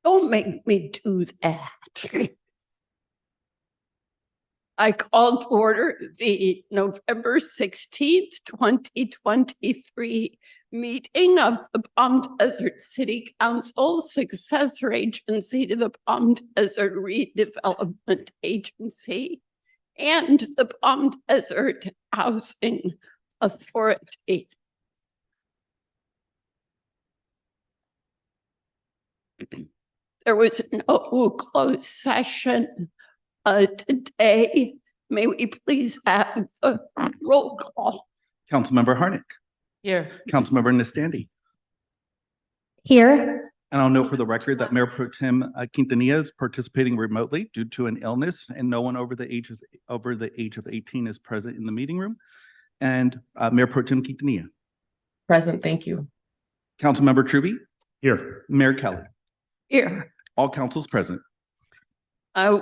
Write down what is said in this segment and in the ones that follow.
Don't make me do that. I call to order the November 16th, 2023 meeting of the Palm Desert City Council, successor agency to the Palm Desert Redevelopment Agency, and the Palm Desert Housing Authority. There was no closed session today. May we please have a roll call? Councilmember Harnick. Here. Councilmember Nestandi. Here. And I'll note for the record that Mayor Pro Tem Quintanilla is participating remotely due to an illness, and no one over the age of 18 is present in the meeting room. And Mayor Pro Tem Quintanilla. Present, thank you. Councilmember Truby. Here. Mayor Kelly. Here. All councils present.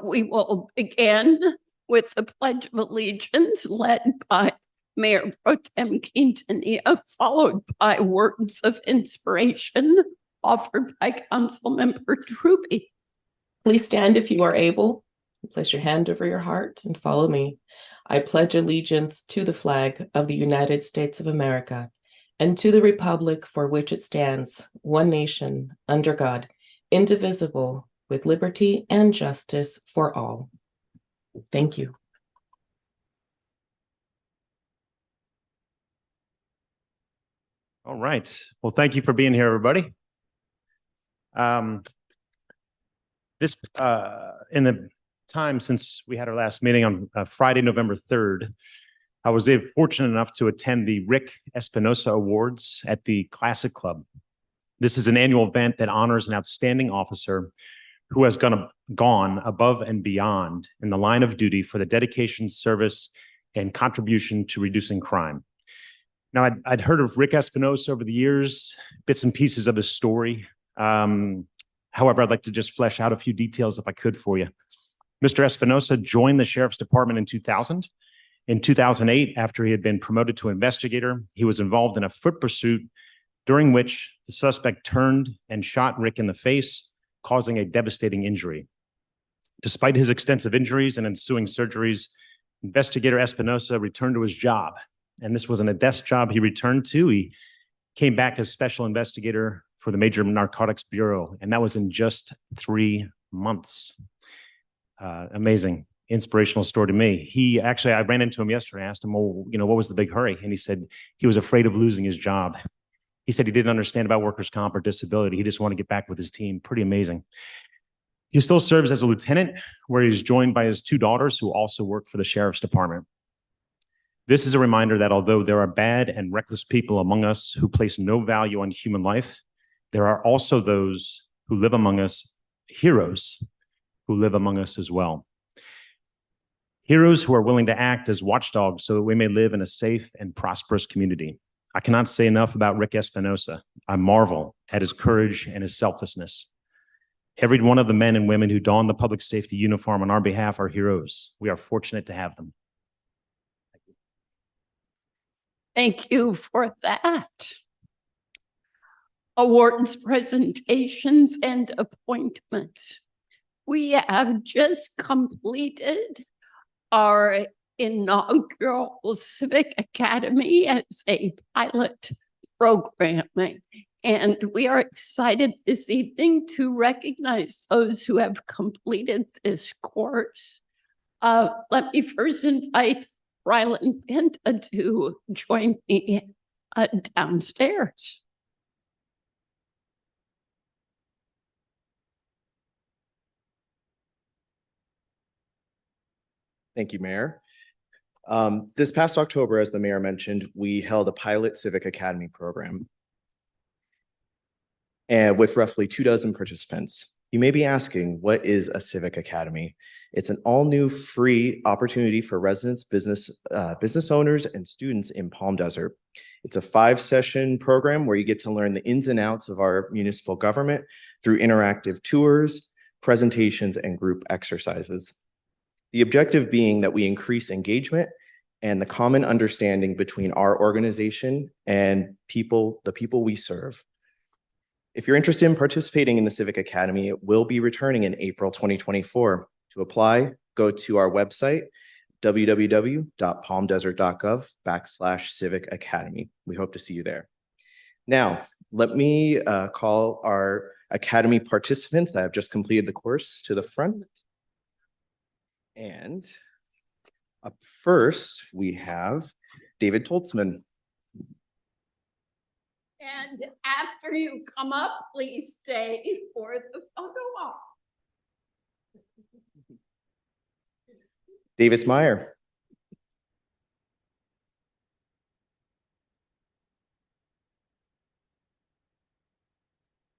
We will begin with the Pledge of Allegiance led by Mayor Pro Tem Quintanilla, followed by words of inspiration offered by Councilmember Truby. Please stand if you are able. Place your hand over your heart and follow me. I pledge allegiance to the flag of the United States of America and to the republic for which it stands, one nation, under God, indivisible, with liberty and justice for all. Thank you. All right. Well, thank you for being here, everybody. In the time since we had our last meeting on Friday, November 3rd, I was fortunate enough to attend the Rick Espinosa Awards at the Classic Club. This is an annual event that honors an outstanding officer who has gone above and beyond in the line of duty for the dedication, service, and contribution to reducing crime. Now, I'd heard of Rick Espinosa over the years, bits and pieces of his story. However, I'd like to just flesh out a few details if I could for you. Mr. Espinosa joined the Sheriff's Department in 2000. In 2008, after he had been promoted to investigator, he was involved in a foot pursuit during which the suspect turned and shot Rick in the face, causing a devastating injury. Despite his extensive injuries and ensuing surgeries, investigator Espinosa returned to his job. And this wasn't a desk job he returned to. He came back as special investigator for the Major Narcotics Bureau, and that was in just 3 months. Amazing, inspirational story to me. I ran into him yesterday. I asked him, well, what was the big hurry? And he said he was afraid of losing his job. He said he didn't understand about workers' comp or disability. He just wanted to get back with his team. Pretty amazing. He still serves as a lieutenant, where he's joined by his 2 daughters who also work for the Sheriff's Department. This is a reminder that although there are bad and reckless people among us who place no value on human life, there are also those who live among us, heroes who live among us as well. Heroes who are willing to act as watchdogs so that we may live in a safe and prosperous community. I cannot say enough about Rick Espinosa. I marvel at his courage and his selflessness. Every one of the men and women who don the public safety uniform on our behalf are heroes. We are fortunate to have them. Thank you for that. Awards, presentations, and appointments. We have just completed our inaugural Civic Academy as a pilot programming. And we are excited this evening to recognize those who have completed this course. Let me first invite Rylan Pinta to join me downstairs. Thank you, Mayor. This past October, as the mayor mentioned, we held a pilot Civic Academy program and with roughly 24 participants. You may be asking, what is a Civic Academy? It's an all-new free opportunity for residents, business owners, and students in Palm Desert. It's a 5-session program where you get to learn the ins and outs of our municipal government through interactive tours, presentations, and group exercises. The objective being that we increase engagement and the common understanding between our organization and the people we serve. If you're interested in participating in the Civic Academy, it will be returning in April 2024. To apply, go to our website, www.palmdesert.gov/Civic Academy. We hope to see you there. Now, let me call our Academy participants that have just completed the course to the front. And up first, we have David Toltzman. And after you come up, please stay for the photo op. Davis Meyer.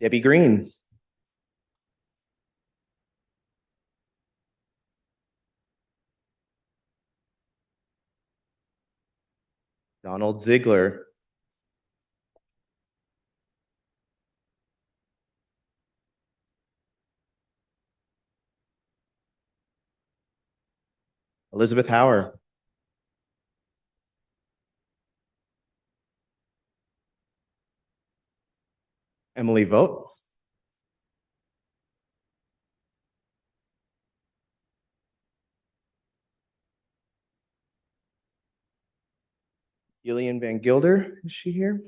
Debbie Green. Donald Ziegler. Elizabeth Hauer. Emily Vogt. Gillian Van Gilder, is she here?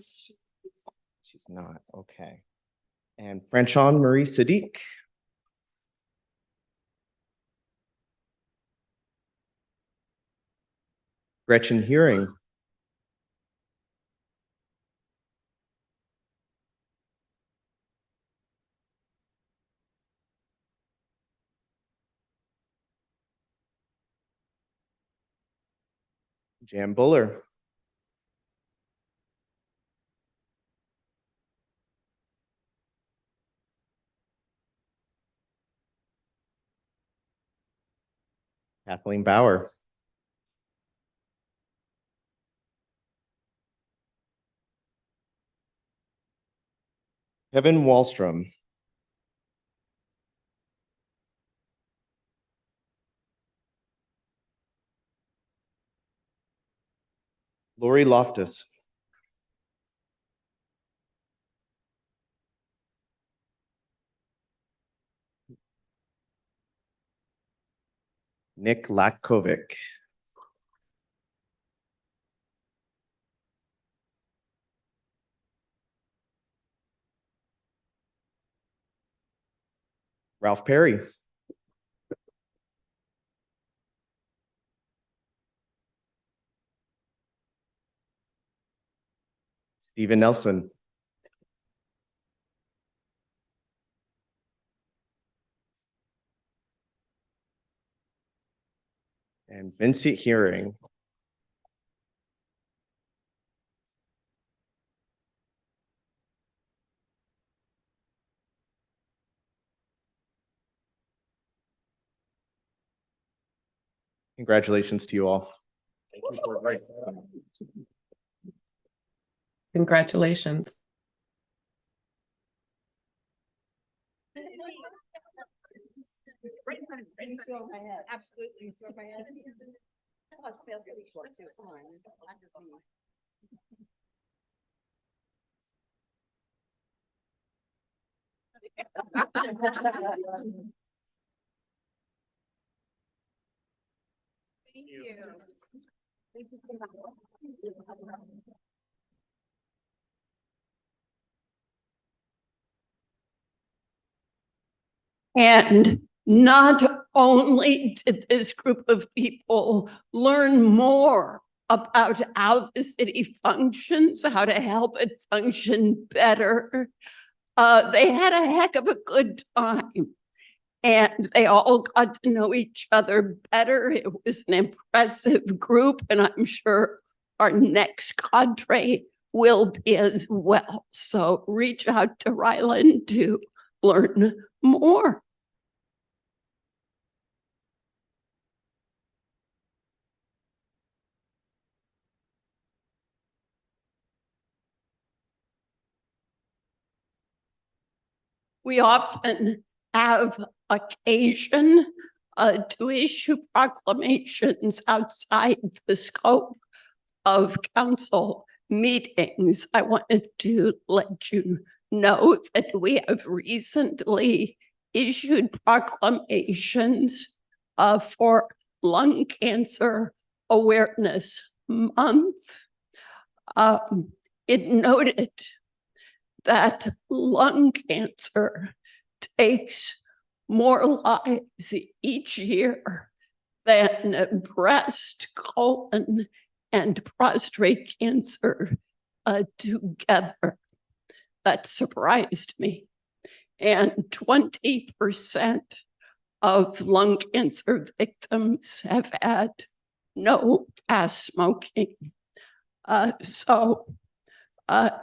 She's not, okay. And Franchon Marie Sadiq. Gretchen Hearing. Jan Buller. Kathleen Bauer. Kevin Wallstrom. Lori Loftus. Nick Latkovic. Ralph Perry. Stephen Nelson. And Vincent Hearing. Congratulations to you all. Congratulations. Absolutely. Plus, Phil's gonna be short too. Come on. Not just me. Thank you. And not only did this group of people learn more about how the city functions, how to help it function better, they had a heck of a good time. And they all got to know each other better. It was an impressive group, and I'm sure our next cadre will be as well. So reach out to Ryland to learn more. We often have occasion to issue proclamations outside the scope of council meetings, I wanted to let you know that we have recently issued proclamations for Lung Cancer Awareness Month. It noted that lung cancer takes more lives each year than breast, colon, and prostate cancer together. That surprised me. And 20% of lung cancer victims have had no past smoking. So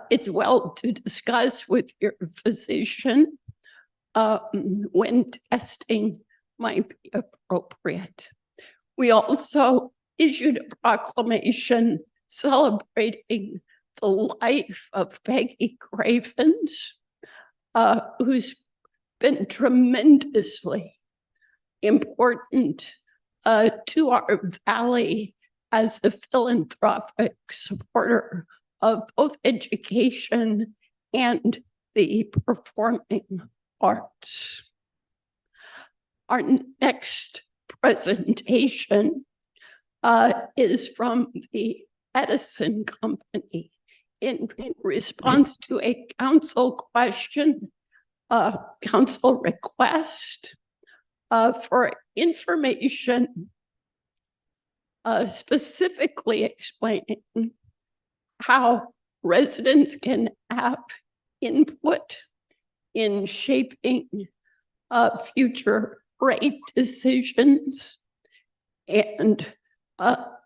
it's well to discuss with your physician when testing might be appropriate. We also issued a proclamation celebrating the life of Peggy Cravens, who's been tremendously important to our valley as a philanthropic supporter of both education and the performing arts. Our next presentation is from the Edison Company in response to a council question, council request for information specifically explaining how residents can have input in shaping future rate decisions and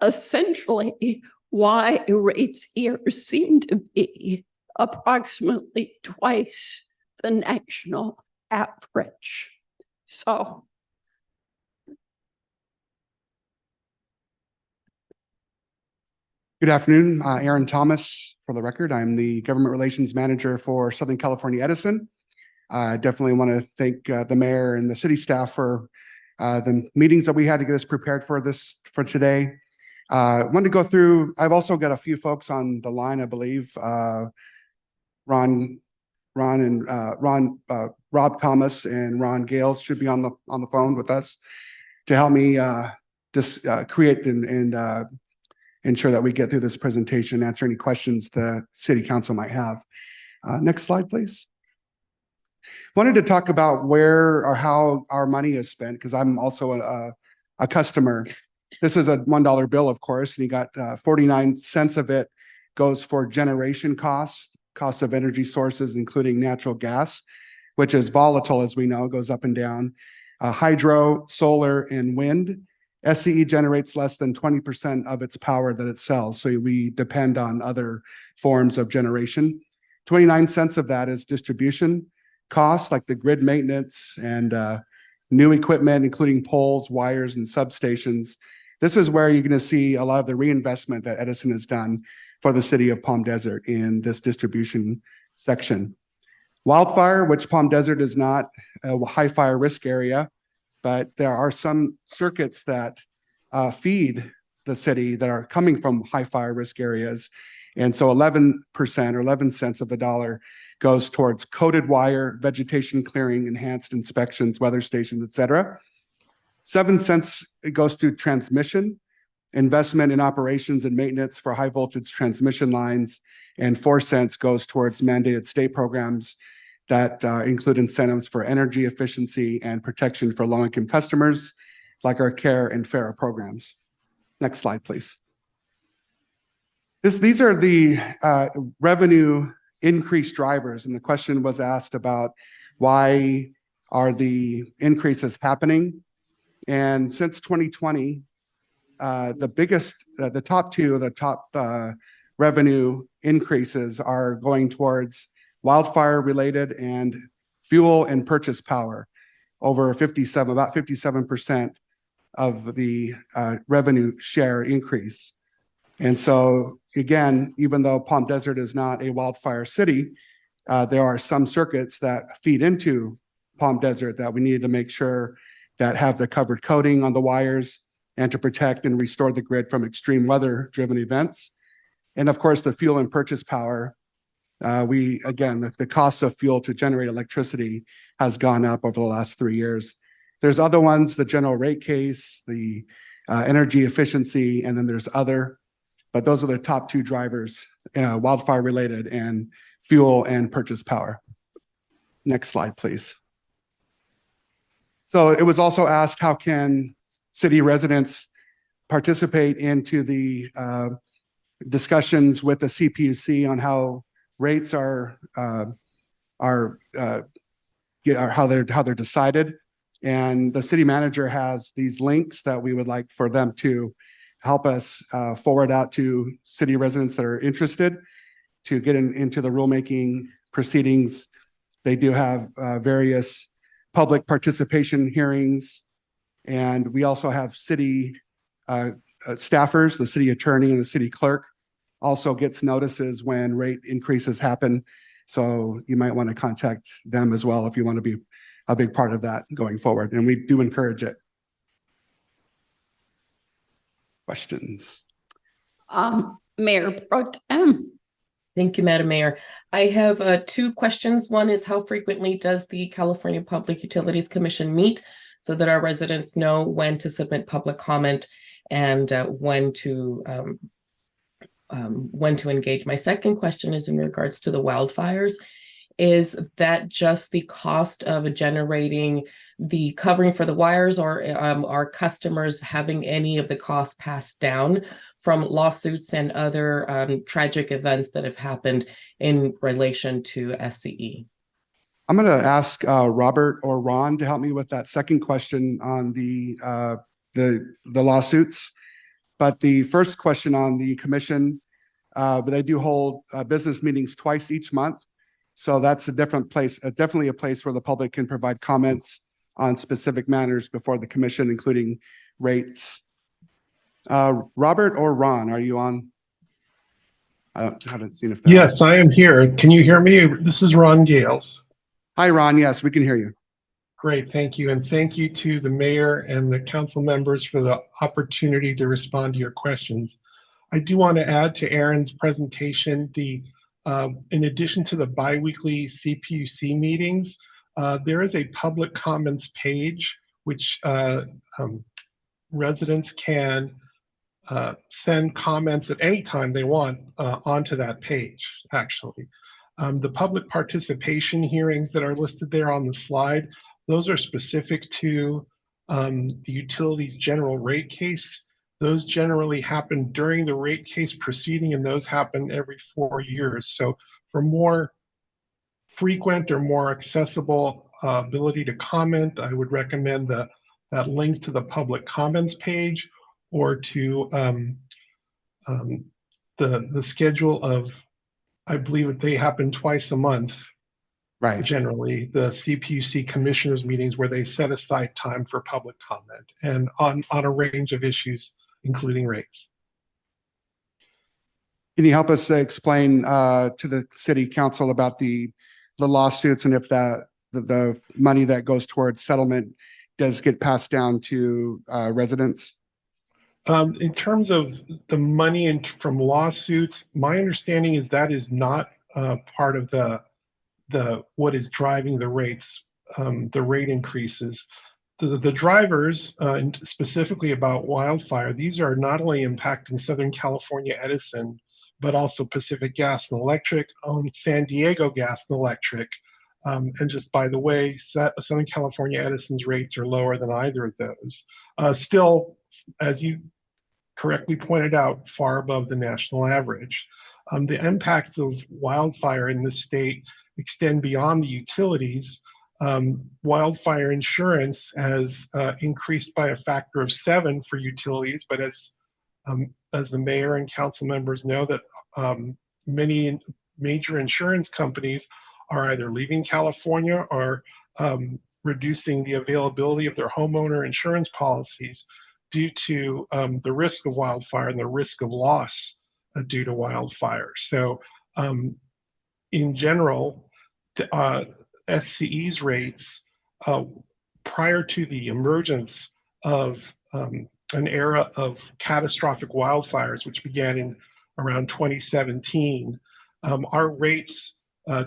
essentially why rates here seem to be approximately twice the national average. So good afternoon, Aaron Thomas. For the record, I'm the Government Relations Manager for Southern California Edison. I definitely want to thank the mayor and the city staff for the meetings that we had to get us prepared for today. I wanted to go through, I've also got a few folks on the line, I believe. Rob Thomas and Ron Gales should be on the phone with us to help me just create and ensure that we get through this presentation, answer any questions the city council might have. Next slide, please. Wanted to talk about where or how our money is spent, because I'm also a customer. This is a $1 bill, of course, and you got 49 cents of it goes for generation cost of energy sources, including natural gas, which is volatile, as we know, goes up and down. Hydro, solar, and wind. SCE generates less than 20% of its power that it sells, so we depend on other forms of generation. 29 cents of that is distribution costs, like the grid maintenance and new equipment, including poles, wires, and substations. This is where you're going to see a lot of the reinvestment that Edison has done for the city of Palm Desert in this distribution section. Wildfire, which Palm Desert is not a high fire risk area, but there are some circuits that feed the city that are coming from high fire risk areas. And so 11% or 11 cents of the dollar goes towards coated wire, vegetation clearing, enhanced inspections, weather stations, et cetera. 7 cents, it goes to transmission, investment in operations and maintenance for high voltage transmission lines, and 4 cents goes towards mandated state programs that include incentives for energy efficiency and protection for low-income customers, like our CARE and FARA programs. Next slide, please. These are the revenue increase drivers, and the question was asked about why are the increases happening? And since 2020, the top two of the top revenue increases are going towards wildfire related and fuel and purchase power, over about 57% of the revenue share increase. And so again, even though Palm Desert is not a wildfire city, there are some circuits that feed into Palm Desert that we need to make sure that have the covered coating on the wires and to protect and restore the grid from extreme weather-driven events. And of course, the fuel and purchase power. The cost of fuel to generate electricity has gone up over the last 3 years. There's other ones, the general rate case, the energy efficiency, and then there's other, but those are the top two drivers, wildfire related and fuel and purchase power. Next slide, please. So it was also asked, how can city residents participate into the discussions with the CPUC on how rates are how they're decided. And the city manager has these links that we would like for them to help us forward out to city residents that are interested to get into the rulemaking proceedings. They do have various public participation hearings. And we also have city staffers, the city attorney and the city clerk also gets notices when rate increases happen. So you might want to contact them as well if you want to be a big part of that going forward. And we do encourage it. Questions? Mayor Pro Tem. Thank you, Madam Mayor. I have two questions. One is, how frequently does the California Public Utilities Commission meet so that our residents know when to submit public comment and when to engage? My second question is in regards to the wildfires. Is that just the cost of generating the covering for the wires, or are customers having any of the costs passed down from lawsuits and other tragic events that have happened in relation to SCE? I'm going to ask Robert or Ron to help me with that second question on the lawsuits. But the first question on the commission, but they do hold business meetings twice each month. So that's a different place, definitely a place where the public can provide comments on specific matters before the commission, including rates. Robert or Ron, are you on? I haven't seen if they're on. Yes, I am here. Can you hear me? This is Ron Gales. Hi, Ron. Yes, we can hear you. Great, thank you. And thank you to the mayor and the council members for the opportunity to respond to your questions. I do want to add to Aaron's presentation, in addition to the biweekly CPUC meetings, there is a public comments page which residents can send comments at any time they want onto that page, actually. The public participation hearings that are listed there on the slide, those are specific to the utilities general rate case. Those generally happen during the rate case proceeding, and those happen every 4 years. So for more frequent or more accessible ability to comment, I would recommend that link to the public comments page, or to the schedule of, I believe that they happen twice a month. Right. Generally, the CPUC commissioners meetings where they set aside time for public comment and on a range of issues, including rates. Can you help us explain to the city council about the lawsuits, and if the money that goes towards settlement does get passed down to residents? In terms of the money from lawsuits, my understanding is that is not part of the what is driving the rates, the rate increases. The drivers, and specifically about wildfire, these are not only impacting Southern California Edison, but also Pacific Gas and Electric, San Diego Gas and Electric. And just by the way, Southern California Edison's rates are lower than either of those. Still, as you correctly pointed out, far above the national average. The impacts of wildfire in the state extend beyond the utilities. Wildfire insurance has increased by a factor of 7 for utilities, but as the mayor and council members know, that many major insurance companies are either leaving California or reducing the availability of their homeowner insurance policies due to the risk of wildfire and the risk of loss due to wildfire. So in general, SCE's rates prior to the emergence of an era of catastrophic wildfires, which began in around 2017, our rates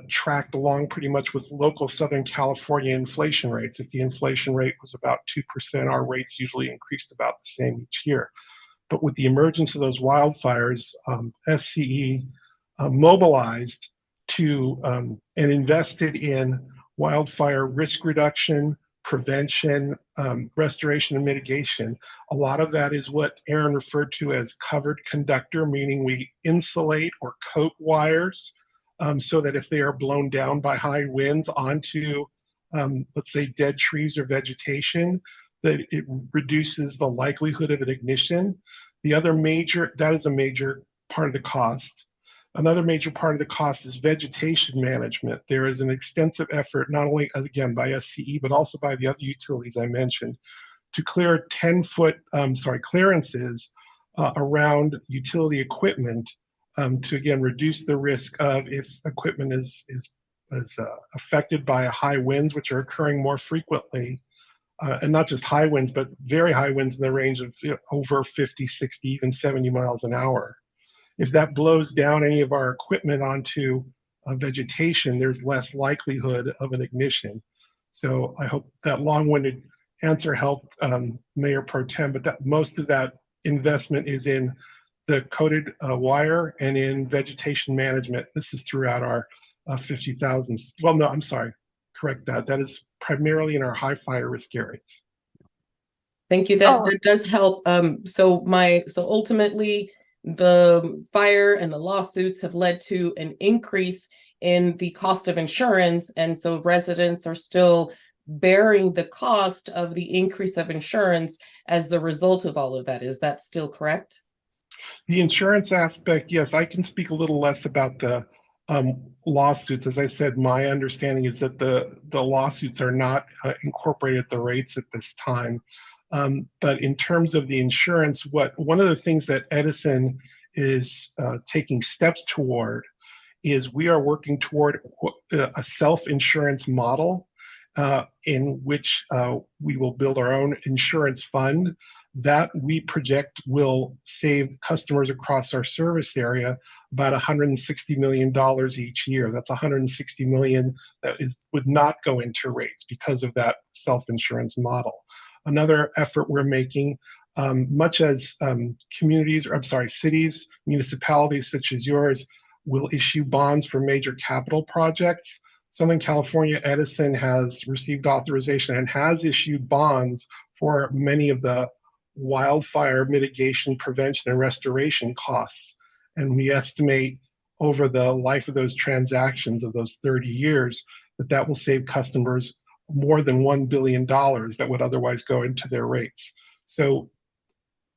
tracked along pretty much with local Southern California inflation rates. If the inflation rate was about 2%, our rates usually increased about the same each year. But with the emergence of those wildfires, SCE mobilized to and invested in wildfire risk reduction, prevention, restoration, and mitigation. A lot of that is what Aaron referred to as covered conductor, meaning we insulate or coat wires so that if they are blown down by high winds onto, let's say, dead trees or vegetation, that it reduces the likelihood of an ignition. That is a major part of the cost. Another major part of the cost is vegetation management. There is an extensive effort, not only again by SCE, but also by the other utilities I mentioned, to clear 10-foot clearances around utility equipment to again reduce the risk of if equipment is affected by high winds, which are occurring more frequently, and not just high winds, but very high winds in the range of over 50, 60, even 70 miles an hour. If that blows down any of our equipment onto vegetation, there's less likelihood of an ignition. So I hope that long-winded answer helped Mayor Pro Tem, but that most of that investment is in the coated wire and in vegetation management. This is throughout our 50,000. Well, no, I'm sorry, correct that. That is primarily in our high fire risk areas. Thank you. That does help. So ultimately, the fire and the lawsuits have led to an increase in the cost of insurance, and so residents are still bearing the cost of the increase of insurance as the result of all of that. Is that still correct? The insurance aspect, yes, I can speak a little less about the lawsuits. As I said, my understanding is that the lawsuits are not incorporated at the rates at this time. But in terms of the insurance, one of the things that Edison is taking steps toward is we are working toward a self-insurance model in which we will build our own insurance fund that we project will save customers across our service area about $160 million each year. That's $160 million that would not go into rates because of that self-insurance model. Another effort we're making, much as cities, municipalities such as yours will issue bonds for major capital projects. Southern California Edison has received authorization and has issued bonds for many of the wildfire mitigation, prevention, and restoration costs. And we estimate over the life of those transactions of those 30 years that will save customers more than $1 billion that would otherwise go into their rates. So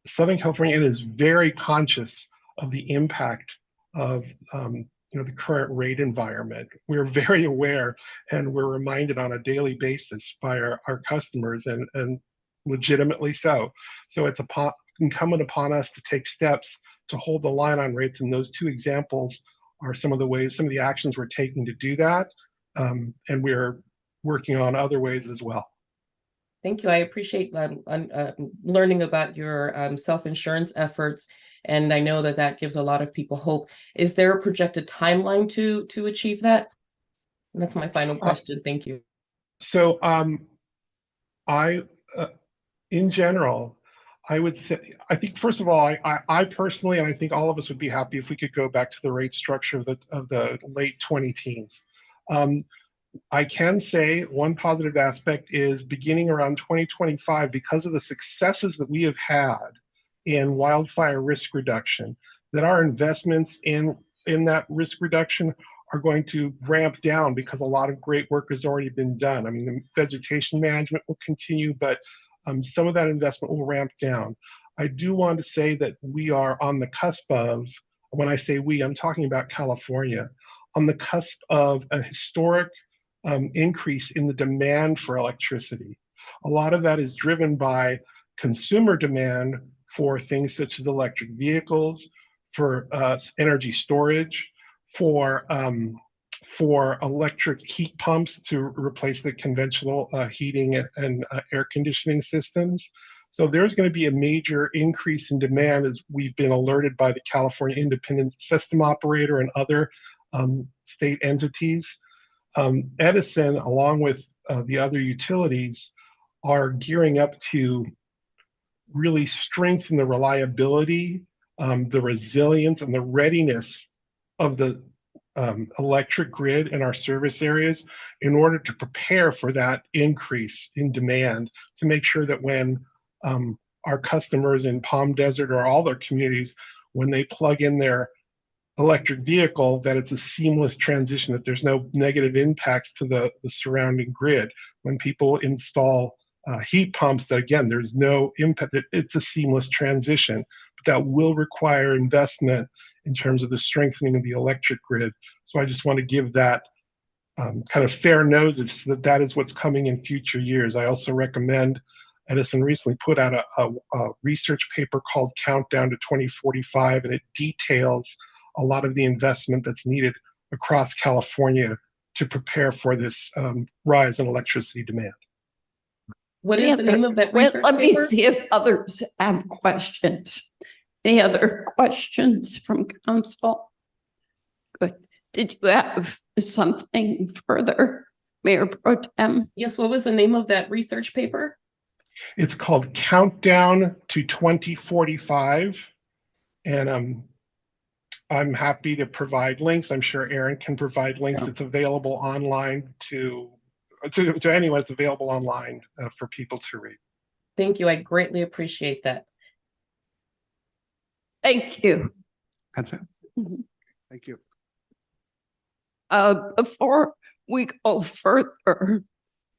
Southern California is very conscious of the impact of the current rate environment. We're very aware, and we're reminded on a daily basis by our customers, and legitimately so. So it's incumbent upon us to take steps to hold the line on rates, and those two examples are some of the actions we're taking to do that, and we're working on other ways as well. Thank you. I appreciate learning about your self-insurance efforts, and I know that gives a lot of people hope. Is there a projected timeline to achieve that? And that's my final question. Thank you. So in general, I would say, I think first of all, I personally, and I think all of us would be happy if we could go back to the rate structure of the late 2010s. I can say one positive aspect is beginning around 2025, because of the successes that we have had in wildfire risk reduction, that our investments in that risk reduction are going to ramp down because a lot of great work has already been done. I mean, the vegetation management will continue, but some of that investment will ramp down. I do want to say that we are on the cusp of, when I say we, I'm talking about California, on the cusp of a historic increase in the demand for electricity. A lot of that is driven by consumer demand for things such as electric vehicles, for energy storage, for for electric heat pumps to replace the conventional heating and air conditioning systems. So there's going to be a major increase in demand, as we've been alerted by the California Independent System Operator and other state entities. Edison, along with the other utilities, are gearing up to really strengthen the reliability, the resilience, and the readiness of the electric grid in our service areas in order to prepare for that increase in demand, to make sure that when our customers in Palm Desert or all their communities, when they plug in their electric vehicle, that it's a seamless transition, that there's no negative impacts to the surrounding grid. When people install heat pumps, that again, there's no impact, that it's a seamless transition. But that will require investment in terms of the strengthening of the electric grid. So I just want to give that kind of fair notice that that is what's coming in future years. I also recommend, Edison recently put out a research paper called Countdown to 2045, and it details a lot of the investment that's needed across California to prepare for this rise in electricity demand. What is the name of that Well, research let me paper? see if others have questions. Any other questions from council? Good. Did you have something further, Mayor Pro Tem? Yes, what was the name of that research paper? It's called Countdown to 2045. And I'm happy to provide links. I'm sure Aaron can provide links. Yeah. It's available online to anyone. It's available online for people to read. Thank you. I greatly appreciate that. Thank you. That's it. Mhm. Thank you. Before we go further,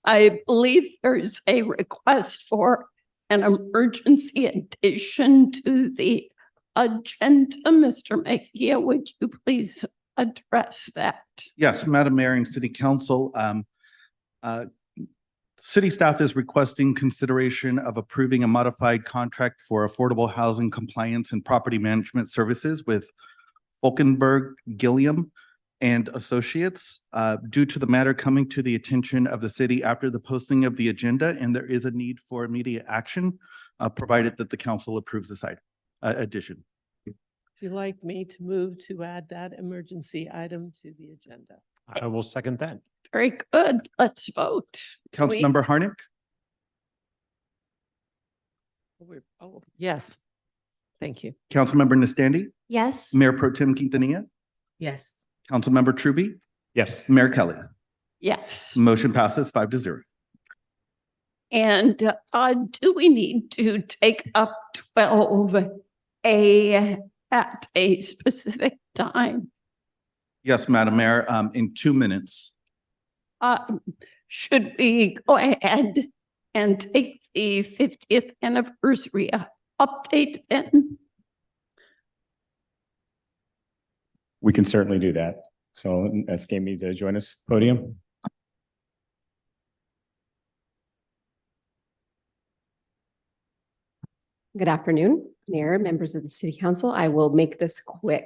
I believe there's a request for an emergency addition to the agenda. Mr. Mejia, would you please address that? Yes, Madam Mayor and City Council, City staff is requesting consideration of approving a modified contract for affordable housing compliance and property management services with Falkenberg, Gilliam and Associates, due to the matter coming to the attention of the city after the posting of the agenda, and there is a need for immediate action, provided that the council approves this addition. Would you like me to move to add that emergency item to the agenda? I will second that. Very good. Let's vote. Councilmember Harnick, Oh, yes. Thank you. Councilmember Nastandi, Yes. Mayor Pro Tem Quintanilla, Yes. Councilmember Truby, Yes. Mayor Kelly. Yes. Motion passes 5-0. And do we need to take up 12A at a specific time? Yes, Madam Mayor, in 2 minutes. Should we go ahead and take the 50th anniversary update then? We can certainly do that. So ask Amy to join us at the podium. Good afternoon, Mayor, members of the City Council. I will make this quick.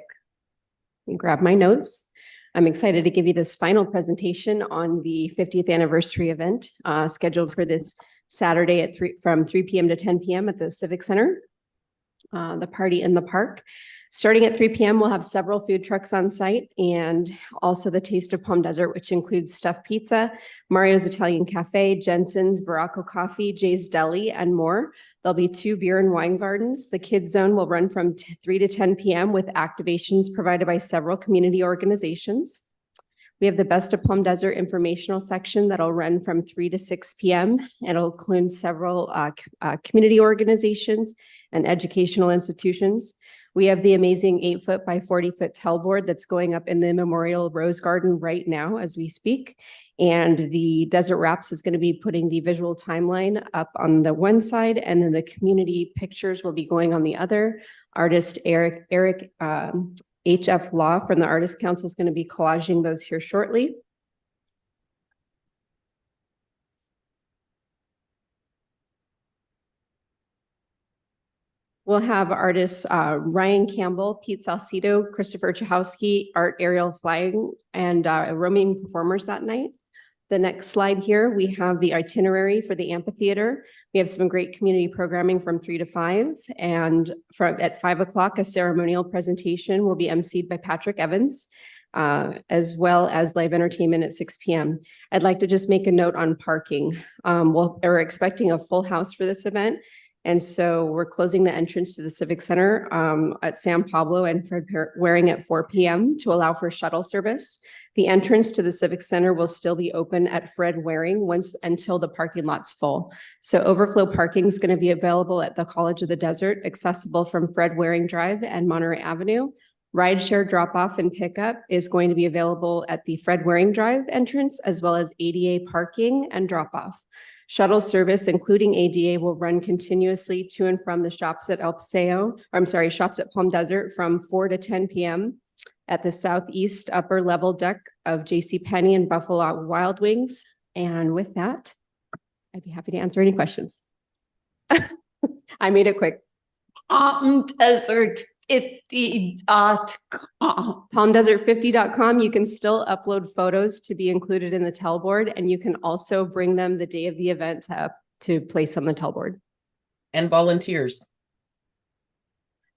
Let me grab my notes. I'm excited to give you this final presentation on the 50th anniversary event scheduled for this Saturday at from 3 p.m. to 10 p.m. at the Civic Center, the Party in the Park. Starting at 3 p.m., we'll have several food trucks on site and also the Taste of Palm Desert, which includes stuffed pizza, Mario's Italian Cafe, Jensen's, Baracco Coffee, Jay's Deli, and more. There'll be 2 beer and wine gardens. The kids zone will run from 3 to 10 p.m. with activations provided by several community organizations. We have the Best of Palm Desert informational section that'll run from 3 to 6 p.m. It'll include several community organizations and educational institutions. We have the amazing 8-foot by 40-foot tailboard that's going up in the Memorial Rose Garden right now as we speak. And the Desert Wraps is going to be putting the visual timeline up on the one side, and then the community pictures will be going on the other. Artist Eric HF Law from the Artist Council is going to be collaging those here shortly. We'll have artists Ryan Campbell, Pete Salcido, Christopher Chahowski, Art Aerial Flying, and roaming performers that night. The next slide here, we have the itinerary for the amphitheater. We have some great community programming from 3 to 5. And at 5 o'clock, a ceremonial presentation will be emceed by Patrick Evans, as well as live entertainment at 6 p.m. I'd like to just make a note on parking. We're expecting a full house for this event. And so we're closing the entrance to the Civic Center at San Pablo and Fred Waring at 4 p.m. to allow for shuttle service. The entrance to the Civic Center will still be open at Fred Waring until the parking lot's full. So overflow parking is going to be available at the College of the Desert, accessible from Fred Waring Drive and Monterey Avenue. Rideshare drop-off and pickup is going to be available at the Fred Waring Drive entrance, as well as ADA parking and drop-off. Shuttle service, including ADA, will run continuously to and from the shops at shops at Palm Desert from 4 to 10 p.m. at the southeast upper level deck of JCPenney and Buffalo Wild Wings. And with that, I'd be happy to answer any questions. I made it quick. PalmDesert50.com. PalmDesert50.com. You can still upload photos to be included in the tell board, and you can also bring them the day of the event to place on the tell board. And volunteers.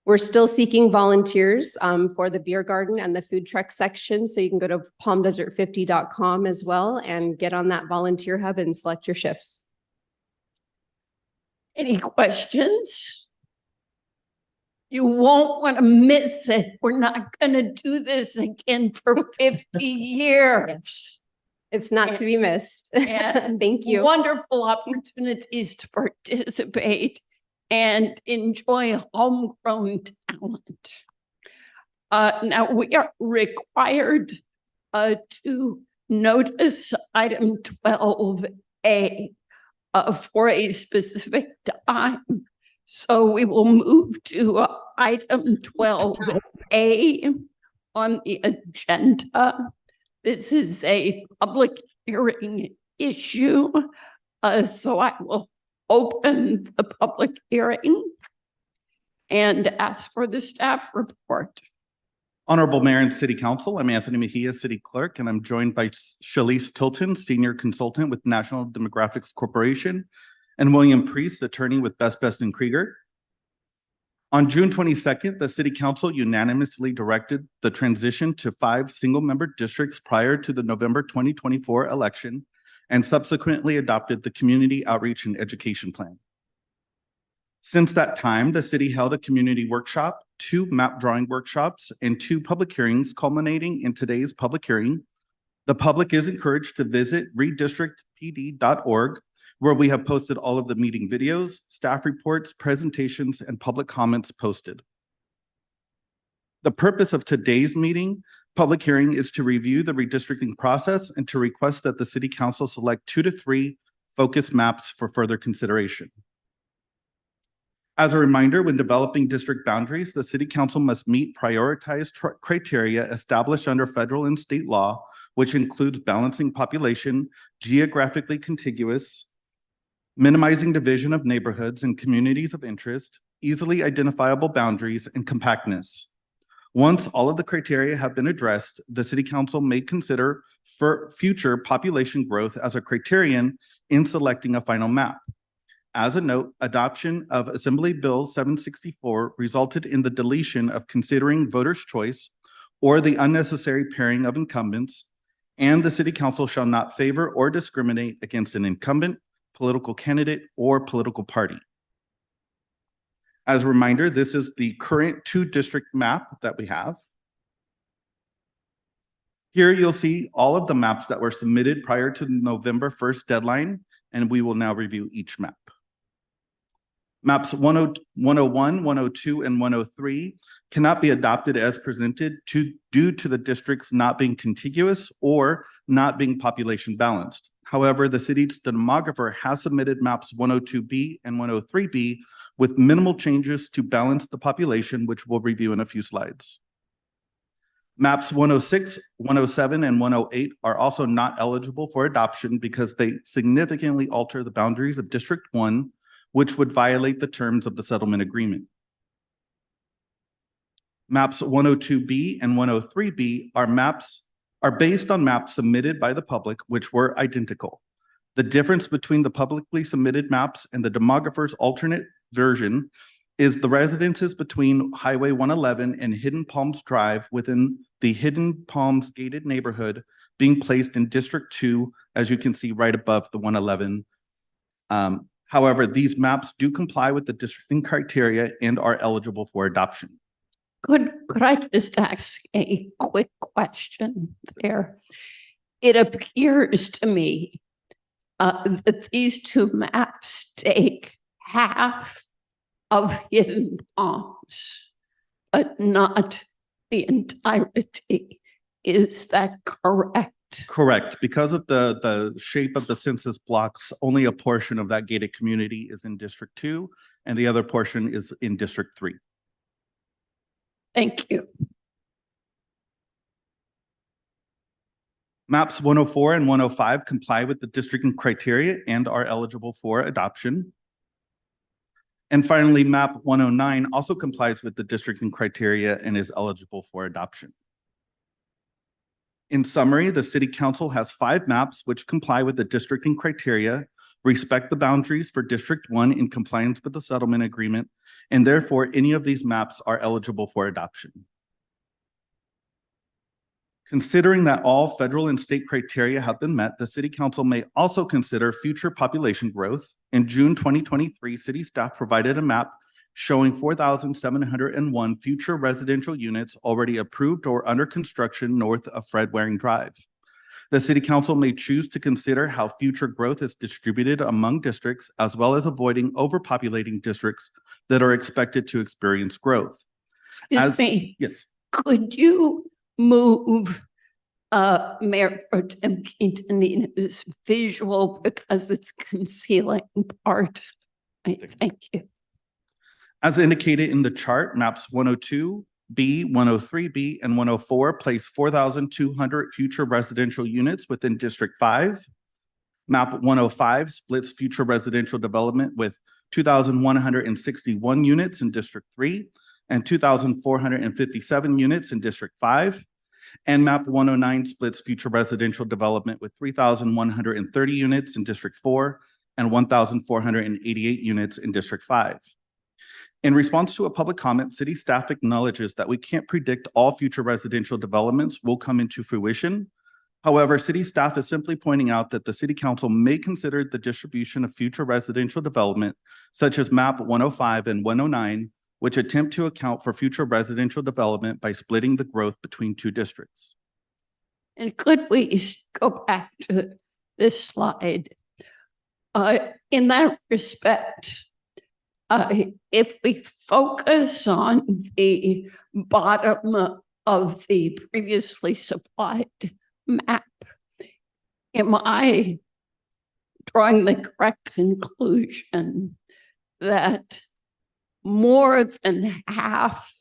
We're still seeking volunteers for the beer garden and the food truck section. So you can go to PalmDesert50.com as well and get on that volunteer hub and select your shifts. Any questions? You won't want to miss it. We're not going to do this again for 50 years. It's not to be missed. And Thank you. Wonderful opportunities to participate and enjoy homegrown talent. Now we are required to notice item 12A for a specific time. So we will move to item 12A on the agenda. This is a public hearing issue. So I will open the public hearing and ask for the staff report. Honorable Mayor and City Council, I'm Anthony Mejia, City Clerk, and I'm joined by Shalise Tilton, Senior Consultant with National Demographics Corporation, and William Priest, Attorney with Best & Krieger. On June 22nd, the City Council unanimously directed the transition to 5 single-member districts prior to the November 2024 election and subsequently adopted the Community Outreach and Education Plan. Since that time, the city held a community workshop, 2 map drawing workshops, and 2 public hearings culminating in today's public hearing. The public is encouraged to visit redistrictpd.org, where we have posted all of the meeting videos, staff reports, presentations, and public comments posted. The purpose of today's public hearing is to review the redistricting process and to request that the City Council select 2 to 3 focus maps for further consideration. As a reminder, when developing district boundaries, the City Council must meet prioritized criteria established under federal and state law, which includes balancing population, geographically contiguous, minimizing division of neighborhoods and communities of interest, easily identifiable boundaries, and compactness. Once all of the criteria have been addressed, the City Council may consider for future population growth as a criterion in selecting a final map. As a note, adoption of Assembly Bill 764 resulted in the deletion of considering voters' choice or the unnecessary pairing of incumbents, and the City Council shall not favor or discriminate against an incumbent, political candidate, or political party. As a reminder, this is the current 2-district map that we have. Here you'll see all of the maps that were submitted prior to the November 1st deadline, and we will now review each map. Maps 101, 102, and 103 cannot be adopted as presented due to the districts not being contiguous or not being population balanced. However, the city's demographer has submitted maps 102B and 103B with minimal changes to balance the population, which we'll review in a few slides. Maps 106, 107, and 108 are also not eligible for adoption because they significantly alter the boundaries of District 1, which would violate the terms of the settlement agreement. Maps 102B and 103B are based on maps submitted by the public, which were identical. The difference between the publicly submitted maps and the demographer's alternate version is the residences between Highway 111 and Hidden Palms Drive within the Hidden Palms gated neighborhood being placed in District 2, as you can see right above the 111. However, these maps do comply with the districting criteria and are eligible for adoption. Could I just ask a quick question there? It appears to me that these two maps take half of Hidden Palms, but not the entirety. Is that correct? Correct. Because of the shape of the census blocks, only a portion of that gated community is in District 2, and the other portion is in District 3. Thank you. Maps 104 and 105 comply with the districting criteria and are eligible for adoption. And finally, map 109 also complies with the districting criteria and is eligible for adoption. In summary, the City Council has 5 maps which comply with the districting criteria, respect the boundaries for District 1 in compliance with the settlement agreement, and therefore any of these maps are eligible for adoption. Considering that all federal and state criteria have been met, the City Council may also consider future population growth. In June 2023, City staff provided a map showing 4,701 future residential units already approved or under construction north of Fred Waring Drive. The City Council may choose to consider how future growth is distributed among districts, as well as avoiding overpopulating districts that are expected to experience growth. Excuse me. Yes. Could you move Mayor Pro Tem Quintanilla visual because it's concealing part? Thank you. As indicated in the chart, maps 102B, 103B, and 104 place 4,200 future residential units within District 5. Map 105 splits future residential development with 2,161 units in District 3 and 2,457 units in District 5. And map 109 splits future residential development with 3,130 units in District 4 and 1,488 units in District 5. In response to a public comment, city staff acknowledges that we can't predict all future residential developments will come into fruition. However, city staff is simply pointing out that the City Council may consider the distribution of future residential development, such as map 105 and 109, which attempt to account for future residential development by splitting the growth between 2 districts. And could we go back to this slide? In that respect, if we focus on the bottom of the previously supplied map, am I drawing the correct conclusion that more than half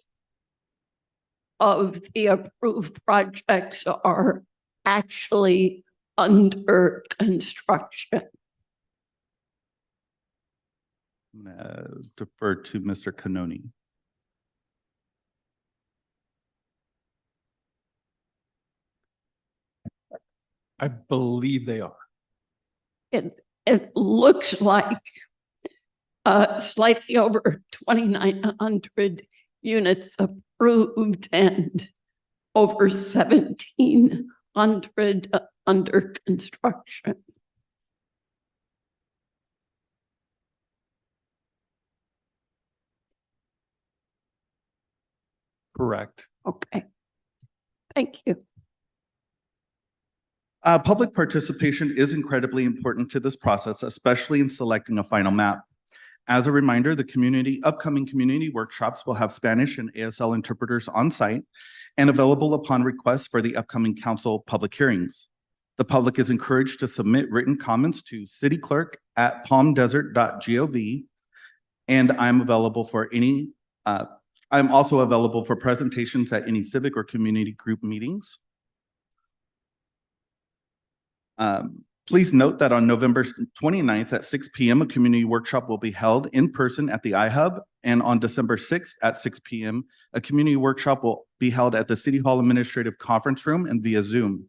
of the approved projects are actually under construction? I'm gonna defer to Mr. Canoni. I believe they are. It looks like slightly over 2,900 units approved and over 1,700 under construction. Correct. Okay. Thank you. Public participation is incredibly important to this process, especially in selecting a final map. As a reminder, the upcoming community workshops will have Spanish and ASL interpreters on site and available upon request for the upcoming council public hearings. The public is encouraged to submit written comments to cityclerk@palmdesert.gov, and I'm available for any. I'm also available for presentations at any civic or community group meetings. Please note that on November 29th at 6 p.m., a community workshop will be held in person at the iHub. And on December 6th at 6 p.m., a community workshop will be held at the City Hall Administrative Conference Room and via Zoom.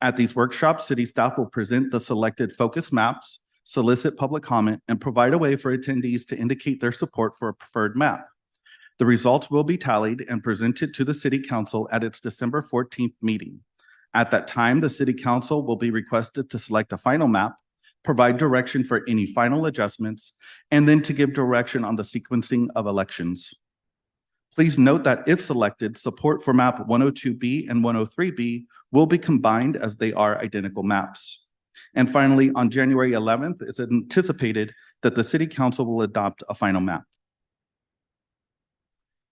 At these workshops, city staff will present the selected focus maps, solicit public comment, and provide a way for attendees to indicate their support for a preferred map. The results will be tallied and presented to the City Council at its December 14th meeting. At that time, the City Council will be requested to select a final map, provide direction for any final adjustments, and then to give direction on the sequencing of elections. Please note that if selected, support for map 102B and 103B will be combined as they are identical maps. And finally, on January 11th, it's anticipated that the City Council will adopt a final map.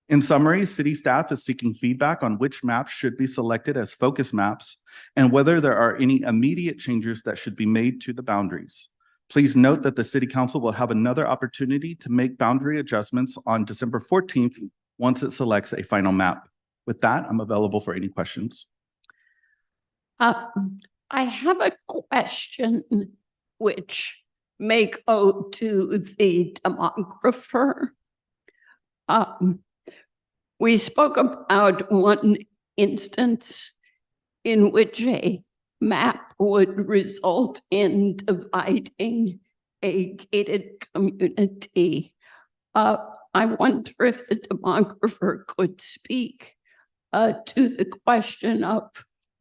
In summary, city staff is seeking feedback on which maps should be selected as focus maps and whether there are any immediate changes that should be made to the boundaries. Please note that the City Council will have another opportunity to make boundary adjustments on December 14th once it selects a final map. With that, I'm available for any questions. I have a question which may go to the demographer. We spoke about one instance in which a map would result in dividing a gated community. I wonder if the demographer could speak to the question of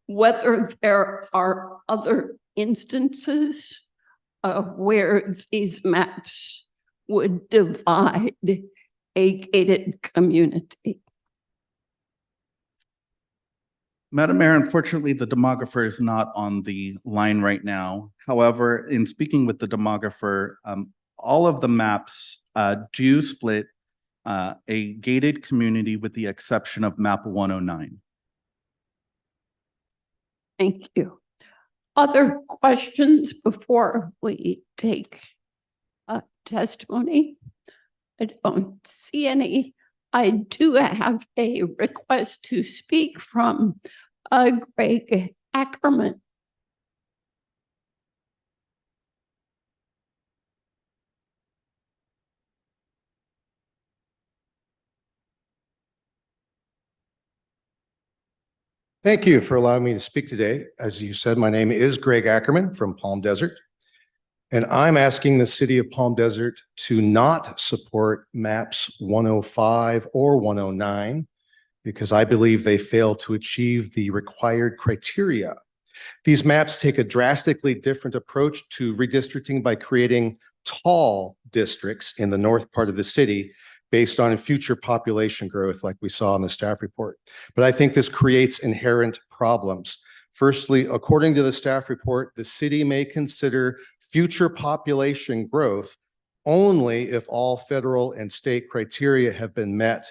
whether there are other instances where these maps would divide a gated community. Madam Mayor, unfortunately, the demographer is not on the line right now. However, in speaking with the demographer, all of the maps do split a gated community with the exception of map 109. Thank you. Other questions before we take testimony? I don't see any. I do have a request to speak from Greg Ackerman. Thank you for allowing me to speak today. As you said, my name is Greg Ackerman from Palm Desert, and I'm asking the city of Palm Desert to not support maps 105 or 109 because I believe they fail to achieve the required criteria. These maps take a drastically different approach to redistricting by creating tall districts in the north part of the city based on future population growth like we saw in the staff report. But I think this creates inherent problems. Firstly, according to the staff report, the city may consider future population growth only if all federal and state criteria have been met.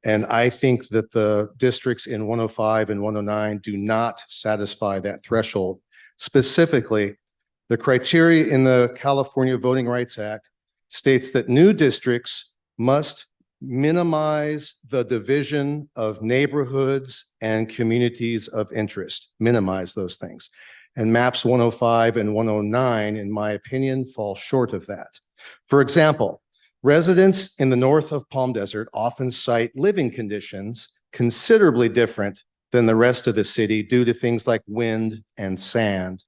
And I think that the districts in 105 and 109 do not satisfy that threshold. Specifically, the criteria in the California Voting Rights Act states that new districts must minimize the division of neighborhoods and communities of interest, minimize those things. And maps 105 and 109, in my opinion, fall short of that. For example, residents in the north of Palm Desert often cite living conditions considerably different than the rest of the city due to things like wind and sand,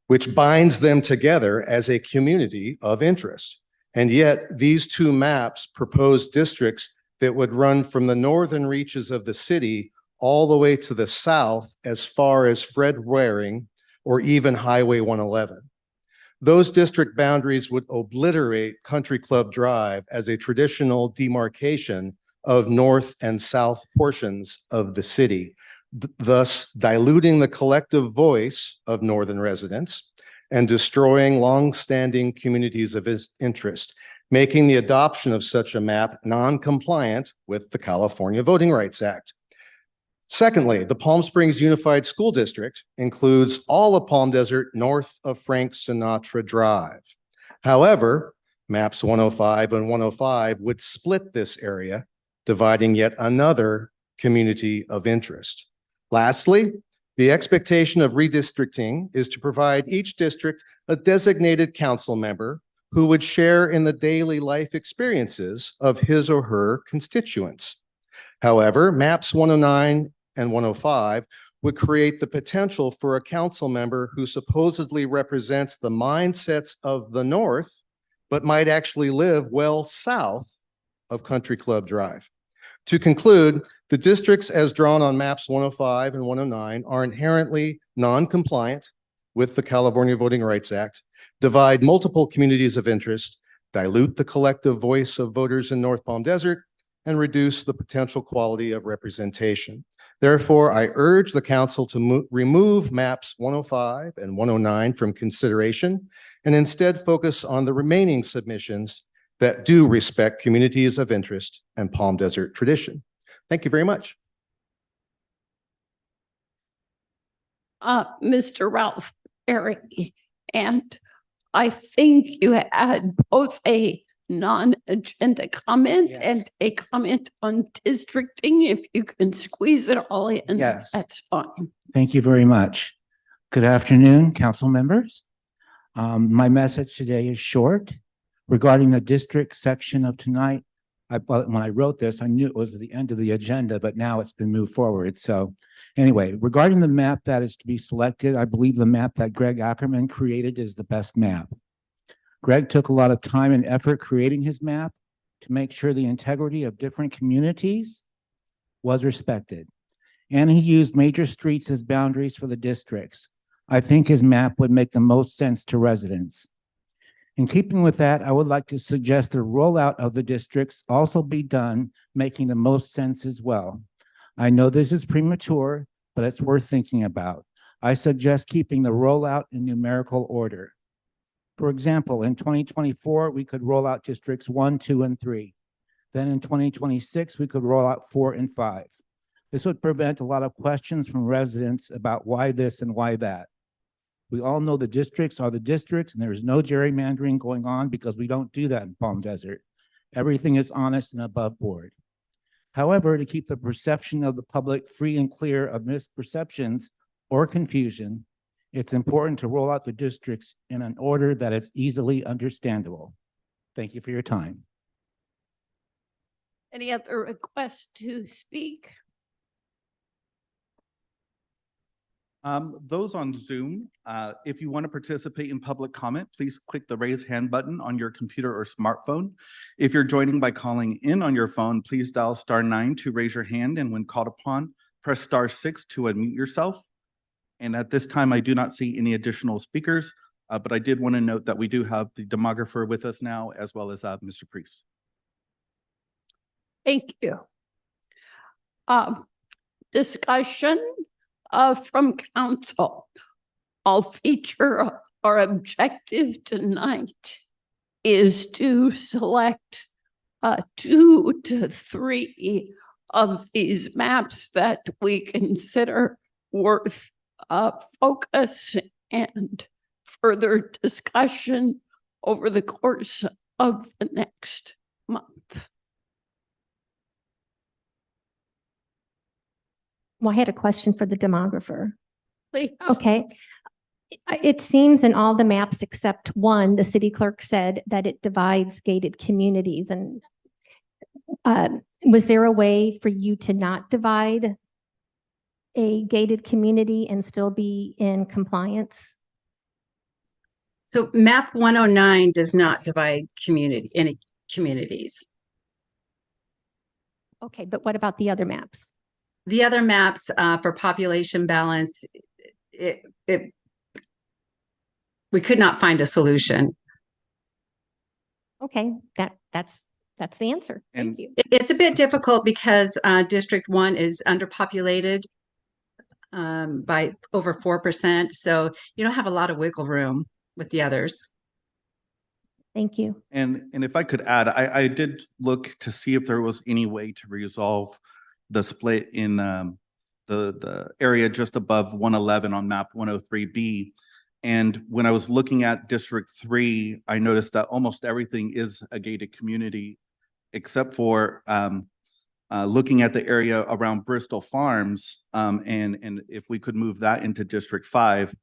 which binds them together as a community of interest. And yet these two maps propose districts that would run from the northern reaches of the city all the way to the south as far as Fred Waring or even Highway 111. Those district boundaries would obliterate Country Club Drive as a traditional demarcation of north and south portions of the city, thus diluting the collective voice of northern residents and destroying long-standing communities of interest, making the adoption of such a map non-compliant with the California Voting Rights Act. Secondly, the Palm Springs Unified School District includes all of Palm Desert north of Frank Sinatra Drive. However, maps 105 and 105 would split this area, dividing yet another community of interest. Lastly, The expectation of redistricting is to provide each district a designated council member who would share in the daily life experiences of his or her constituents. However, maps 109 and 105 would create the potential for a council member who supposedly represents the mindsets of the North, but might actually live well south of Country Club Drive. To conclude, the districts as drawn on maps 105 and 109 are inherently non-compliant with the California Voting Rights Act, divide multiple communities of interest, dilute the collective voice of voters in North Palm Desert, and reduce the potential quality of representation. Therefore, I urge the council to remove maps 105 and 109 from consideration and instead focus on the remaining submissions that do respect communities of interest and Palm Desert tradition. Thank you very much. Mr. Ralph Perry, and I think you had both a non-agenda comment and a comment on districting. If you can squeeze it all in, Yes. that's fine. Thank you very much. Good afternoon, council members. My message today is short regarding the district section of tonight. When I wrote this, I knew it was the end of the agenda, but now it's been moved forward. So anyway, regarding the map that is to be selected, I believe the map that Greg Ackerman created is the best map. Greg took a lot of time and effort creating his map to make sure the integrity of different communities was respected. And he used major streets as boundaries for the districts. I think his map would make the most sense to residents. In keeping with that, I would like to suggest the rollout of the districts also be done, making the most sense as well. I know this is premature, but it's worth thinking about. I suggest keeping the rollout in numerical order. For example, in 2024, we could roll out districts 1, 2, and 3. Then in 2026, we could roll out 4 and 5. This would prevent a lot of questions from residents about why this and why that. We all know the districts are the districts, and there is no gerrymandering going on because we don't do that in Palm Desert. Everything is honest and above board. However, to keep the perception of the public free and clear of misperceptions or confusion, it's important to roll out the districts in an order that is easily understandable. Thank you for your time. Any other requests to speak? Those on Zoom, if you want to participate in public comment, please click the raise hand button on your computer or smartphone. If you're joining by calling in on your phone, please dial *9 to raise your hand, and when called upon, press *6 to unmute yourself. And at this time, I do not see any additional speakers, but I did want to note that we do have the demographer with us now, as well as Mr. Priest. Thank you. Discussion from council. I'll feature our objective tonight is to select 2 to 3 of these maps that we consider worth focus and further discussion over the course of the next month. Well, I had a question for the demographer. Please. Okay. It seems in all the maps except one, the city clerk said that it divides gated communities. And was there a way for you to not divide a gated community and still be in compliance? So map 109 does not divide any communities. Okay, but what about the other maps? The other maps for population balance, we could not find a solution. Okay, that's the answer. Thank you. It's a bit difficult because District 1 is underpopulated by over 4%. So you don't have a lot of wiggle room with the others. Thank you. And if I could add, I did look to see if there was any way to resolve the split in the area just above 111 on map 103B. And when I was looking at District 3, I noticed that almost everything is a gated community, except for looking at the area around Bristol Farms, and if we could move that into District 5.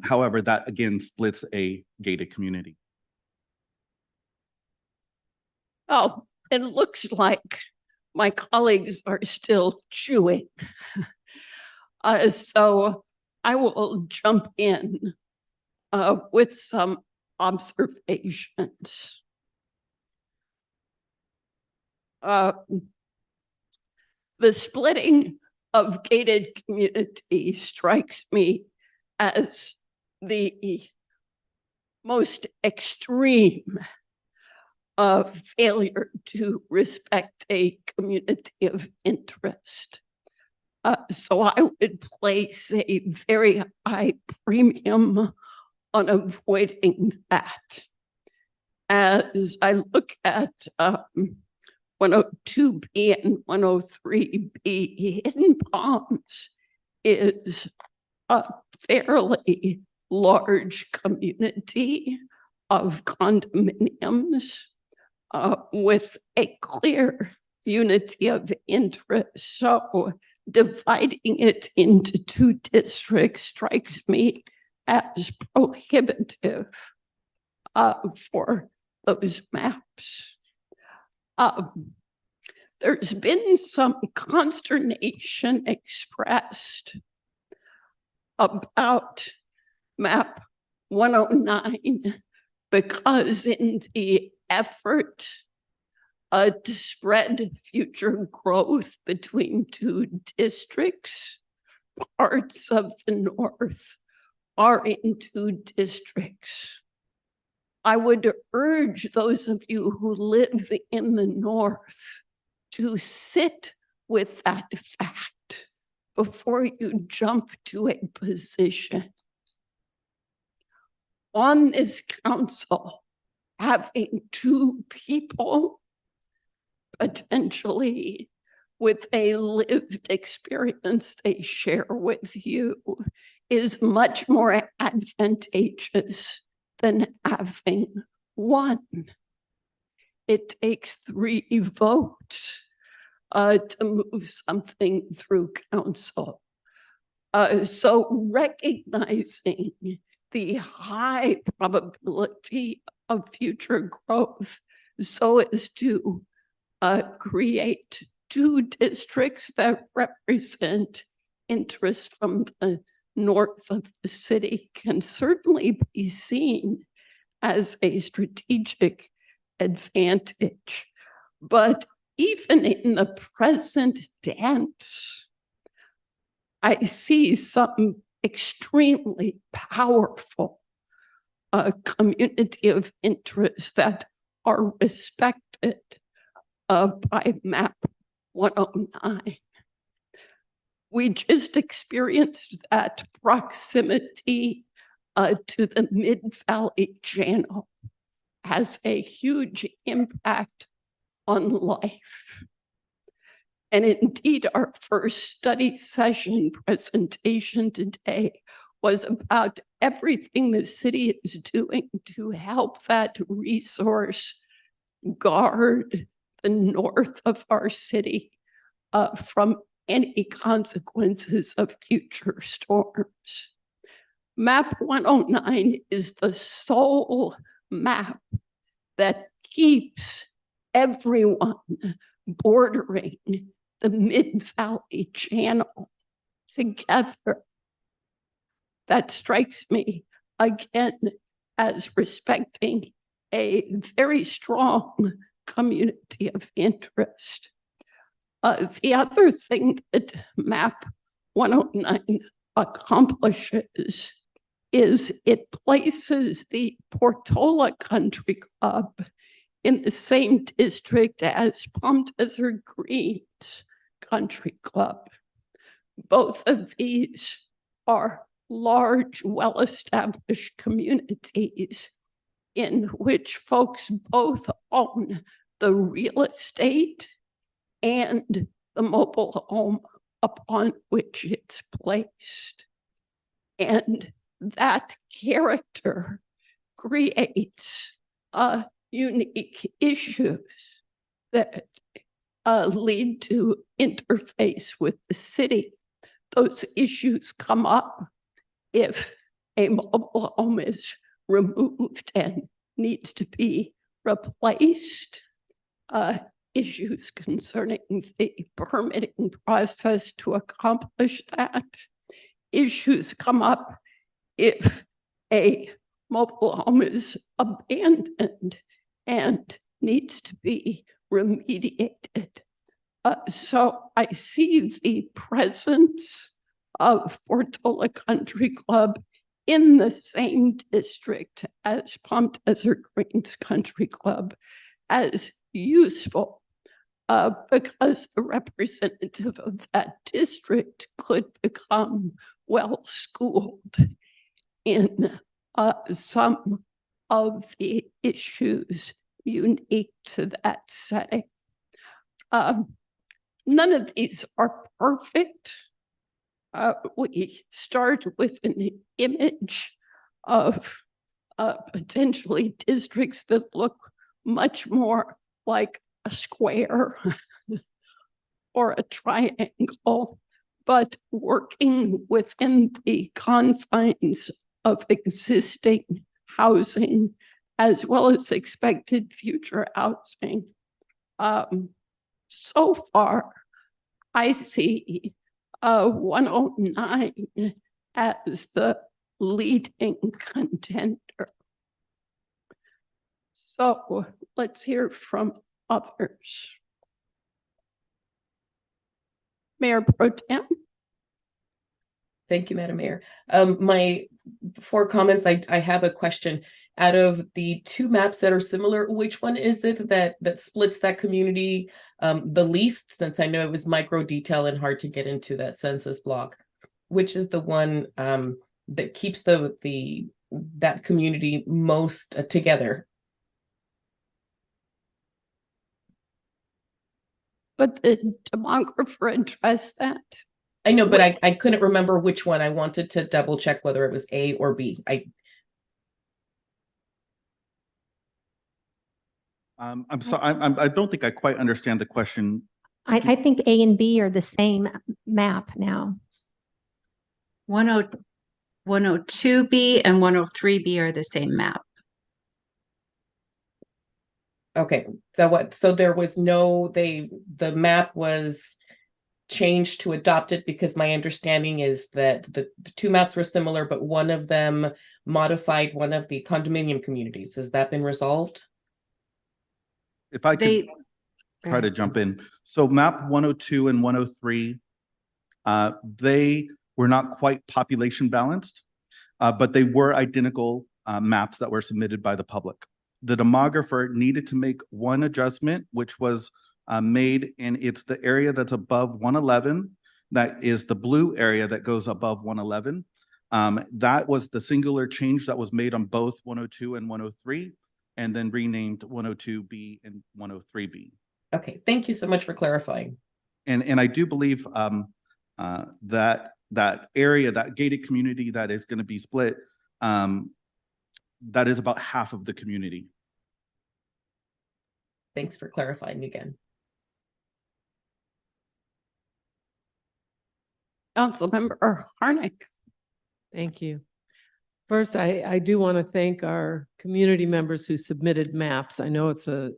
However, that again splits a gated community. Oh, it looks like my colleagues are still chewing. So I will jump in with some observations. The splitting of gated community strikes me as the most extreme failure to respect a community of interest. So I would place a very high premium on avoiding that. As I look at 102B and 103B, Hidden Palms is a fairly large community of condominiums with a clear unity of interest. So dividing it into two districts strikes me as prohibitive for those maps. There's been some consternation expressed about map 109 because in the effort to spread future growth between two districts, parts of the north are in two districts. I would urge those of you who live in the north to sit with that fact before you jump to a position. On this council, having two people potentially with a lived experience they share with you is much more advantageous than having one. It takes 3 votes to move something through council. So recognizing the high probability of future growth so as to create 2 districts that represent interest from the north of the city can certainly be seen as a strategic advantage. But even in the present dance, I see some extremely powerful community of interest that are respected by map 109. We just experienced that proximity to the Mid-Valley Channel has a huge impact on life. And indeed, our first study session presentation today was about everything the city is doing to help that resource guard the north of our city from any consequences of future storms. Map 109 is the sole map that keeps everyone bordering the Mid-Valley Channel together. That strikes me again as respecting a very strong community of interest. The other thing that map 109 accomplishes is it places the Portola Country Club in the same district as Palm Desert Greens Country Club. Both of these are large, well-established communities in which folks both own the real estate and the mobile home upon which it's placed. And that character creates unique issues that lead to interface with the city. Those issues come up if a mobile home is removed and needs to be replaced. Issues concerning the permitting process to accomplish that. Issues come up if a mobile home is abandoned and needs to be remediated. So I see the presence of Portola Country Club in the same district as Palm Desert Greens Country Club as useful, because the representative of that district could become well-schooled in some of the issues unique to that setting. None of these are perfect. We start with an image of potentially districts that look much more like a square or a triangle, but working within the confines of existing housing as well as expected future housing. So far, I see 109 as the leading contender. So let's hear from others. Mayor Pro Tem. Thank you, Madam Mayor. My before comments, I have a question. Out of the two maps that are similar, which one is it that splits that community the least? Since I know it was micro detail and hard to get into that census block, which is the one that keeps that community most together? But the demographer addressed that. I know, but I couldn't remember which one. I wanted to double check whether it was A or B. I'm sorry, I don't think I quite understand the question. I think A and B are the same map now. 102B and 103B are the same map. Okay, so there was the map was changed to adopt it, because my understanding is that the two maps were similar, but one of them modified one of the condominium communities. Has that been resolved? If I could try to jump in. So map 102 and 103, they were not quite population balanced, but they were identical maps that were submitted by the public. The demographer needed to make one adjustment, which was made, and it's the area that's above 111. That is the blue area that goes above 111. That was the singular change that was made on both 102 and 103, and then renamed 102B and 103B. Okay, thank you so much for clarifying. And I do believe that area, that gated community that is going to be split, that is about half of the community. Thanks for clarifying again. Councilmember Harnick. Thank you. First, I do want to thank our community members who submitted maps. I know it's a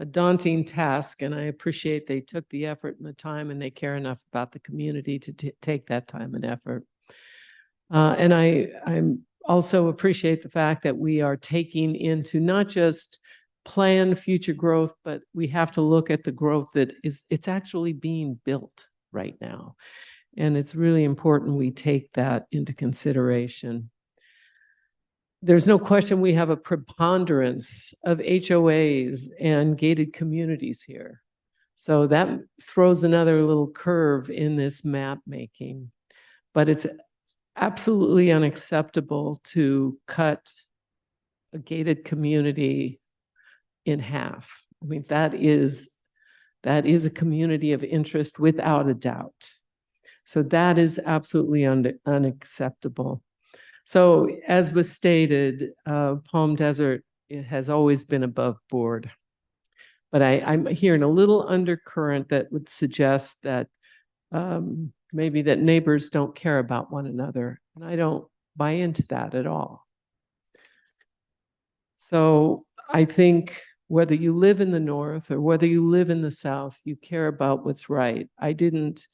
daunting task, and I appreciate they took the effort and the time, and they care enough about the community to take that time and effort. And I also appreciate the fact that we are taking into not just plan future growth, but we have to look at the growth that it's actually being built right now. And it's really important we take that into consideration. There's no question we have a preponderance of HOAs and gated communities here. So that throws another little curve in this map making. But it's absolutely unacceptable to cut a gated community in half. I mean, that is a community of interest without a doubt. So that is absolutely unacceptable. So as was stated, Palm Desert, it has always been above board. But I'm hearing a little undercurrent that would suggest that maybe that neighbors don't care about one another. And I don't buy into that at all. So I think whether you live in the north or whether you live in the south, you care about what's right. I didn't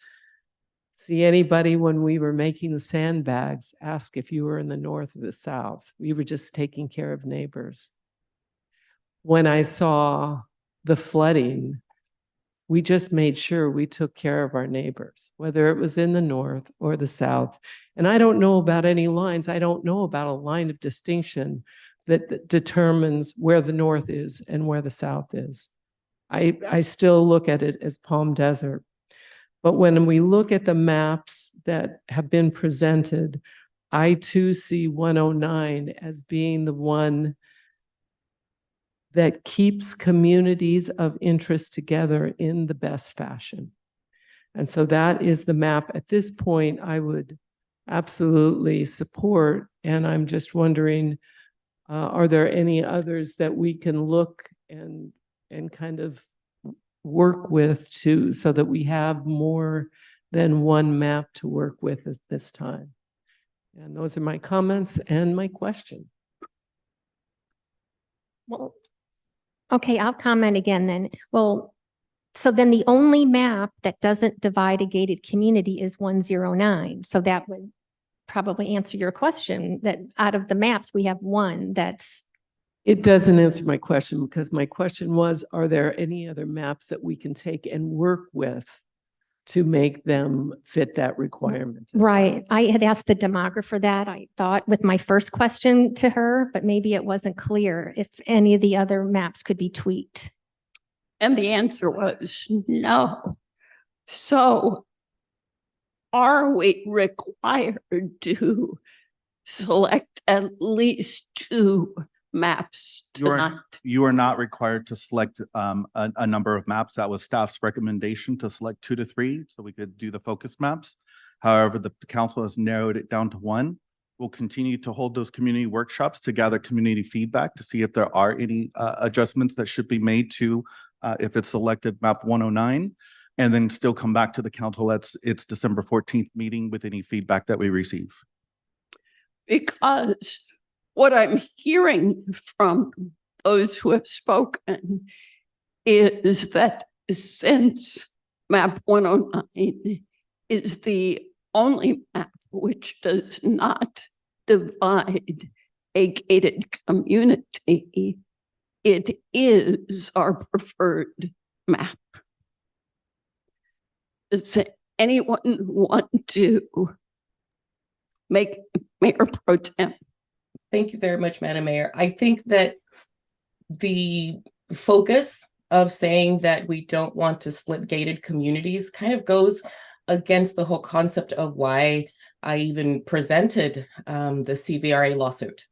see anybody when we were making the sandbags ask if you were in the north or the south. We were just taking care of neighbors. When I saw the flooding, we just made sure we took care of our neighbors, whether it was in the north or the south. And I don't know about any lines. I don't know about a line of distinction that determines where the north is and where the south is. I still look at it as Palm Desert. But when we look at the maps that have been presented, I too see 109 as being the one that keeps communities of interest together in the best fashion. And so that is the map at this point I would absolutely support. And I'm just wondering, are there any others that we can look and kind of work with so that we have more than one map to work with at this time? And those are my comments and my question. Well, okay, I'll comment again then. Well, so then the only map that doesn't divide a gated community is 109. So that would probably answer your question, that out of the maps, we have one that's. It doesn't answer my question, because my question was, are there any other maps that we can take and work with to make them fit that requirement? Right. I had asked the demographer that, I thought, with my first question to her, but maybe it wasn't clear if any of the other maps could be tweaked. And the answer was no. So are we required to select at least 2 maps tonight? You are not required to select a number of maps. That was staff's recommendation, to select 2 to 3 so we could do the focus maps. However, the council has narrowed it down to 1. We'll continue to hold those community workshops to gather community feedback to see if there are any adjustments that should be made to if it's selected map 109, and then still come back to the council at its December 14th meeting with any feedback that we receive. Because what I'm hearing from those who have spoken is that since map 109 is the only map which does not divide a gated community, it is our preferred map. Does anyone want to make Mayor Pro Tem? Thank you very much, Madam Mayor. I think that the focus of saying that we don't want to split gated communities kind of goes against the whole concept of why I even presented the CVRA lawsuit.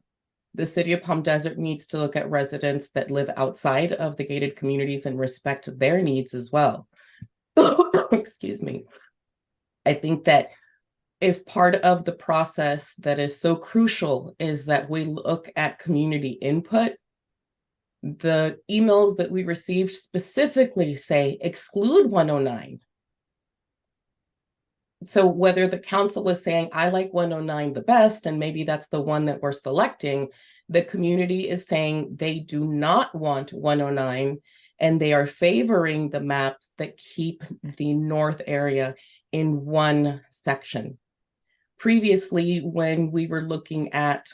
The city of Palm Desert needs to look at residents that live outside of the gated communities and respect their needs as well. Excuse me. I think that if part of the process that is so crucial is that we look at community input, the emails that we received specifically say exclude 109. So whether the council is saying, I like 109 the best, and maybe that's the one that we're selecting, the community is saying they do not want 109, and they are favoring the maps that keep the north area in one section. Previously, when we were looking at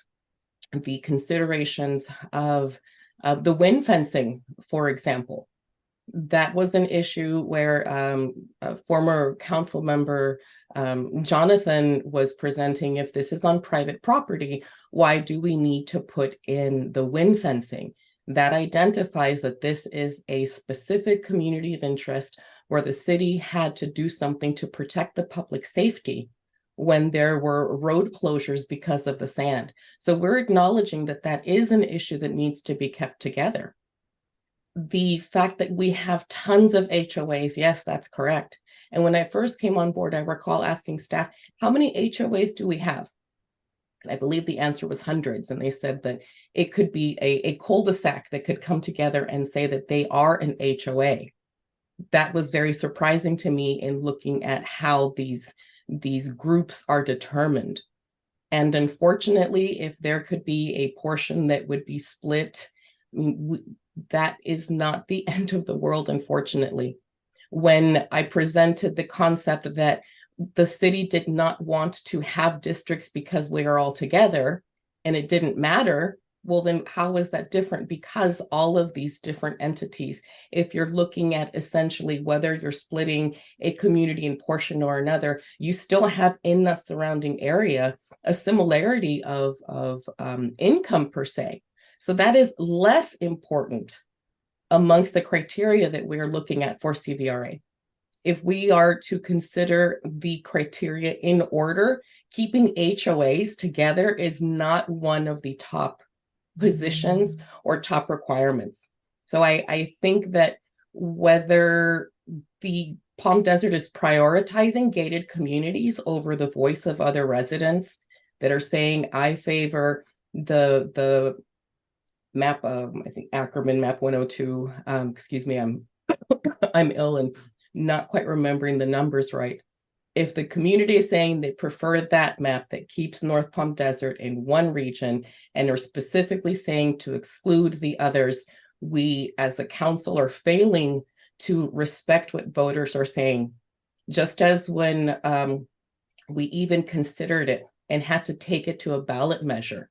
the considerations of the wind fencing, for example, that was an issue where a former council member, Jonathan, was presenting, if this is on private property, why do we need to put in the wind fencing? That identifies that this is a specific community of interest where the city had to do something to protect the public safety when there were road closures because of the sand. So we're acknowledging that that is an issue that needs to be kept together. The fact that we have tons of HOAs, yes, that's correct. And when I first came on board, I recall asking staff, how many HOAs do we have? And I believe the answer was hundreds. And they said that it could be a cul-de-sac that could come together and say that they are an HOA. That was very surprising to me in looking at how these groups are determined. And unfortunately, if there could be a portion that would be split, I mean, that is not the end of the world, unfortunately. When I presented the concept that the city did not want to have districts because we are all together and it didn't matter, well, then how is that different? Because all of these different entities, if you're looking at essentially whether you're splitting a community in portion or another, you still have in the surrounding area a similarity of income per se. So that is less important amongst the criteria that we're looking at for CVRA. If we are to consider the criteria in order, keeping HOAs together is not one of the top positions or top requirements. So I think that whether the Palm Desert is prioritizing gated communities over the voice of other residents that are saying, I favor the map, I think Ackerman map 102, excuse me, I'm ill and not quite remembering the numbers right. If the community is saying they prefer that map that keeps North Palm Desert in one region and are specifically saying to exclude the others, we as a council are failing to respect what voters are saying. Just as when we even considered it and had to take it to a ballot measure,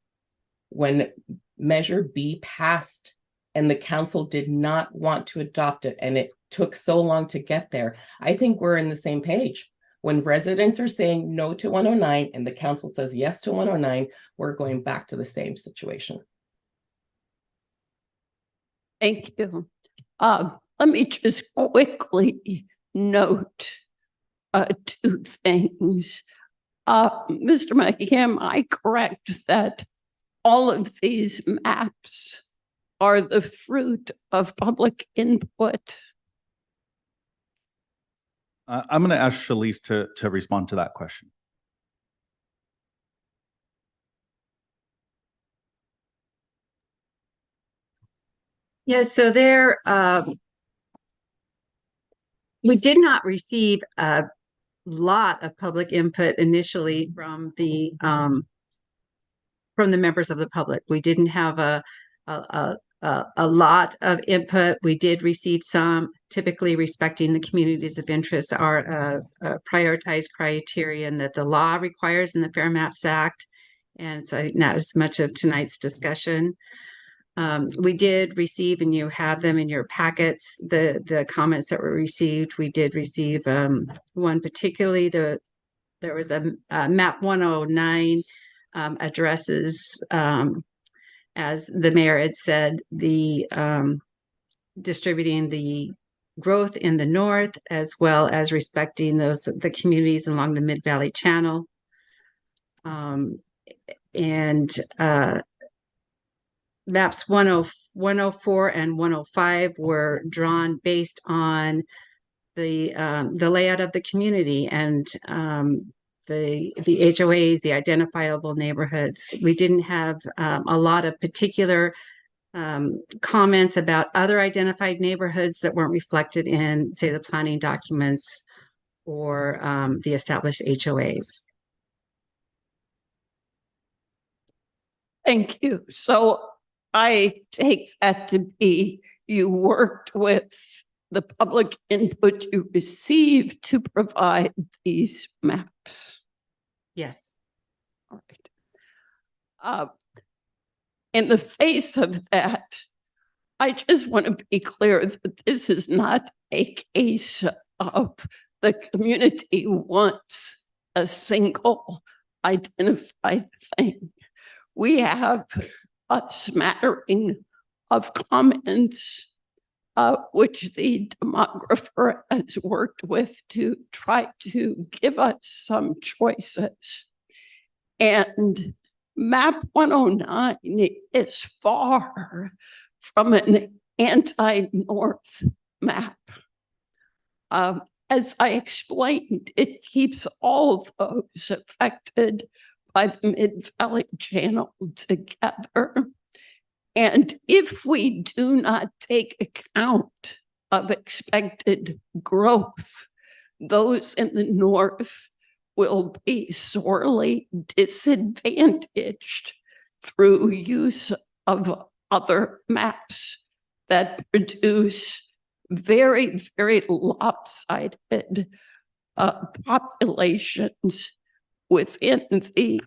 when Measure B passed and the council did not want to adopt it and it took so long to get there, I think we're in the same page. When residents are saying no to 109 and the council says yes to 109, we're going back to the same situation. Thank you. Let me just quickly note two things. Mr. McKee, am I correct that all of these maps are the fruit of public input? I'm going to ask Shalice to respond to that question. Yeah, so there, we did not receive a lot of public input initially from the members of the public. We didn't have a lot of input. We did receive some, typically respecting the communities of interest are a prioritized criterion that the law requires in the Fair Maps Act. And so I think that was much of tonight's discussion. We did receive, and you have them in your packets, the comments that were received. We did receive one particularly, there was a map 109 addresses, as the mayor had said, the distributing the growth in the north, as well as respecting the communities along the Mid-Valley Channel. Maps 104 and 105 were drawn based on the layout of the community and the HOAs, the identifiable neighborhoods. We didn't have a lot of particular comments about other identified neighborhoods that weren't reflected in, say, the planning documents or the established HOAs. Thank you. So I take that to be you worked with the public input you received to provide these maps. Yes. All right. In the face of that, I just want to be clear that this is not a case of the community wants a single identified thing. We have a smattering of comments which the demographer has worked with to try to give us some choices. And map 109 is far from an anti-North map. As I explained, it keeps all those affected by the Mid-Valley Channel together. And if we do not take account of expected growth, those in the north will be sorely disadvantaged through use of other maps that produce very, very lopsided populations within the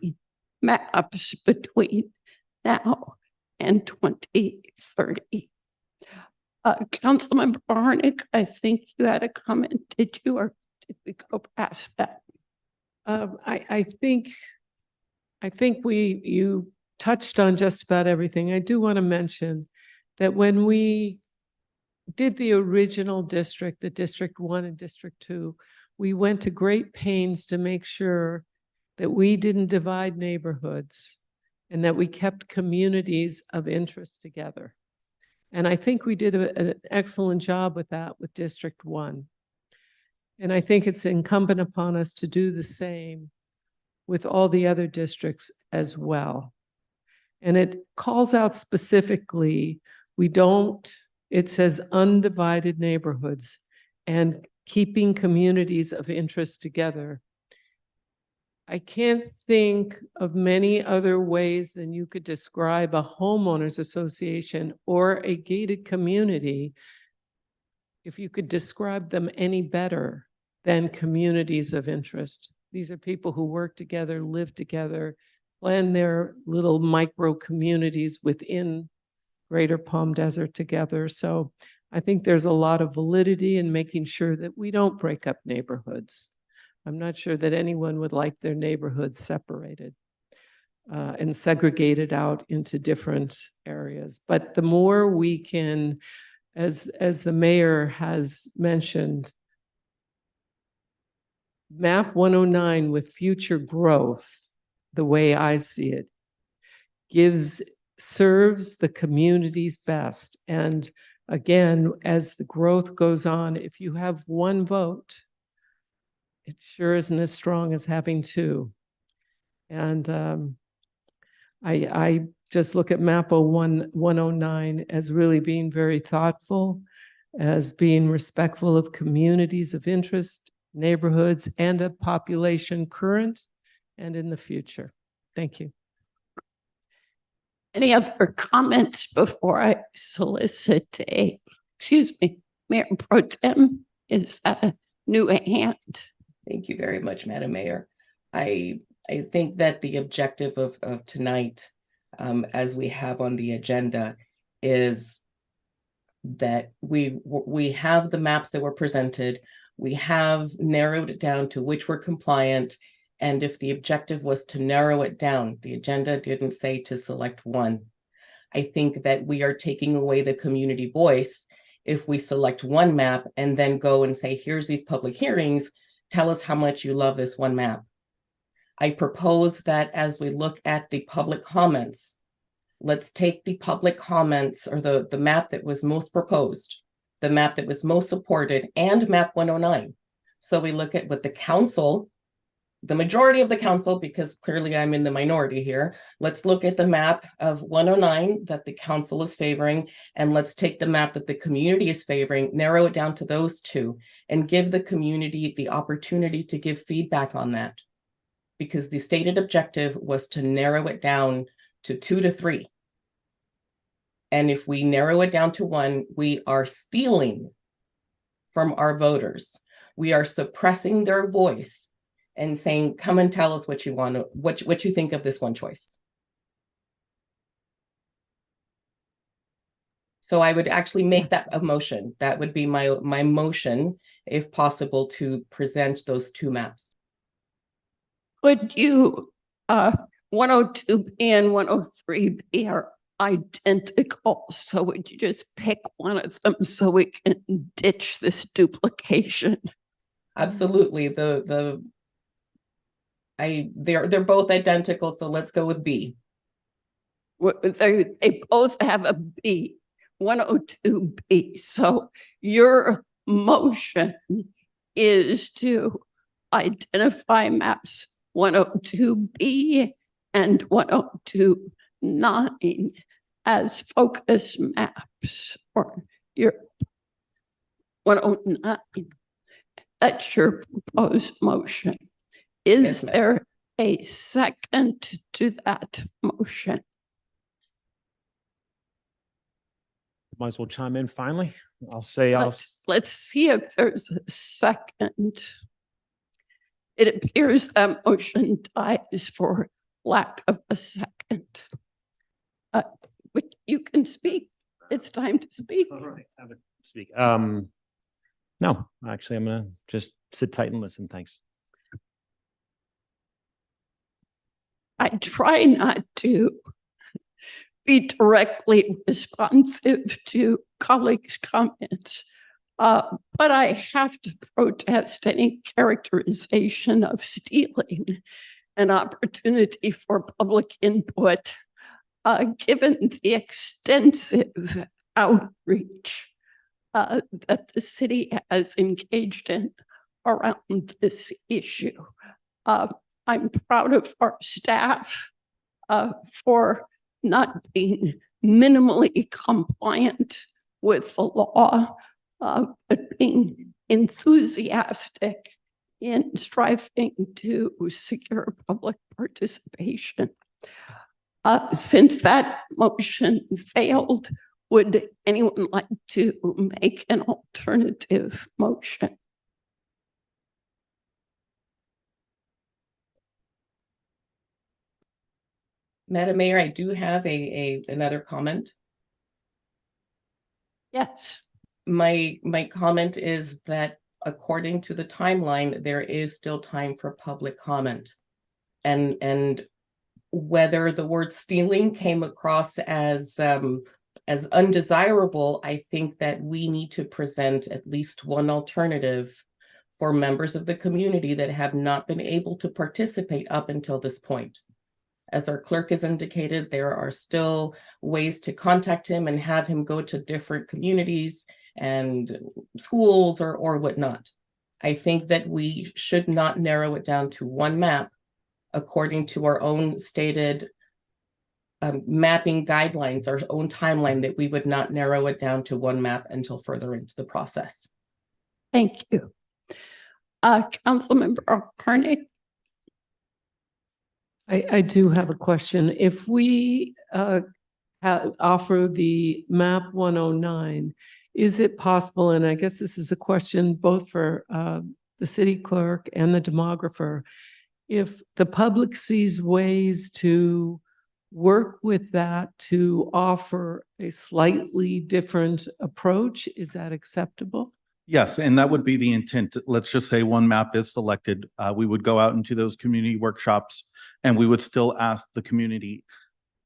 maps between now and 2030. Councilmember Harnick, I think you had a comment. Did you, or did we go past that? I think you touched on just about everything. I do want to mention that when we did the original district, the District 1 and District 2, we went to great pains to make sure that we didn't divide neighborhoods and that we kept communities of interest together. And I think we did an excellent job with that with District 1. And I think it's incumbent upon us to do the same with all the other districts as well. And it calls out specifically, it says undivided neighborhoods and keeping communities of interest together. I can't think of many other ways than you could describe a homeowners association or a gated community, if you could describe them any better than communities of interest. These are people who work together, live together, plan their little micro communities within Greater Palm Desert together. So I think there's a lot of validity in making sure that we don't break up neighborhoods. I'm not sure that anyone would like their neighborhoods separated and segregated out into different areas. But the more we can, as the mayor has mentioned, map 109 with future growth, the way I see it, serves the communities best. And again, as the growth goes on, if you have one vote, it sure isn't as strong as having two. And I just look at map 109 as really being very thoughtful, as being respectful of communities of interest, neighborhoods, and a population current and in the future. Thank you. Any other comments before I solicit Mayor Pro Tem is a new hand. Thank you very much, Madam Mayor. I think that the objective of tonight, as we have on the agenda, is that we have the maps that were presented. We have narrowed it down to which were compliant. And if the objective was to narrow it down, the agenda didn't say to select one. I think that we are taking away the community voice if we select one map and then go and say, here's these public hearings, tell us how much you love this one map. I propose that as we look at the public comments, let's take the public comments or the map that was most proposed, the map that was most supported, and map 109. So we look at what the council, the majority of the council, because clearly I'm in the minority here, let's look at the map of 109 that the council is favoring, and let's take the map that the community is favoring, narrow it down to those two, and give the community the opportunity to give feedback on that. Because the stated objective was to narrow it down to 2 to 3. And if we narrow it down to 1, we are stealing from our voters. We are suppressing their voice and saying, come and tell us what you want, what you think of this one choice. So I would actually make that a motion. That would be my motion, if possible, to present those two maps. Would you, 102B and 103B are identical. So would you just pick one of them so we can ditch this duplication? Absolutely. They're both identical. So let's go with B. They both have a B, 102B. So your motion is to identify maps 102B and 1029 as focus maps or your 109. That's your proposed motion. Is Yes, ma'am. there a second to that motion? Might as well chime in finally. I'll say, Let's see if there's a second. It appears that motion dies for lack of a second. But you can speak. It's time to speak. All right, have it speak. No, actually, I'm gonna just sit tight and listen. Thanks. I try not to be directly responsive to colleagues' comments, but I have to protest any characterization of stealing an opportunity for public input, given the extensive outreach that the city has engaged in around this issue. I'm proud of our staff for not being minimally compliant with the law, but being enthusiastic in striving to secure public participation. Since that motion failed, would anyone like to make an alternative motion? Madam Mayor, I do have another comment. Yes. My comment is that according to the timeline, there is still time for public comment. And whether the word stealing came across as undesirable, I think that we need to present at least one alternative for members of the community that have not been able to participate up until this point. As our clerk has indicated, there are still ways to contact him and have him go to different communities and schools or whatnot. I think that we should not narrow it down to one map according to our own stated mapping guidelines, our own timeline, that we would not narrow it down to one map until further into the process. Thank you. Councilmember Harnick. I do have a question. If we offer the map 109, is it possible, and I guess this is a question both for the city clerk and the demographer, if the public sees ways to work with that to offer a slightly different approach, is that acceptable? Yes, and that would be the intent. Let's just say one map is selected. We would go out into those community workshops and we would still ask the community,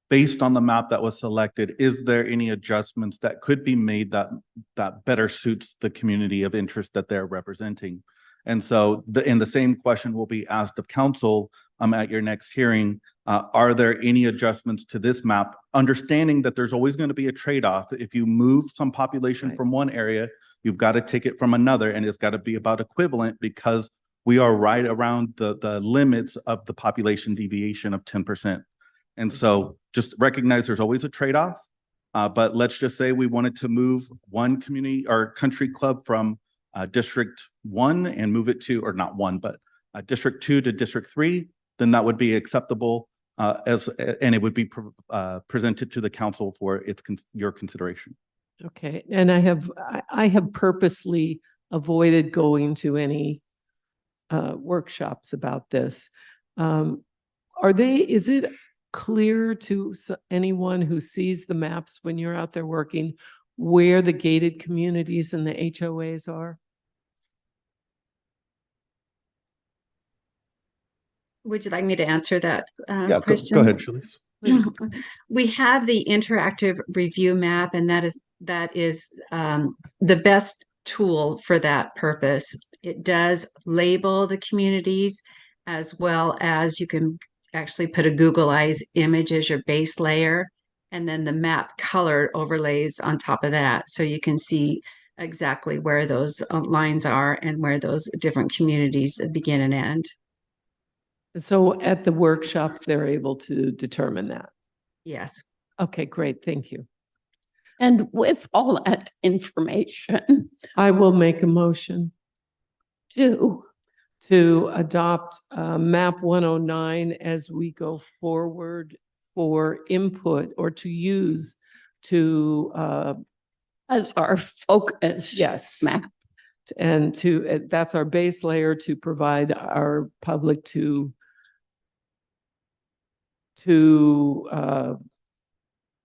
based on the map that was selected, is there any adjustments that could be made that better suits the community of interest that they're representing? And so the same question will be asked of council at your next hearing. Are there any adjustments to this map? Understanding that there's always going to be a trade-off. If you move some population from one area, you've got to take it from another, and it's got to be about equivalent, because we are right around the limits of the population deviation of 10%. And so just recognize there's always a trade-off. But let's just say we wanted to move one community or country club from District 1 and move it to, or not one, but District 2 to District 3, then that would be acceptable and it would be presented to the council for your consideration. Okay, and I have purposely avoided going to any workshops about this. Is it clear to anyone who sees the maps when you're out there working where the gated communities and the HOAs are? Would you like me to answer that question? Go ahead, Shalice. We have the interactive review map, and that is the best tool for that purpose. It does label the communities, as well as you can actually put a Google Eyes image as your base layer, and then the map color overlays on top of that. So you can see exactly where those lines are and where those different communities begin and end. So at the workshops, they're able to determine that. Yes. Okay, great. Thank you. And with all that information, I will make a motion to to adopt map 109 as we go forward for input or to use to, as our focus yes. map. And to, that's our base layer to provide our public to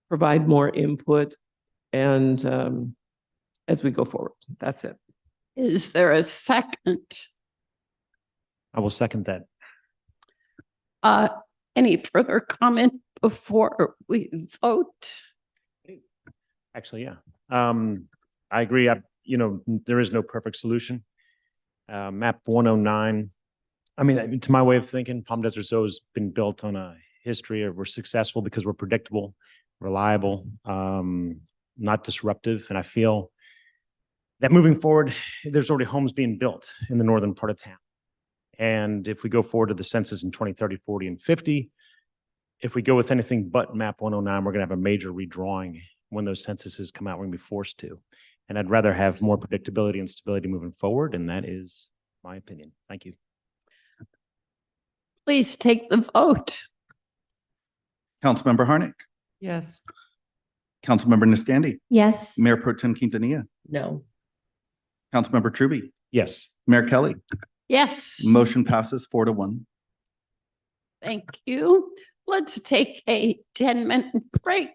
provide more input and as we go forward. That's it. Is there a second? I will second that. Any further comment before we vote? Actually, yeah. I agree. There is no perfect solution. Map 109. I mean, to my way of thinking, Palm Desert Zoo has been built on a history of we're successful because we're predictable, reliable, not disruptive. And I feel that moving forward, there's already homes being built in the northern part of town. And if we go forward to the census in 2030, 40, and 50, if we go with anything but map 109, we're going to have a major redrawing when those censuses come out. We're going to be forced to. And I'd rather have more predictability and stability moving forward. And that is my opinion. Thank you. Please take the vote. Councilmember Harnick, Yes. Councilmember Nisgandi, Yes. Mayor Pro Tem Quintanilla, No. Councilmember Truby, Yes. Mayor Kelly. Yes, Motion passes 4-1. thank you. Let's take a 10-minute break.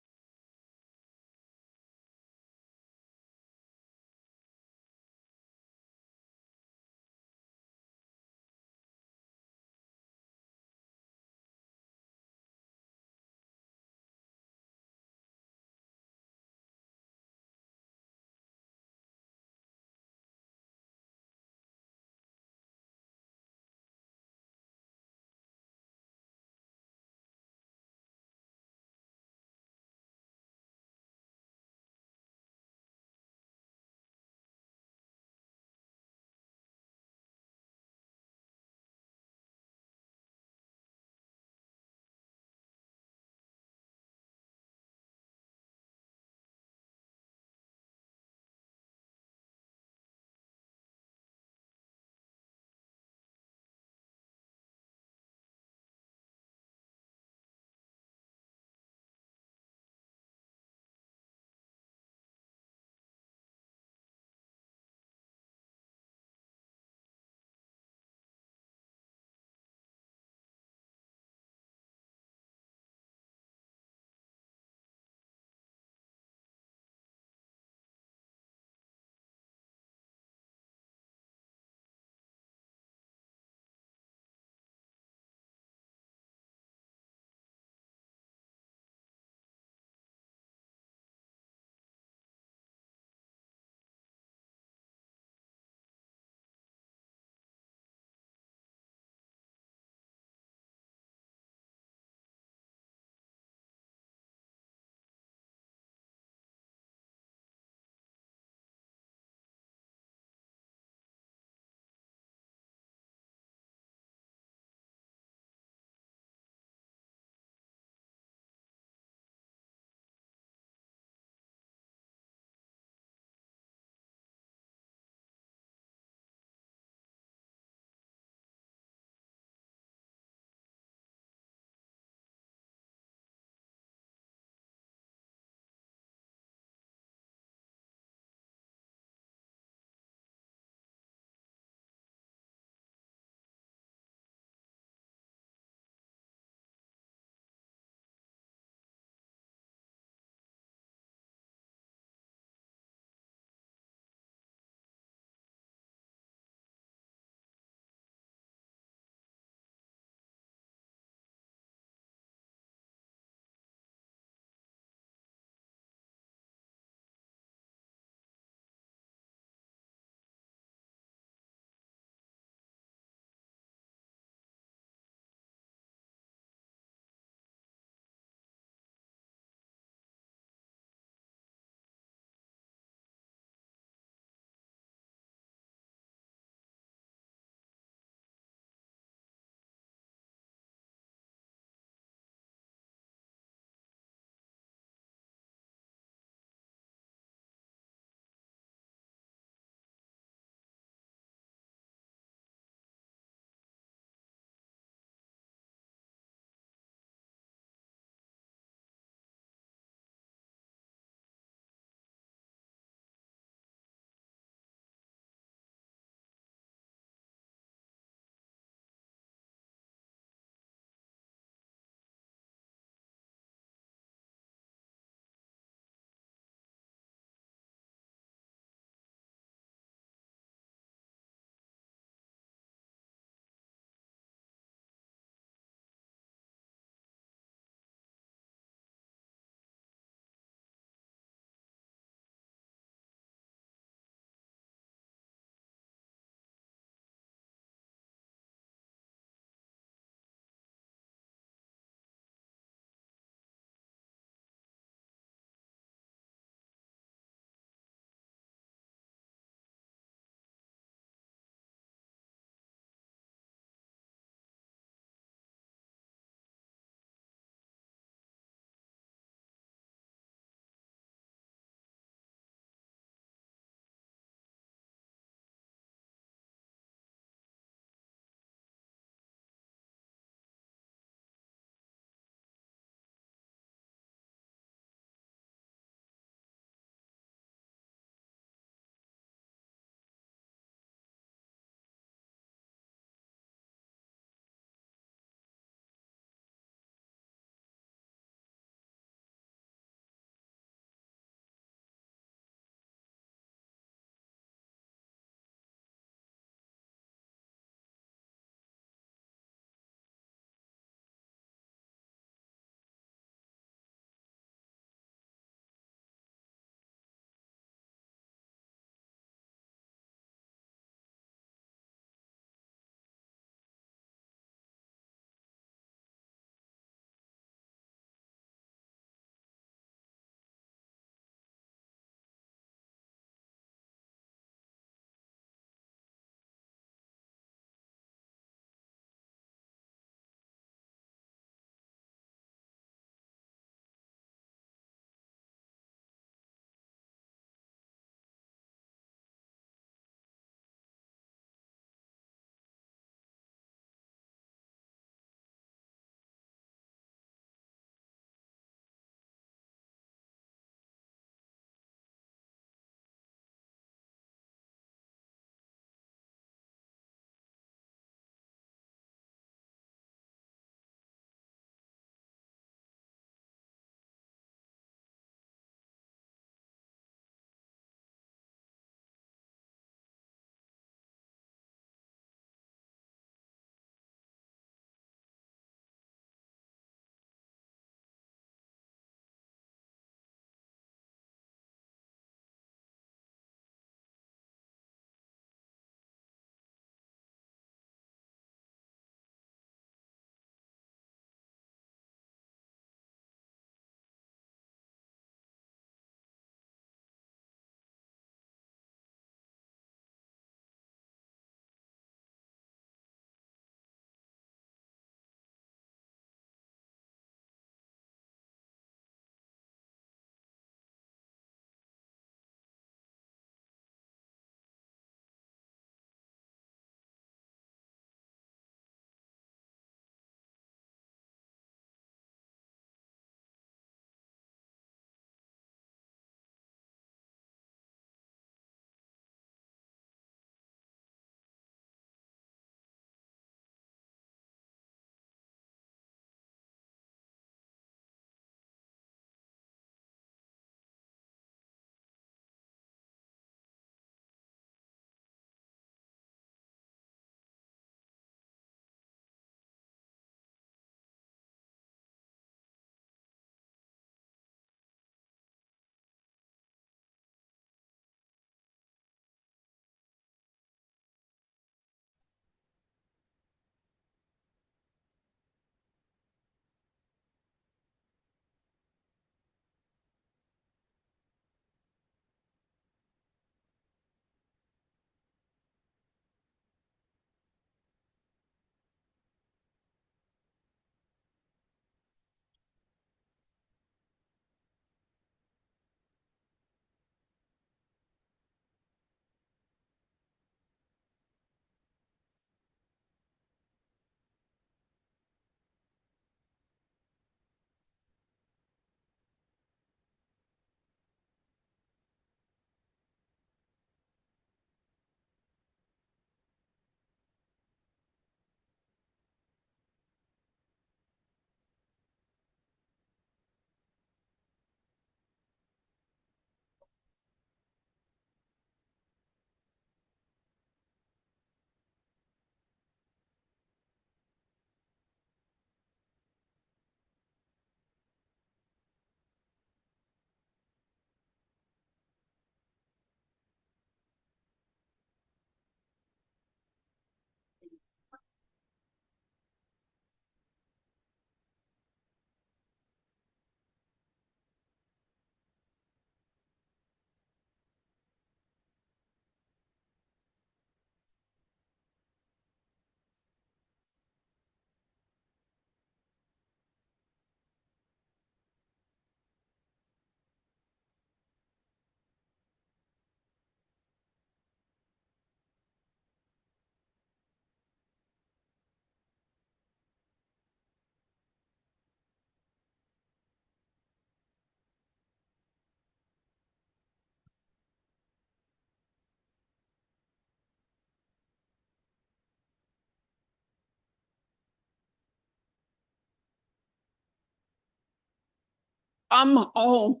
come home.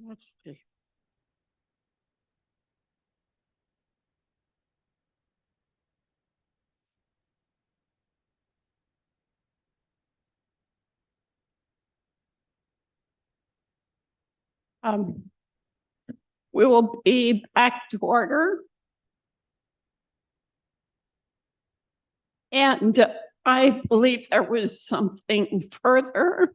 Let's see. We will be back to order. And I believe there was something further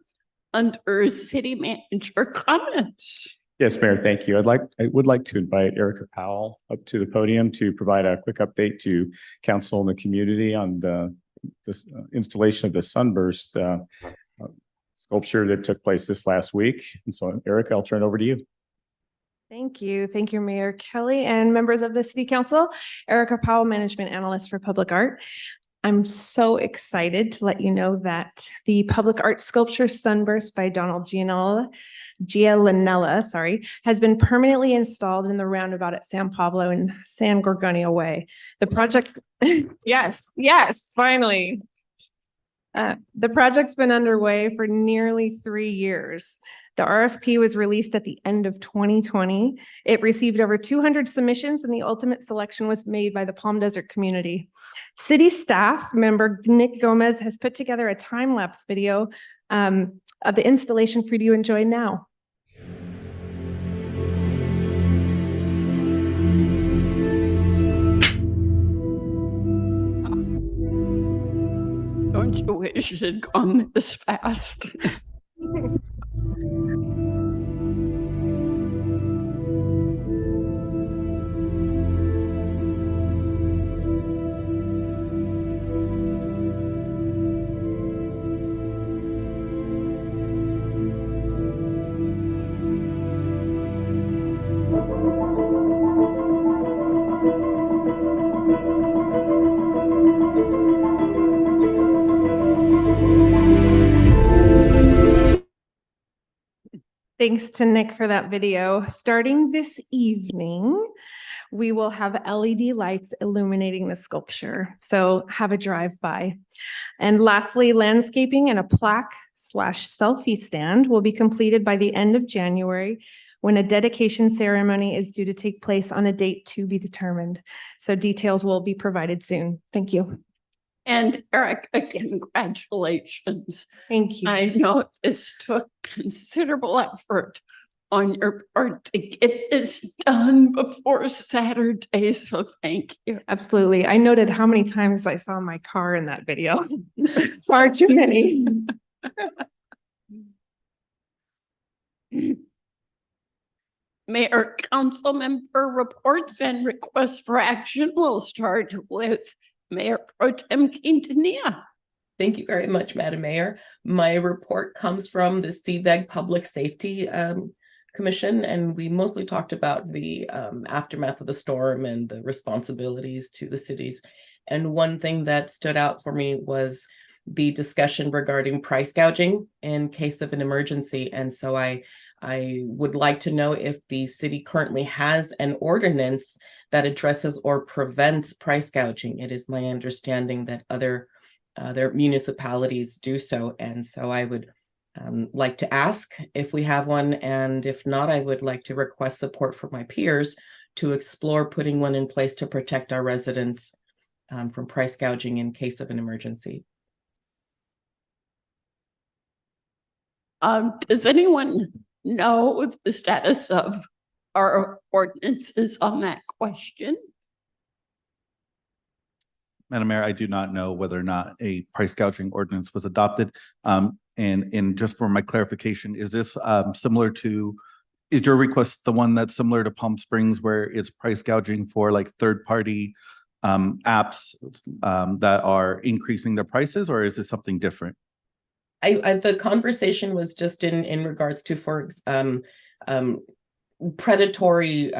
under city manager comments. Yes, Mayor, thank you. I would like to invite Erica Powell up to the podium to provide a quick update to council and the community on this installation of the Sunburst sculpture that took place this last week. And so, Erica, I'll turn it over to you. Thank you. Thank you, Mayor Kelly and members of the City Council. Erica Powell, Management Analyst for Public Art. I'm so excited to let you know that the public art sculpture Sunburst by Donald Gianella, has been permanently installed in the roundabout at San Pablo and San Gorgonio Way. The project, yes, finally. The project's been underway for nearly 3 years. The RFP was released at the end of 2020. It received over 200 submissions and the ultimate selection was made by the Palm Desert community. City staff member Nick Gomez has put together a time-lapse video of the installation for you to enjoy now. Don't you wish it had gone this fast? Thanks to Nick for that video. Starting this evening, we will have LED lights illuminating the sculpture. So have a drive-by. And lastly, landscaping and a plaque/selfie stand will be completed by the end of January when a dedication ceremony is due to take place on a date to be determined. So details will be provided soon. Thank you. And Erica, congratulations. Thank you. I know this took considerable effort on your part to get this done before Saturday, so thank you. Absolutely. I noted how many times I saw my car in that video. Far too many. Mayor, council member reports and requests for action. We'll start with Mayor Pro Tem Quintanilla. Thank you very much, Madam Mayor. My report comes from the CVEG Public Safety Commission, and we mostly talked about the aftermath of the storm and the responsibilities to the cities. And one thing that stood out for me was the discussion regarding price gouging in case of an emergency. And so I would like to know if the city currently has an ordinance that addresses or prevents price gouging. It is my understanding that other municipalities do so. And so I would like to ask if we have one. And if not, I would like to request support from my peers to explore putting one in place to protect our residents from price gouging in case of an emergency. Does anyone know the status of our ordinances on that question? Madam Mayor, I do not know whether or not a price gouging ordinance was adopted. And just for my clarification, is this similar to, is your request the one that's similar to Palm Springs where it's price gouging for like third-party apps that are increasing their prices, or is this something different? The conversation was just in regards to predatory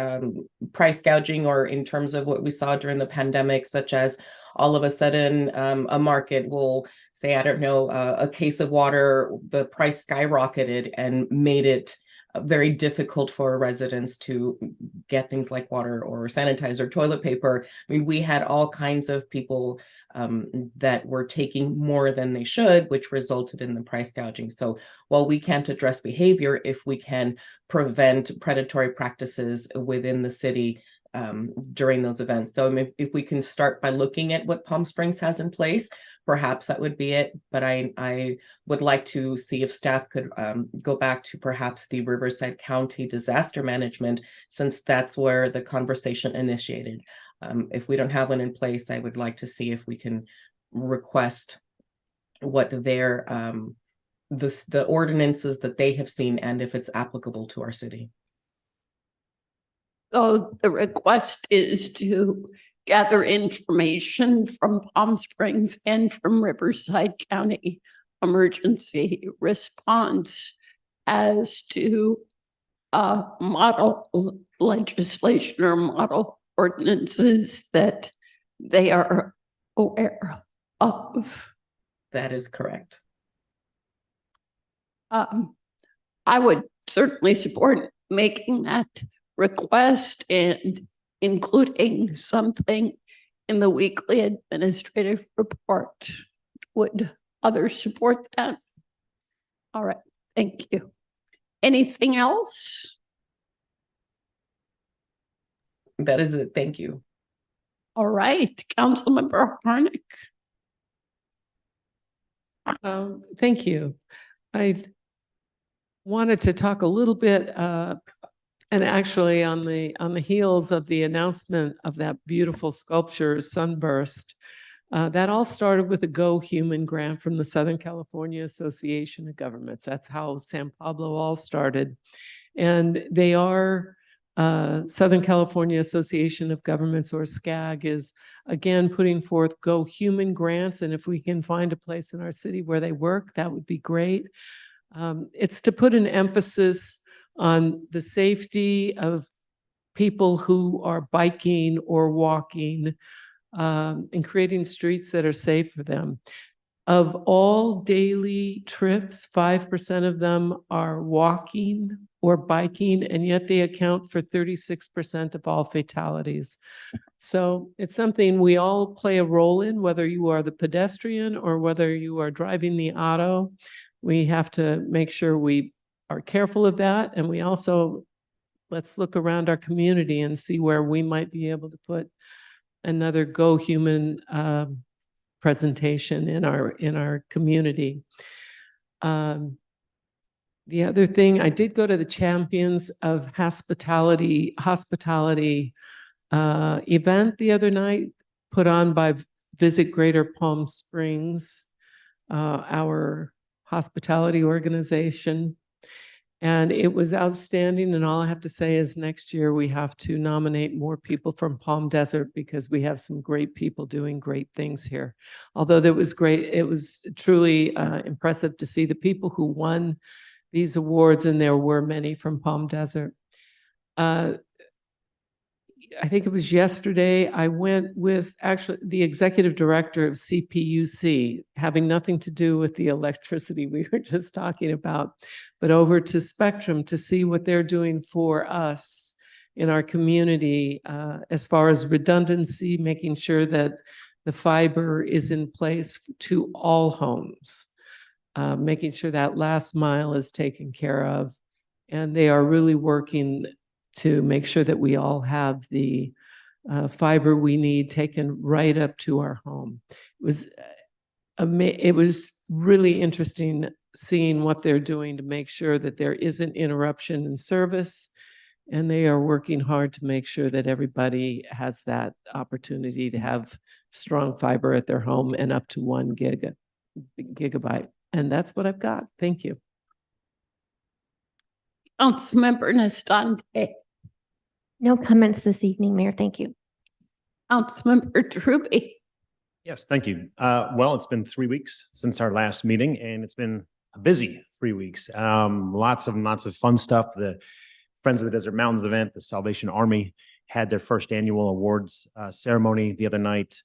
price gouging, or in terms of what we saw during the pandemic, such as all of a sudden a market will say, I don't know, a case of water, the price skyrocketed and made it very difficult for residents to get things like water or sanitizer, toilet paper. I mean, we had all kinds of people that were taking more than they should, which resulted in the price gouging. So while we can't address behavior, if we can prevent predatory practices within the city during those events. So if we can start by looking at what Palm Springs has in place, perhaps that would be it. But I would like to see if staff could go back to perhaps the Riverside County Disaster Management, since that's where the conversation initiated. If we don't have one in place, I would like to see if we can request what their the ordinances that they have seen and if it's applicable to our city. So the request is to gather information from Palm Springs and from Riverside County Emergency Response as to model legislation or model ordinances that they are aware of. That is correct. I would certainly support making that request and including something in the weekly administrative report. Would others support that? All right, thank you. Anything else? That is it. Thank you. All right, Councilmember Harnick. Thank you. I wanted to talk a little bit and actually on the heels of the announcement of that beautiful sculpture Sunburst, that all started with a Go Human grant from the Southern California Association of Governments. That's how San Pablo all started. And they are Southern California Association of Governments, or SCAG, is again putting forth Go Human grants. And if we can find a place in our city where they work, that would be great. It's to put an emphasis on the safety of people who are biking or walking, and creating streets that are safe for them. Of all daily trips, 5% of them are walking or biking, and yet they account for 36% of all fatalities. So it's something we all play a role in, whether you are the pedestrian or whether you are driving the auto. We have to make sure we are careful of that. And we also, let's look around our community and see where we might be able to put another Go Human presentation in our community. The other thing, I did go to the Champions of Hospitality event the other night, put on by Visit Greater Palm Springs, our hospitality organization. And it was outstanding. And all I have to say is next year we have to nominate more people from Palm Desert, because we have some great people doing great things here. Although that was great, it was truly impressive to see the people who won these awards, and there were many from Palm Desert. I think it was yesterday, I went with actually the executive director of CPUC, having nothing to do with the electricity we were just talking about, but over to Spectrum to see what they're doing for us in our community as far as redundancy, making sure that the fiber is in place to all homes, making sure that last mile is taken care of. And they are really working to make sure that we all have the fiber we need taken right up to our home. It was really interesting seeing what they're doing to make sure that there isn't interruption in service, and they are working hard to make sure that everybody has that opportunity to have strong fiber at their home and up to 1 gigabyte. And that's what I've got. Thank you. Councilmember Nestante. No comments this evening, Mayor. Thank you. Councilmember Truby. Yes, thank you. Well, it's been 3 weeks since our last meeting, and it's been a busy 3 weeks. Lots of fun stuff. The Friends of the Desert Mountains event, the Salvation Army had their first annual awards ceremony the other night.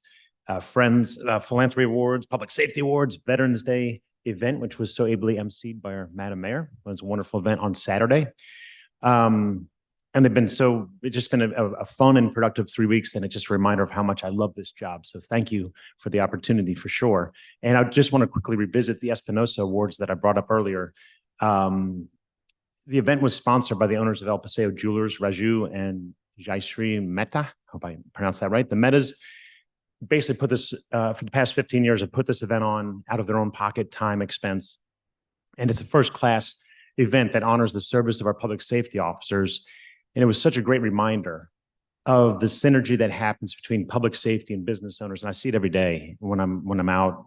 Friends Philanthropy Awards, Public Safety Awards, Veterans Day, event, which was so ably emceed by our Madam Mayor. It was a wonderful event on Saturday. And it's just been a fun and productive 3 weeks, and it's just a reminder of how much I love this job. So thank you for the opportunity for sure. And I just want to quickly revisit the Espinosa Awards that I brought up earlier. The event was sponsored by the owners of El Paseo Jewelers, Raju and Jaishree Mehta. Hope I pronounced that right. The Metas basically put this, for the past 15 years, have put this event on out of their own pocket, time, expense. And it's a first-class event that honors the service of our public safety officers. And it was such a great reminder of the synergy that happens between public safety and business owners. And I see it every day when I'm out,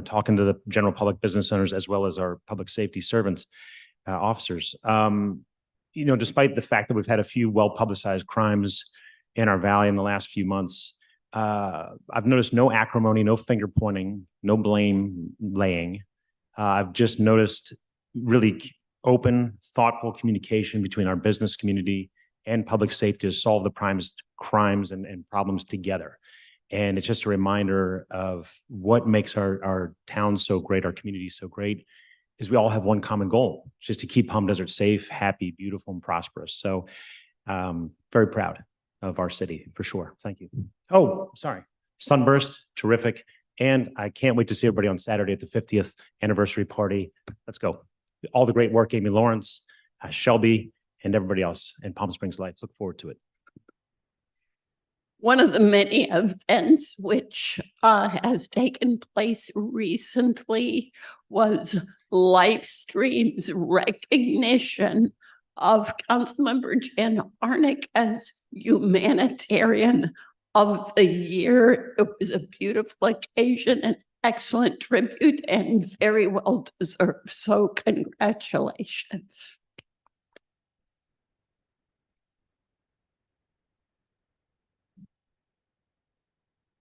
talking to the general public business owners as well as our public safety servants, officers. Despite the fact that we've had a few well-publicized crimes in our valley in the last few months, I've noticed no acrimony, no finger pointing, no blame laying. I've just noticed really open, thoughtful communication between our business community and public safety to solve the crimes and problems together. And it's just a reminder of what makes our town so great, our community so great, is we all have one common goal, just to keep Palm Desert safe, happy, beautiful, and prosperous. So very proud of our city, for sure. Thank you. Oh, sorry. Sunburst, terrific. And I can't wait to see everybody on Saturday at the 50th anniversary party. Let's go. All the great work, Amy Lawrence, Shelby, and everybody else in Palm Springs Lights. Look forward to it. One of the many events which has taken place recently was Livestream's recognition of Councilmember Jan Arnick as Humanitarian of the Year. It was a beautiful occasion, an excellent tribute, and very well deserved. So congratulations.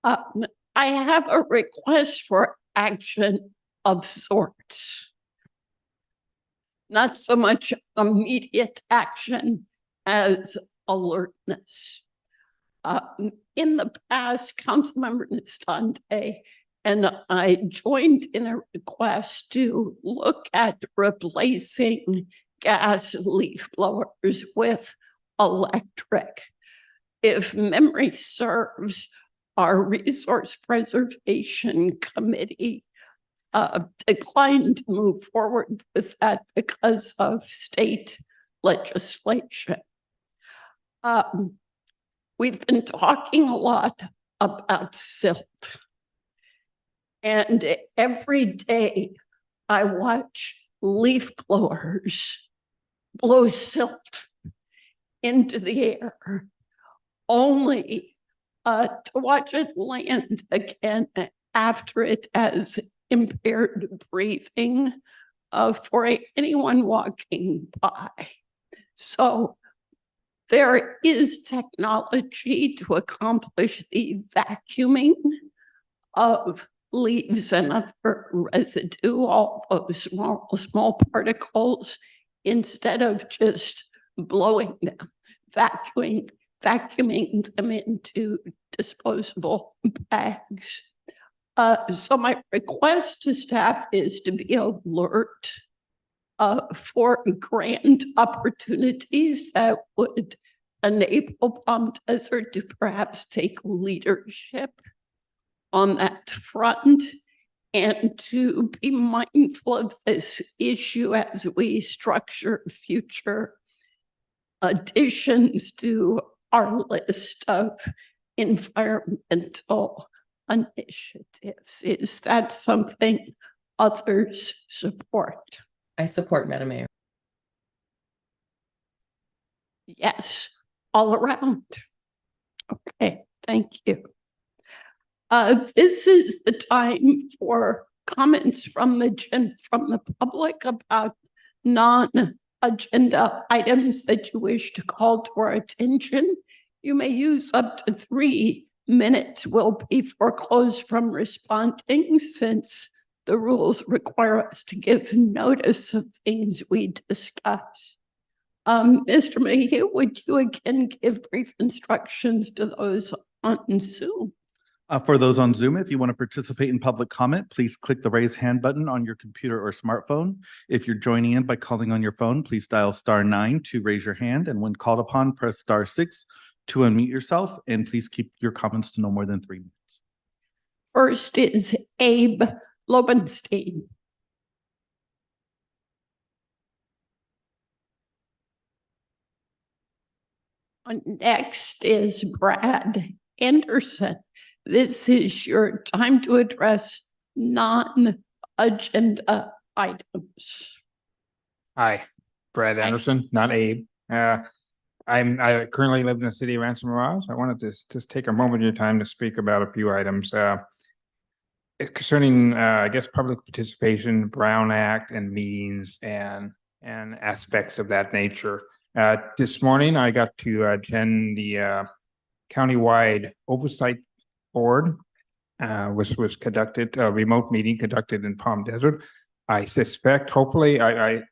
I have a request for action of sorts. Not so much immediate action as alertness. In the past, Councilmember Nestante and I joined in a request to look at replacing gas leaf blowers with electric. If memory serves, our Resource Preservation Committee declined to move forward with that because of state legislation. We've been talking a lot about silt. And every day I watch leaf blowers blow silt into the air, only to watch it land again after it has impaired breathing for anyone walking by. So there is technology to accomplish the vacuuming of leaves and other residue, all those small particles, instead of just blowing them, vacuuming them into disposable bags. So my request to staff is to be alert for grant opportunities that would enable Palm Desert to perhaps take leadership on that front, and to be mindful of this issue as we structure future additions to our list of environmental initiatives. Is that something others support? I support, Madam Mayor. Yes, all around. Okay, thank you. This is the time for comments from the public about non-agenda items that you wish to call to our attention. You may use up to 3 minutes. Will be foreclosed from responding, since the rules require us to give notice of things we discuss. Mr. Mayhew, would you again give brief instructions to those on Zoom? For those on Zoom, if you want to participate in public comment, please click the raise hand button on your computer or smartphone. If you're joining in by calling on your phone, please dial *9 to raise your hand. And when called upon, press *6 to unmute yourself. And please keep your comments to no more than 3 minutes. First is Abe Lobenstein. Next is Brad Anderson. This is your time to address non-agenda items. Hi, Brad Anderson, not Abe. I currently live in the city of Ransom Rouge. I wanted to just take a moment of your time to speak about a few items concerning, I guess, public participation, Brown Act, and meetings and aspects of that nature. This morning, I got to attend the countywide oversight board, which was conducted, a remote meeting conducted in Palm Desert. I suspect, hopefully, I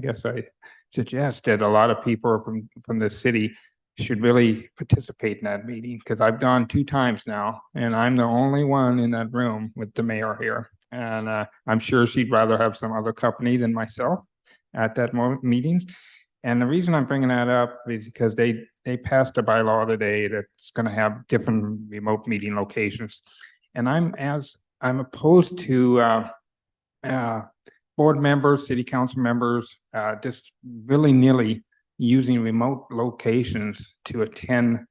guess I suggest that a lot of people from the city should really participate in that meeting, because I've gone 2 times now, and I'm the only one in that room with the mayor here. And I'm sure she'd rather have some other company than myself at that meeting. And the reason I'm bringing that up is because they passed a bylaw today that's going to have different remote meeting locations. And I'm opposed to board members, city council members, just willy-nilly using remote locations to attend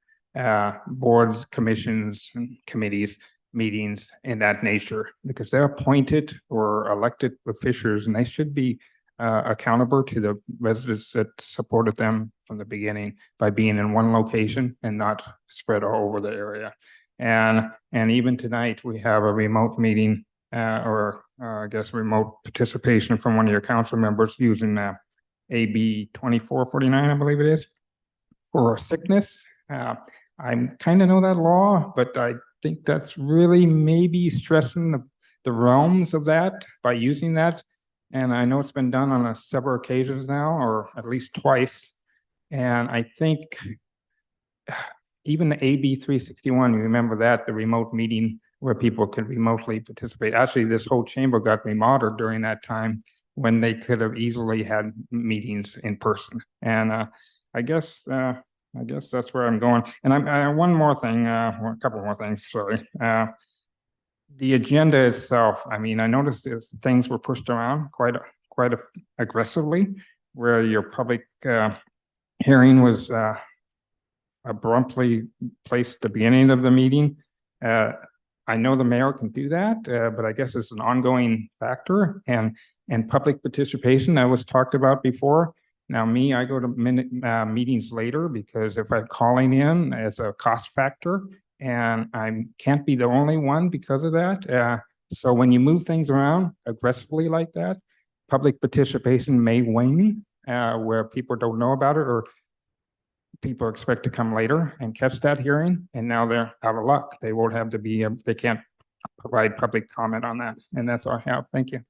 boards, commissions, and committees, meetings in that nature, because they're appointed or elected officials, and they should be accountable to the residents that supported them from the beginning by being in one location and not spread all over the area. And even tonight, we have a remote meeting or I guess remote participation from one of your council members using AB 2449, I believe it is, for sickness. I kind of know that law, but I think that's really maybe stressing the realms of that by using that. And I know it's been done on several occasions now, or at least twice. And I think even the AB 361, you remember that, the remote meeting where people could remotely participate. Actually, this whole chamber got remodeled during that time when they could have easily had meetings in person. And I guess that's where I'm going. And one more thing, a couple more things, sorry. The agenda itself, I mean, I noticed things were pushed around quite aggressively, where your public hearing was abruptly placed at the beginning of the meeting. I know the mayor can do that, but I guess it's an ongoing factor, and public participation that was talked about before. Now, I go to meetings later, because if I'm calling in as a cost factor, and I can't be the only one because of that. So when you move things around aggressively like that, public participation may wane, where people don't know about it, or people expect to come later and catch that hearing, and now they're out of luck. They won't have to be, they can't provide public comment on that. And that's all I have. Thank you.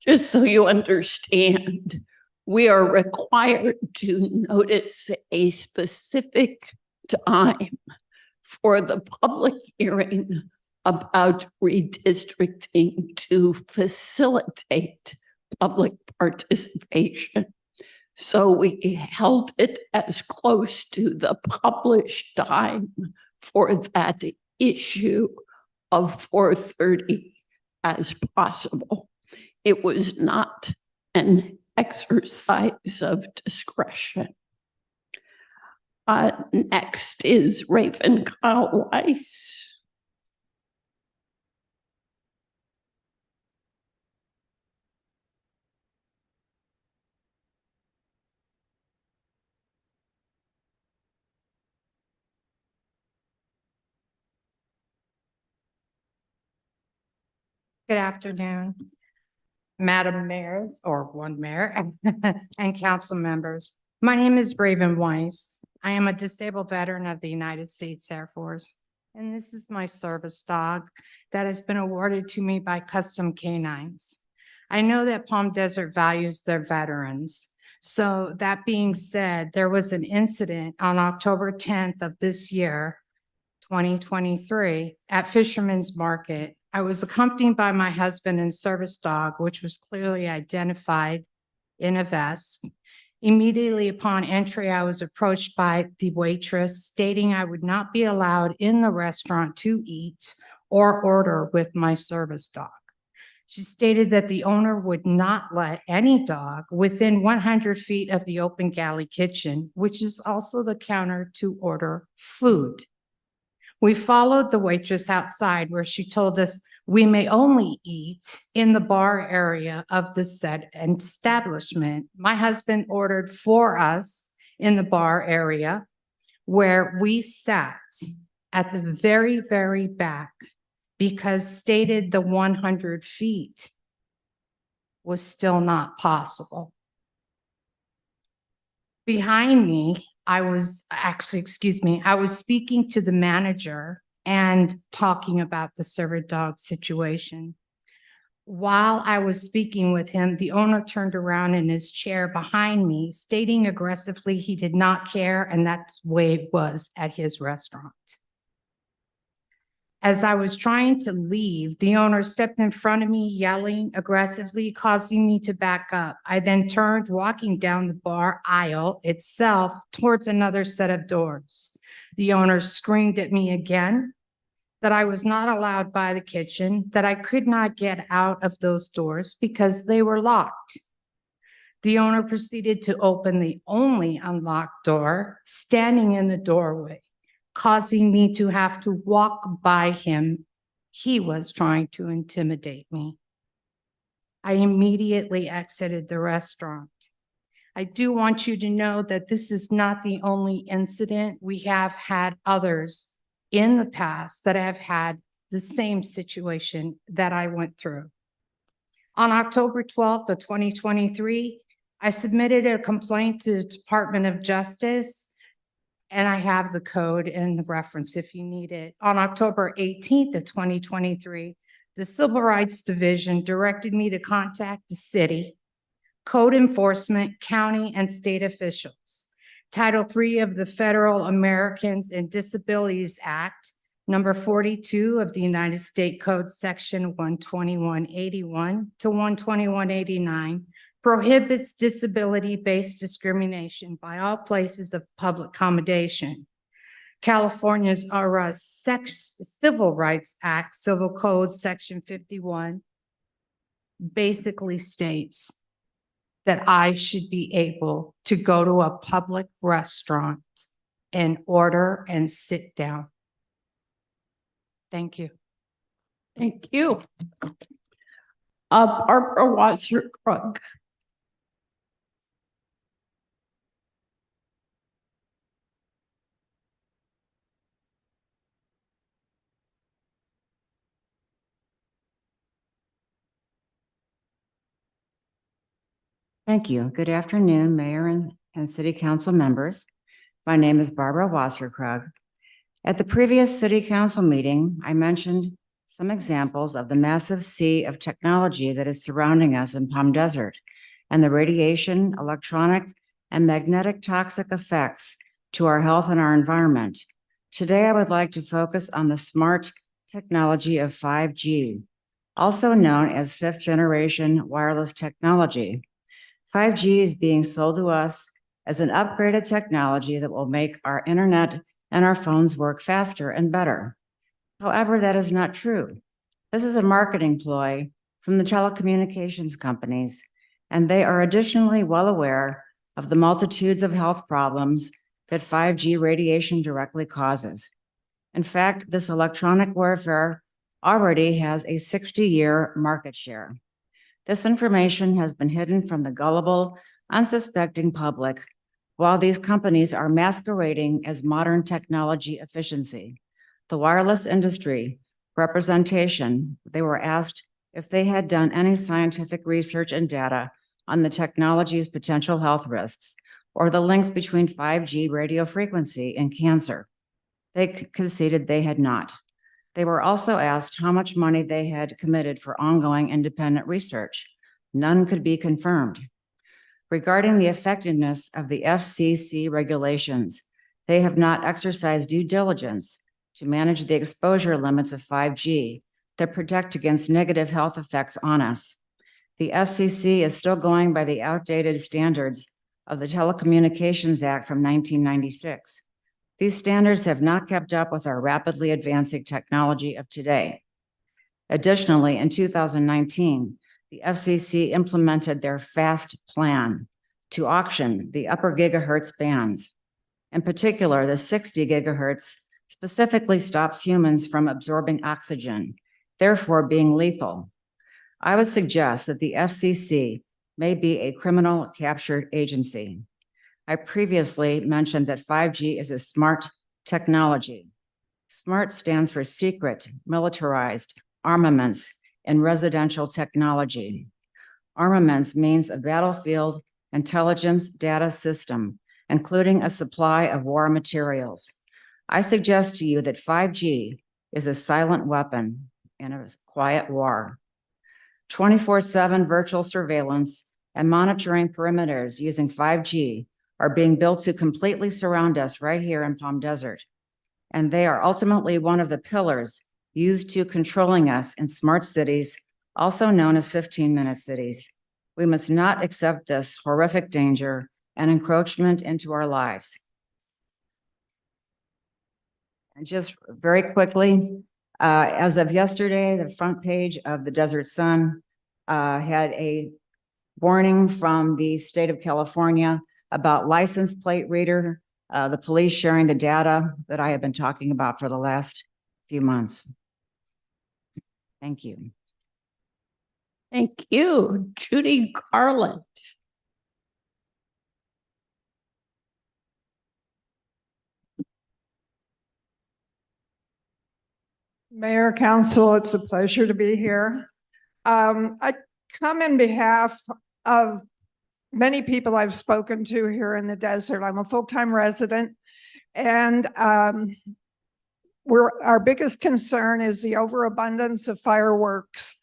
Just so you understand, we are required to notice a specific time for the public hearing about redistricting to facilitate public participation. So we held it as close to the published time for that issue of 4:30 as possible. It was not an exercise of discretion. Next is Raven Kyle Weiss. Good afternoon, Madam Mayor, or one mayor, and council members. My name is Raven Weiss. I am a disabled veteran of the United States Air Force, and this is my service dog that has been awarded to me by Custom Canines. I know that Palm Desert values their veterans. So that being said, there was an incident on October 10th of this year, 2023 at Fisherman's Market. I was accompanied by my husband and service dog, which was clearly identified in a vest. Immediately upon entry, I was approached by the waitress stating I would not be allowed in the restaurant to eat or order with my service dog. She stated that the owner would not let any dog within 100 feet of the open galley kitchen, which is also the counter to order food. We followed the waitress outside where she told us we may only eat in the bar area of the said establishment. My husband ordered for us in the bar area where we sat at the very, very back because stated the 100 feet was still not possible. Behind me, I was speaking to the manager and talking about the server dog situation. While I was speaking with him, the owner turned around in his chair behind me, stating aggressively he did not care, and that's the way it was at his restaurant. As I was trying to leave, the owner stepped in front of me, yelling aggressively, causing me to back up. I then turned, walking down the bar aisle itself towards another set of doors. The owner screamed at me again that I was not allowed by the kitchen, that I could not get out of those doors because they were locked. The owner proceeded to open the only unlocked door, standing in the doorway, causing me to have to walk by him. He was trying to intimidate me. I immediately exited the restaurant. I do want you to know that this is not the only incident. We have had others in the past that have had the same situation that I went through. On October 12th of 2023, I submitted a complaint to the Department of Justice, and I have the code and the reference if you need it. On October 18th of 2023, the Civil Rights Division directed me to contact the city, code enforcement, county, and state officials. Title III of the Federal Americans and Disabilities Act, number 42 of the United States Code, section 12181 to 12189, prohibits disability-based discrimination by all places of public accommodation. California's Civil Rights Act, Civil Code, section 51, basically states that I should be able to go to a public restaurant and order and sit down. Thank you. Thank you. Barbara Wasser-Krug. Thank you. Good afternoon, Mayor and City Council members. My name is Barbara Wasser-Krug. At the previous City Council meeting, I mentioned some examples of the massive sea of technology that is surrounding us in Palm Desert and the radiation, electronic, and magnetic toxic effects to our health and our environment. Today, I would like to focus on the smart technology of 5G, also known as fifth generation wireless technology. 5G is being sold to us as an upgraded technology that will make our internet and our phones work faster and better. However, that is not true. This is a marketing ploy from the telecommunications companies, and they are additionally well aware of the multitudes of health problems that 5G radiation directly causes. In fact, this electronic warfare already has a 60-year market share. This information has been hidden from the gullible, unsuspecting public, while these companies are masquerading as modern technology efficiency. The wireless industry representation, they were asked if they had done any scientific research and data on the technology's potential health risks or the links between 5G radio frequency and cancer. They conceded they had not. They were also asked how much money they had committed for ongoing independent research. None could be confirmed. Regarding the effectiveness of the FCC regulations, they have not exercised due diligence to manage the exposure limits of 5G that protect against negative health effects on us. The FCC is still going by the outdated standards of the Telecommunications Act from 1996. These standards have not kept up with our rapidly advancing technology of today. Additionally, in 2019, the FCC implemented their FAST plan to auction the upper gigahertz bands. In particular, the 60 gigahertz specifically stops humans from absorbing oxygen, therefore being lethal. I would suggest that the FCC may be a criminal captured agency. I previously mentioned that 5G is a smart technology. SMART stands for secret, militarized, armaments, and residential technology. Armaments means a battlefield intelligence data system, including a supply of war materials. I suggest to you that 5G is a silent weapon in a quiet war. 24/7 virtual surveillance and monitoring perimeters using 5G are being built to completely surround us right here in Palm Desert. And they are ultimately one of the pillars used to controlling us in smart cities, also known as 15-minute cities. We must not accept this horrific danger and encroachment into our lives. And just very quickly, as of yesterday, the front page of the Desert Sun had a warning from the state of California about license plate reader, the police sharing the data that I have been talking about for the last few months. Thank you. Thank you. Judy Garland. Mayor, Council, it's a pleasure to be here. I come in behalf of many people I've spoken to here in the desert. I'm a full-time resident, and our biggest concern is the overabundance of fireworks.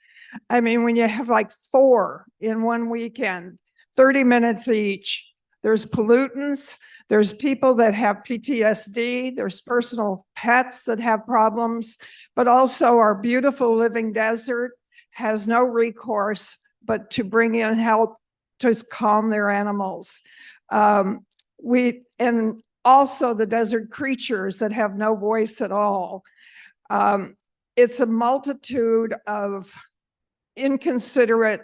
I mean, when you have like 4 in one weekend, 30 minutes each, there's pollutants, there's people that have PTSD, there's personal pets that have problems, but also our beautiful living desert has no recourse but to bring in help to calm their animals. And also the desert creatures that have no voice at all. It's a multitude of inconsiderate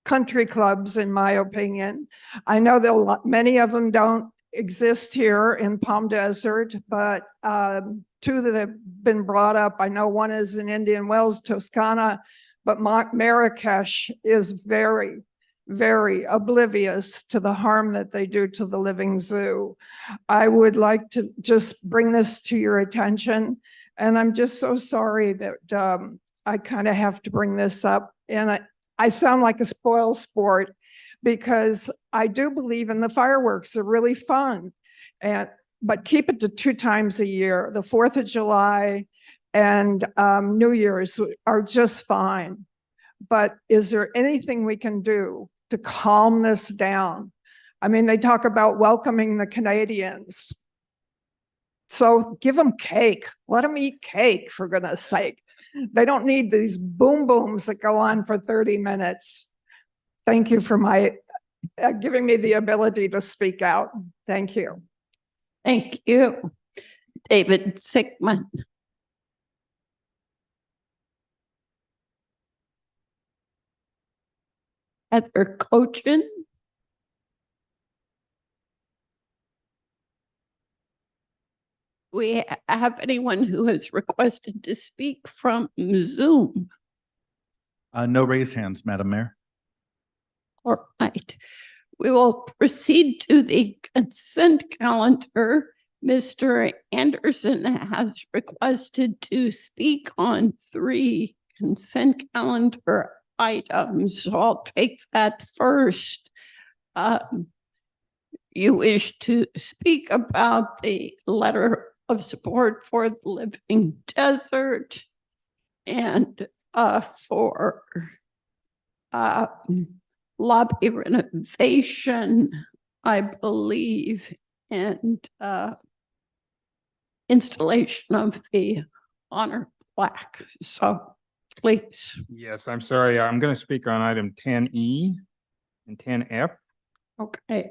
country clubs, in my opinion. I know that many of them don't exist here in Palm Desert, but 2 that have been brought up, I know one is in Indian Wells, Toscana, but Marrakesh is very, very oblivious to the harm that they do to the living zoo. I would like to just bring this to your attention, and I'm just so sorry that I kind of have to bring this up, and I sound like a spoil sport because I do believe in the fireworks. They're really fun, but keep it to 2 times a year. The 4th of July and New Year's are just fine. But is there anything we can do to calm this down? I mean, they talk about welcoming the Canadians. So give them cake. Let them eat cake, for goodness sake. They don't need these boom booms that go on for 30 minutes. Thank you for giving me the ability to speak out. Thank you. Thank you. David Sickman. Heather Cochin. We have anyone who has requested to speak from Zoom? No raised hands, Madam Mayor. All right. We will proceed to the consent calendar. Mr. Anderson has requested to speak on 3 consent calendar items. So I'll take that first. You wish to speak about the letter of support for the living desert and for lobby renovation, I believe, and installation of the honor plaque. So please. Yes, I'm sorry. I'm going to speak on item 10E and 10F. Okay.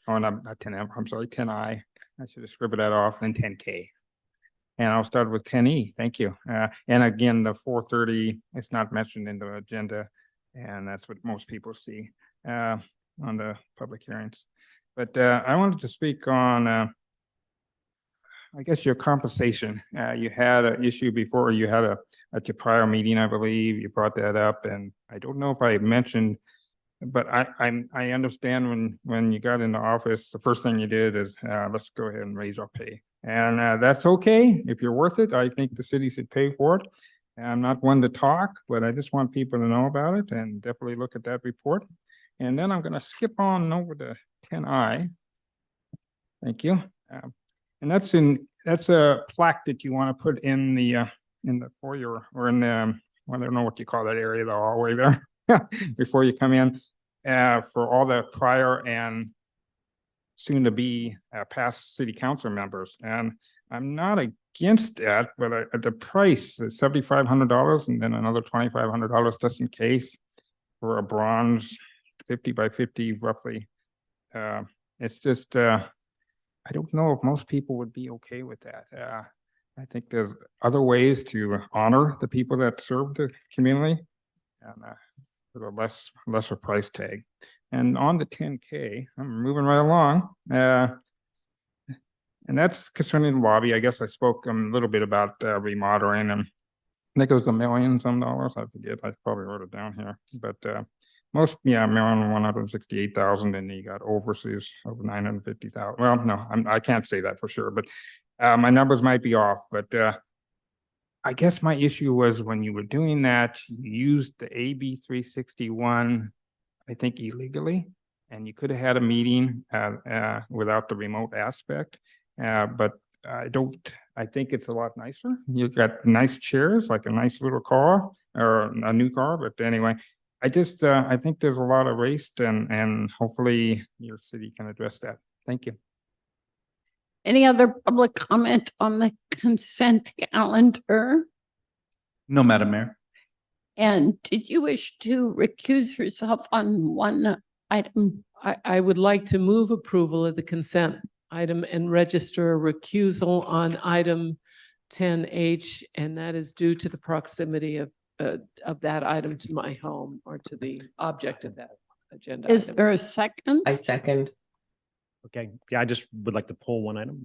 Oh, no, not 10F. I'm sorry, 10I. I should have scribbled that off, and 10K. And I'll start with 10E. Thank you. And again, the 4:30, it's not mentioned in the agenda, and that's what most people see on the public hearings. But I wanted to speak on, I guess, your compensation. You had an issue before. You had at your prior meeting, I believe, you brought that up, and I don't know if I mentioned, but I understand when you got into office, the first thing you did is let's go ahead and raise our pay, and that's okay if you're worth it. I think the city should pay for it. I'm not one to talk, but I just want people to know about it and definitely look at that report. And then I'm going to skip on over to 10I. Thank you. And that's a plaque that you want to put in the foyer or in the, I don't know what you call that area, the hallway there, before you come in, for all the prior and soon to be past city council members. And I'm not against that, but at the price is $7,500 and then another $2,500 just in case for a bronze 50 by 50 roughly. It's just, I don't know if most people would be okay with that. I think there's other ways to honor the people that serve the community and with a lesser price tag. And on the 10K, I'm moving right along. And that's concerning the lobby. I guess I spoke a little bit about remodeling, and I think it was $1 million some dollars. I forget. I probably wrote it down here, but $1,168,000, and you got overseas of 950,000. Well, no, I can't say that for sure, but my numbers might be off. But I guess my issue was when you were doing that, you used the AB 361, I think illegally, and you could have had a meeting without the remote aspect. But I think it's a lot nicer. You've got nice chairs, like a nice little car or a new car. But anyway, I think there's a lot of waste, and hopefully your city can address that. Thank you. Any other public comment on the consent calendar? No, Madam Mayor. And did you wish to recuse yourself on one item? I would like to move approval of the consent item and register a recusal on item 10H, and that is due to the proximity of that item to my home or to the object of that agenda. Is item. there a second? I second. Okay, yeah, I just would like to pull one item.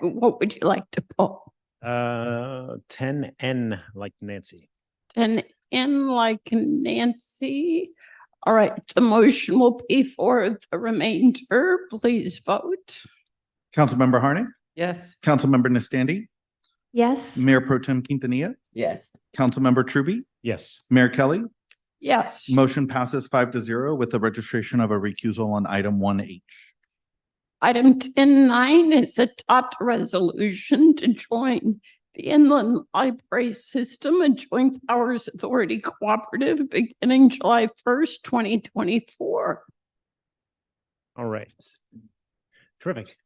What would you like to pull? 10N like Nancy. 10N like Nancy. All right, the motion will be for the remainder. Please vote. Councilmember Harney, Yes. Councilmember Nastandi, Yes. Mayor Pro Tem Quintanilla, Yes. Councilmember Truby, Yes. Mayor Kelly. Yes. Motion passes 5-0 with the registration of a recusal on item 1H. Item 10.9 is adopt a resolution to join the Inland Library System, a joint powers authority cooperative beginning July 1st, 2024. All right. Terrific.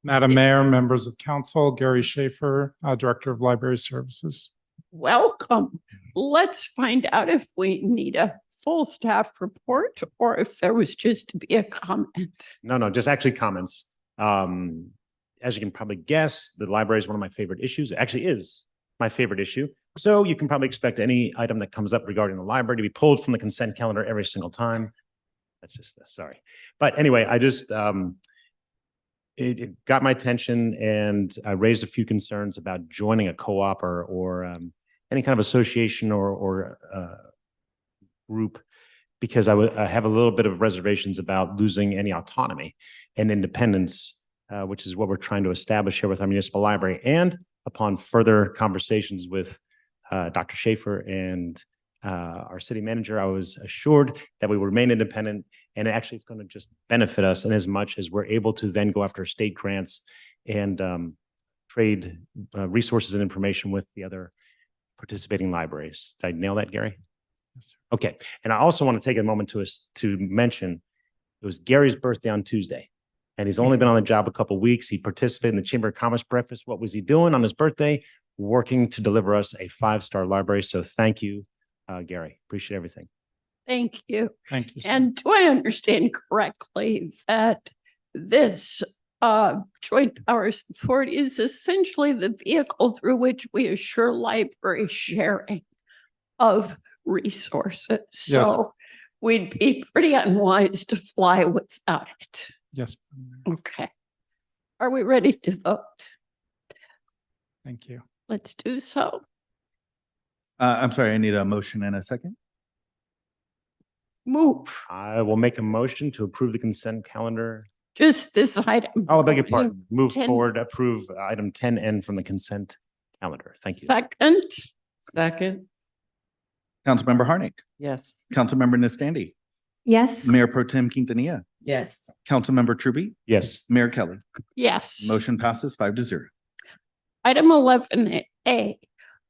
Madam Mayor, members of council, Gary Schaefer, Director of Library Services. Welcome. Let's find out if we need a full staff report or if there was just to be a comment. No, just actually comments. As you can probably guess, the library is one of my favorite issues. It actually is my favorite issue. So you can probably expect any item that comes up regarding the library to be pulled from the consent calendar every single time. That's just, sorry. But anyway, I just, it got my attention, and I raised a few concerns about joining a co-op or any kind of association or group, because I have a little bit of reservations about losing any autonomy and independence, which is what we're trying to establish here with our municipal library. And upon further conversations with Dr. Schaefer and our city manager, I was assured that we would remain independent, and actually it's going to just benefit us in as much as we're able to then go after state grants and trade resources and information with the other participating libraries. Did I nail that, Gary? Yes, sir. Okay. And I also want to take a moment to mention it was Gary's birthday on Tuesday. And he's only been on the job a couple weeks. He participated in the Chamber of Commerce breakfast. What was he doing on his birthday? Working to deliver us a 5-star library. So thank you, Gary. Appreciate everything. Thank you. Thank you. sir. And do I understand correctly that this Joint Powers Authority is essentially the vehicle through which we assure library sharing of resources? So we'd be pretty unwise to fly without it. Yes. Okay. Are we ready to vote? Thank you. Let's do so. I'm sorry, I need a motion and a second. Move. I will make a motion to approve the consent calendar. Just this item. Oh, I beg your pardon. Move 10. forward, approve item 10N from the consent calendar. Thank you. Second. Second, Councilmember Harnick, yes. Councilmember Niscandy, Yes. Mayor Pro Tem Quintanilla, Yes. Councilmember Truby, Yes. Mayor Kelly. Yes. Motion passes 5-0. Item 11A,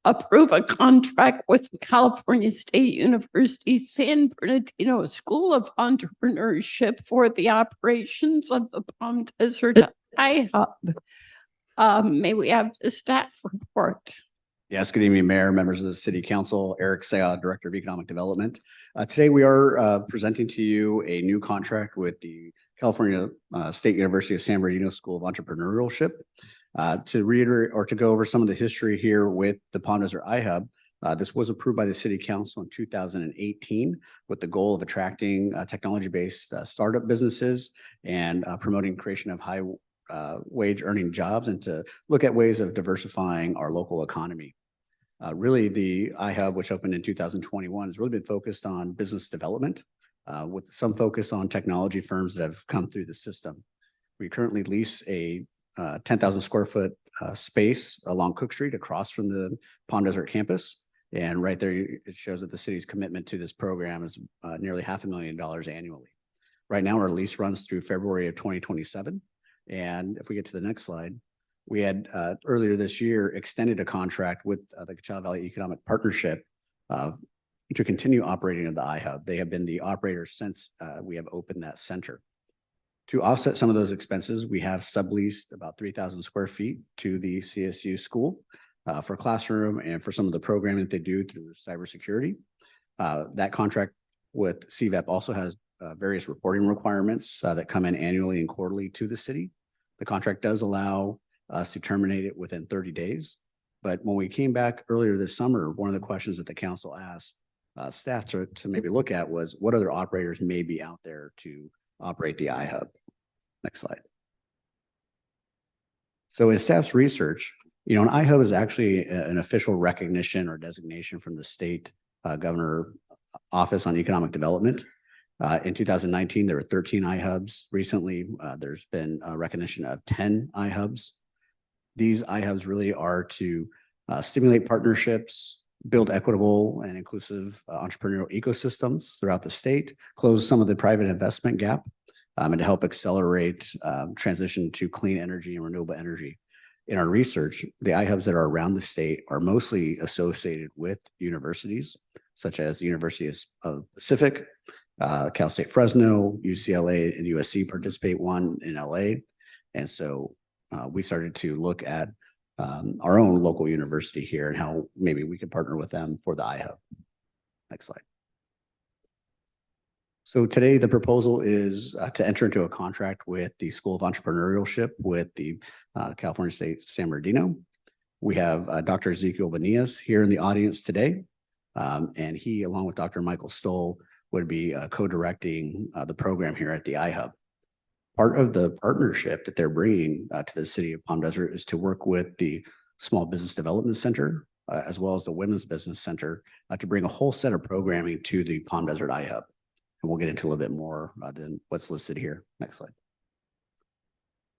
approve a contract with California State University San Bernardino School of Entrepreneurship for the operations of the Palm Desert iHub. May we have the staff report? Yes, good evening, Mayor, members of the City Council, Eric Sayad, Director of Economic Development. Today, we are presenting to you a new contract with the California State University of San Bernardino School of Entrepreneurship. To reiterate or to go over some of the history here with the Palm Desert iHub, this was approved by the City Council in 2018 with the goal of attracting technology-based startup businesses and promoting creation of high wage earning jobs and to look at ways of diversifying our local economy. Really, the iHub, which opened in 2021, has really been focused on business development with some focus on technology firms that have come through the system. We currently lease a 10,000 square foot space along Cook Street across from the Palm Desert campus. And right there, it shows that the city's commitment to this program is nearly $500,000 annually. Right now, our lease runs through February of 2027. And if we get to the next slide, we had earlier this year extended a contract with the Coachella Valley Economic Partnership to continue operating at the iHub. They have been the operator since we have opened that center. To offset some of those expenses, we have subleased about 3,000 square feet to the CSU school for classroom and for some of the programming that they do through cybersecurity. That contract with CVEP also has various reporting requirements that come in annually and quarterly to the city. The contract does allow us to terminate it within 30 days. But when we came back earlier this summer, one of the questions that the council asked staff to maybe look at was what other operators may be out there to operate the iHub. Next slide. So in staff's research, an iHub is actually an official recognition or designation from the state governor office on economic development. In 2019, there were 13 iHubs. Recently, there's been a recognition of 10 iHubs. These iHubs really are to stimulate partnerships, build equitable and inclusive entrepreneurial ecosystems throughout the state, close some of the private investment gap, and to help accelerate transition to clean energy and renewable energy. In our research, the iHubs that are around the state are mostly associated with universities, such as the University of Pacific, Cal State Fresno, UCLA, and USC participate one in LA. And so we started to look at our own local university here and how maybe we could partner with them for the iHub. Next slide. So today the proposal is to enter into a contract with the School of Entrepreneurship with the California State San Bernardino. We have Dr. Ezekiel Benias here in the audience today. And he, along with Dr. Michael Stoll, would be co-directing the program here at the iHub. Part of the partnership that they're bringing to the city of Palm Desert is to work with the Small Business Development Center, as well as the Women's Business Center, to bring a whole set of programming to the Palm Desert iHub. And we'll get into a little bit more than what's listed here. Next slide.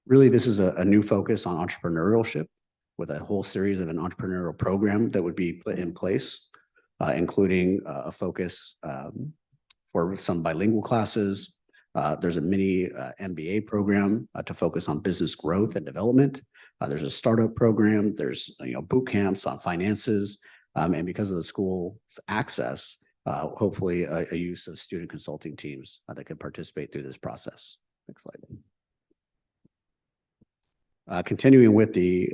Really, this is a new focus on entrepreneurship with a whole series of an entrepreneurial program that would be put in place, including a focus for some bilingual classes. There's a mini MBA program to focus on business growth and development. There's a startup program. There's boot camps on finances, and because of the school's access, hopefully a use of student consulting teams that could participate through this process. Next slide. Continuing with the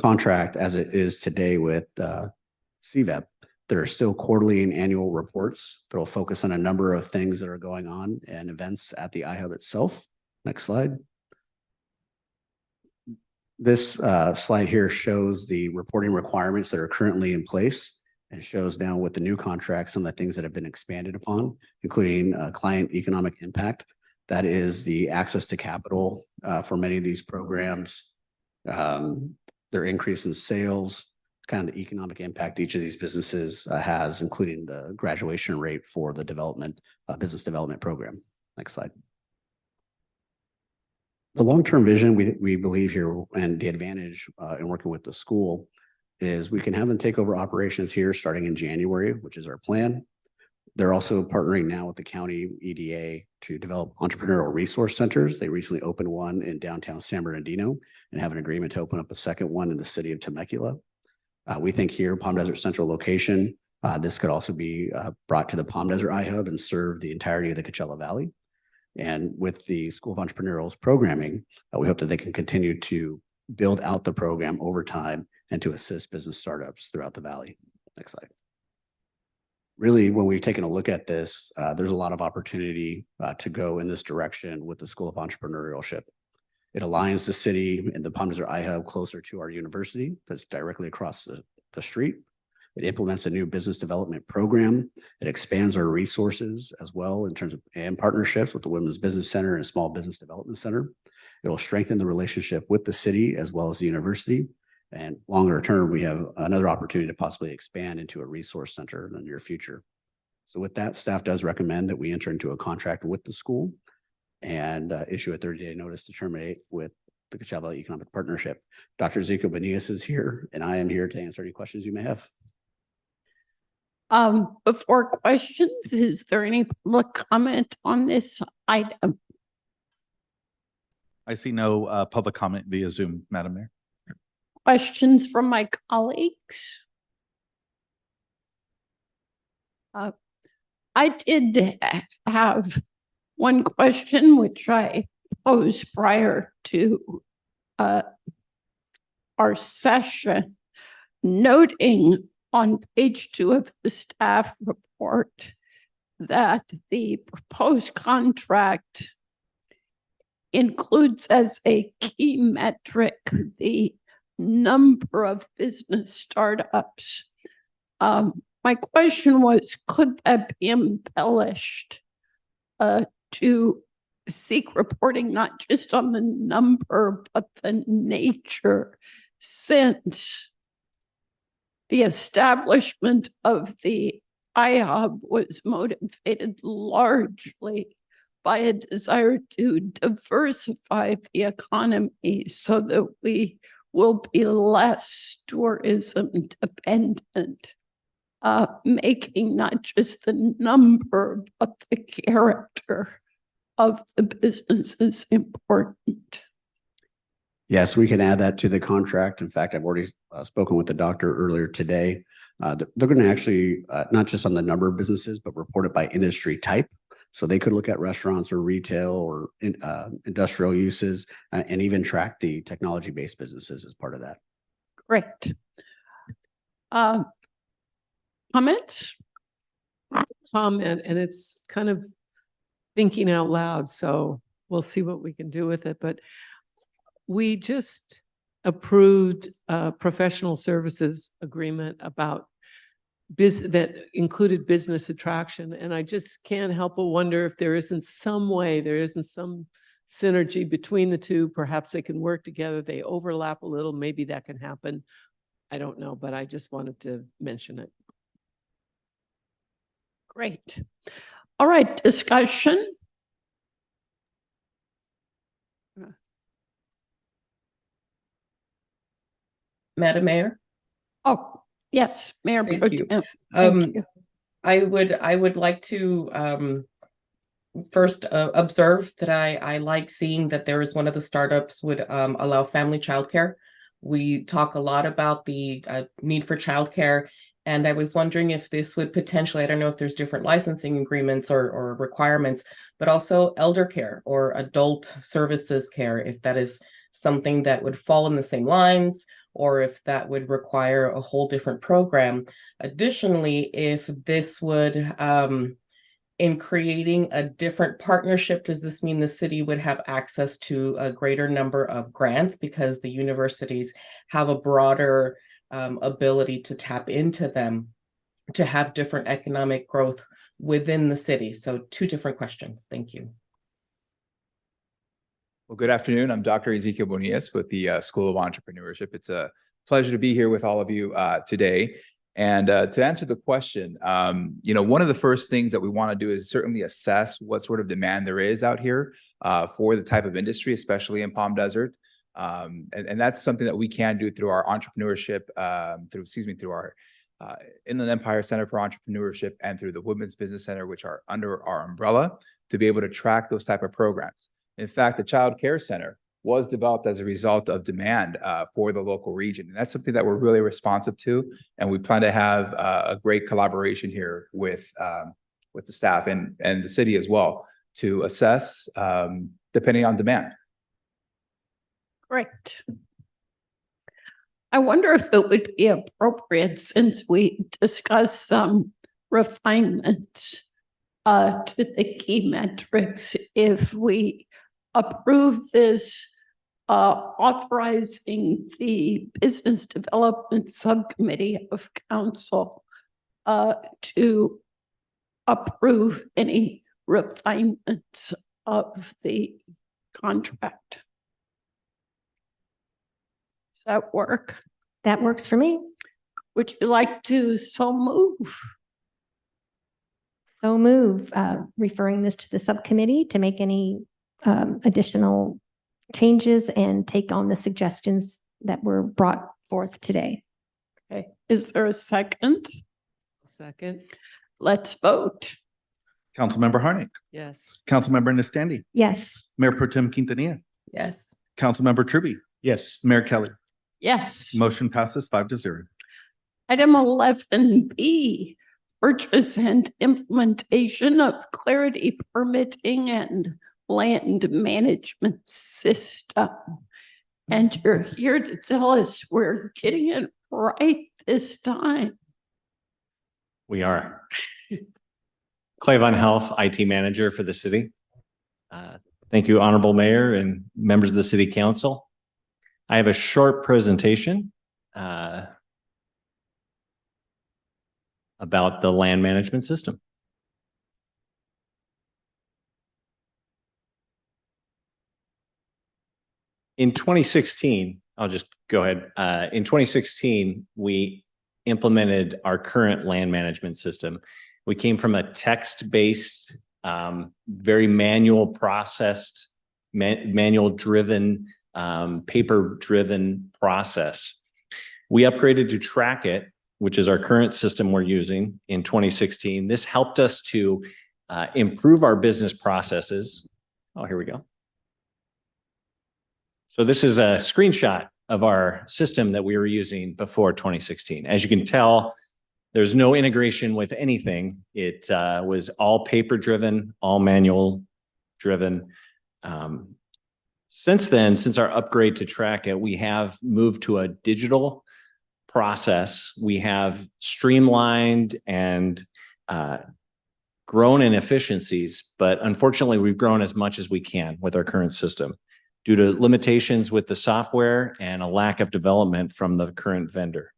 contract as it is today with CVEP, there are still quarterly and annual reports that will focus on a number of things that are going on and events at the iHub itself. Next slide. This slide here shows the reporting requirements that are currently in place and shows now with the new contract some of the things that have been expanded upon, including client economic impact. That is the access to capital for many of these programs, their increase in sales, kind of the economic impact each of these businesses has, including the graduation rate for the business development program. Next slide. The long-term vision we believe here, and the advantage in working with the school, is we can have them take over operations here starting in January, which is our plan. They're also partnering now with the county EDA to develop entrepreneurial resource centers. They recently opened one in downtown San Bernardino and have an agreement to open up a second one in the city of Temecula. We think here, Palm Desert Central location, this could also be brought to the Palm Desert iHub and serve the entirety of the Coachella Valley. And with the School of Entrepreneurials programming, we hope that they can continue to build out the program over time and to assist business startups throughout the Valley. Next slide. Really, when we've taken a look at this, there's a lot of opportunity to go in this direction with the School of Entrepreneurship. It aligns the city and the Palm Desert iHub closer to our university that's directly across the street. It implements a new business development program. It expands our resources as well in terms of and partnerships with the Women's Business Center and Small Business Development Center. It will strengthen the relationship with the city as well as the university. And longer term, we have another opportunity to possibly expand into a resource center in the near future. So with that, staff does recommend that we enter into a contract with the school and issue a 30-day notice to terminate with the Coachella Valley Economic Partnership. Dr. Zico Benias is here, and I am here to answer any questions you may have. Before questions, is there any public comment on this item? I see no public comment via Zoom, Madam Mayor. Questions from my colleagues? I did have one question which I posed prior to our session, noting on page 2 of the staff report that the proposed contract includes as a key metric the number of business startups. My question was, could that be embellished to seek reporting not just on the number, but the nature, since the establishment of the iHub was motivated largely by a desire to diversify the economy so that we will be less tourism dependent, making not just the number, but the character of the businesses important. Yes, we can add that to the contract. In fact, I've already spoken with the doctor earlier today. They're going to actually, not just on the number of businesses, but report it by industry type. So they could look at restaurants or retail or industrial uses and even track the technology-based businesses as part of that. Great. Comments? Comment, and it's kind of thinking out loud, so we'll see what we can do with it. But we just approved a professional services agreement about that included business attraction. And I just can't help but wonder if there isn't some way, there isn't some synergy between the two. Perhaps they can work together. They overlap a little. Maybe that can happen. I don't know, but I just wanted to mention it. Great. All right, discussion. Madam Mayor? Oh, yes, Mayor. Thank you. Thank you. I would like to first observe that I like seeing that there is one of the startups would allow family childcare. We talk a lot about the need for childcare, and I was wondering if this would potentially, I don't know if there's different licensing agreements or requirements, but also elder care or adult services care, if that is something that would fall in the same lines, or if that would require a whole different program. Additionally, if this would, in creating a different partnership, does this mean the city would have access to a greater number of grants because the universities have a broader ability to tap into them to have different economic growth within the city? So two different questions. Thank you. Well, good afternoon. I'm Dr. Ezekiel Bonias with the School of Entrepreneurship. It's a pleasure to be here with all of you today. And to answer the question, one of the first things that we want to do is certainly assess what sort of demand there is out here for the type of industry, especially in Palm Desert. And that's something that we can do through our entrepreneurship, through our Inland Empire Center for Entrepreneurship and through the Women's Business Center, which are under our umbrella, to be able to track those type of programs. In fact, the Child Care Center was developed as a result of demand for the local region. And that's something that we're really responsive to. And we plan to have a great collaboration here with the staff and the city as well to assess depending on demand. Great. I wonder if it would be appropriate, since we discussed some refinement to the key metrics, if we approve this authorizing the Business Development Subcommittee of Council to approve any refinements of the contract. Does that work? That works for me. Would you like to so move? So move, referring this to the subcommittee to make any additional changes and take on the suggestions that were brought forth today. Okay. Is there a second? Second. Let's vote. Councilmember Harnick. Yes. Councilmember Nestandi. Yes. Mayor Pro Tem Quintanilla. Yes. Councilmember Trube. Yes. Mayor Kelly. Yes. Motion passes 5-0. Item 11B, purchase and implementation of Clarity Permitting and Land Management System. And you're here to tell us we're getting it right this time. We are. Clay Von Health, IT manager for the city. Thank you, Honorable Mayor and members of the City Council. I have a short presentation about the land management system. In 2016, I'll just go ahead. In 2016, we implemented our current land management system. We came from a text-based, very manual processed, manual-driven, paper-driven process. We upgraded to Track It, which is our current system we're using in 2016. This helped us to improve our business processes. Oh, here we go. So this is a screenshot of our system that we were using before 2016. As you can tell, there's no integration with anything. It was all paper-driven, all manual-driven. Since then, since our upgrade to Track It, we have moved to a digital process. We have streamlined and grown in efficiencies, but unfortunately, we've grown as much as we can with our current system due to limitations with the software and a lack of development from the current vendor.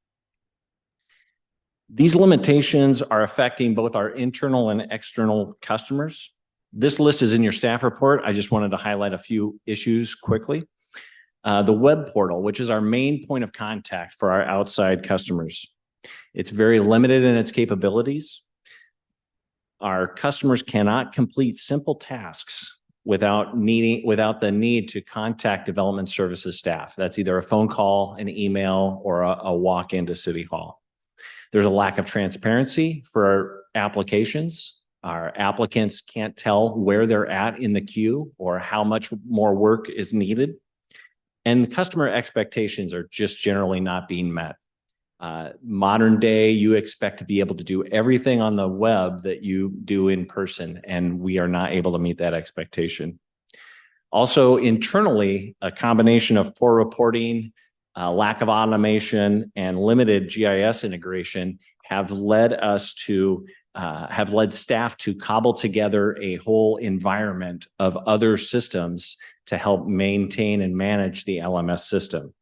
These limitations are affecting both our internal and external customers. This list is in your staff report. I just wanted to highlight a few issues quickly. The web portal, which is our main point of contact for our outside customers. It's very limited in its capabilities. Our customers cannot complete simple tasks without the need to contact development services staff. That's either a phone call, an email, or a walk into City Hall. There's a lack of transparency for our applications. Our applicants can't tell where they're at in the queue or how much more work is needed. And customer expectations are just generally not being met. Modern day, you expect to be able to do everything on the web that you do in person, and we are not able to meet that expectation. Also internally, a combination of poor reporting, lack of automation, and limited GIS integration have led staff to cobble together a whole environment of other systems to help maintain and manage the LMS system.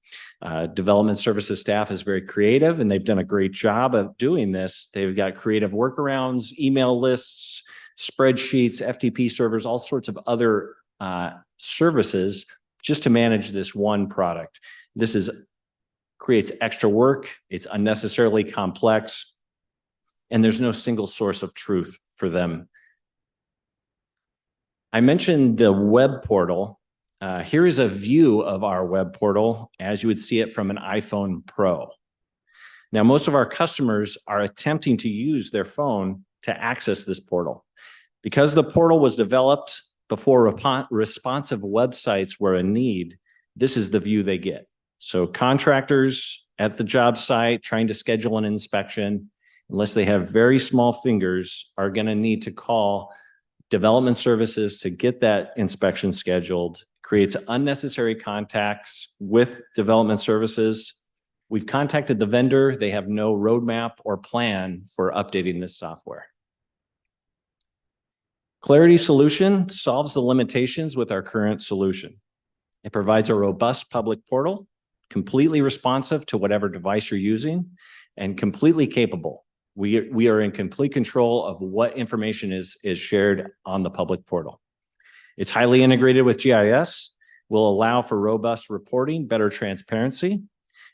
Development services staff is very creative, and they've done a great job of doing this. They've got creative workarounds, email lists, spreadsheets, FTP servers, all sorts of other services just to manage this one product. This creates extra work. It's unnecessarily complex, and there's no single source of truth for them. I mentioned the web portal. Here is a view of our web portal as you would see it from an iPhone Pro. Now, most of our customers are attempting to use their phone to access this portal. Because the portal was developed before responsive websites were a need, this is the view they get. So contractors at the job site trying to schedule an inspection, unless they have very small fingers, are going to need to call development services to get that inspection scheduled. Creates unnecessary contacts with development services. We've contacted the vendor. They have no roadmap or plan for updating this software. Clarity Solution solves the limitations with our current solution. It provides a robust public portal, completely responsive to whatever device you're using, and completely capable. We are in complete control of what information is shared on the public portal. It's highly integrated with GIS, will allow for robust reporting, better transparency.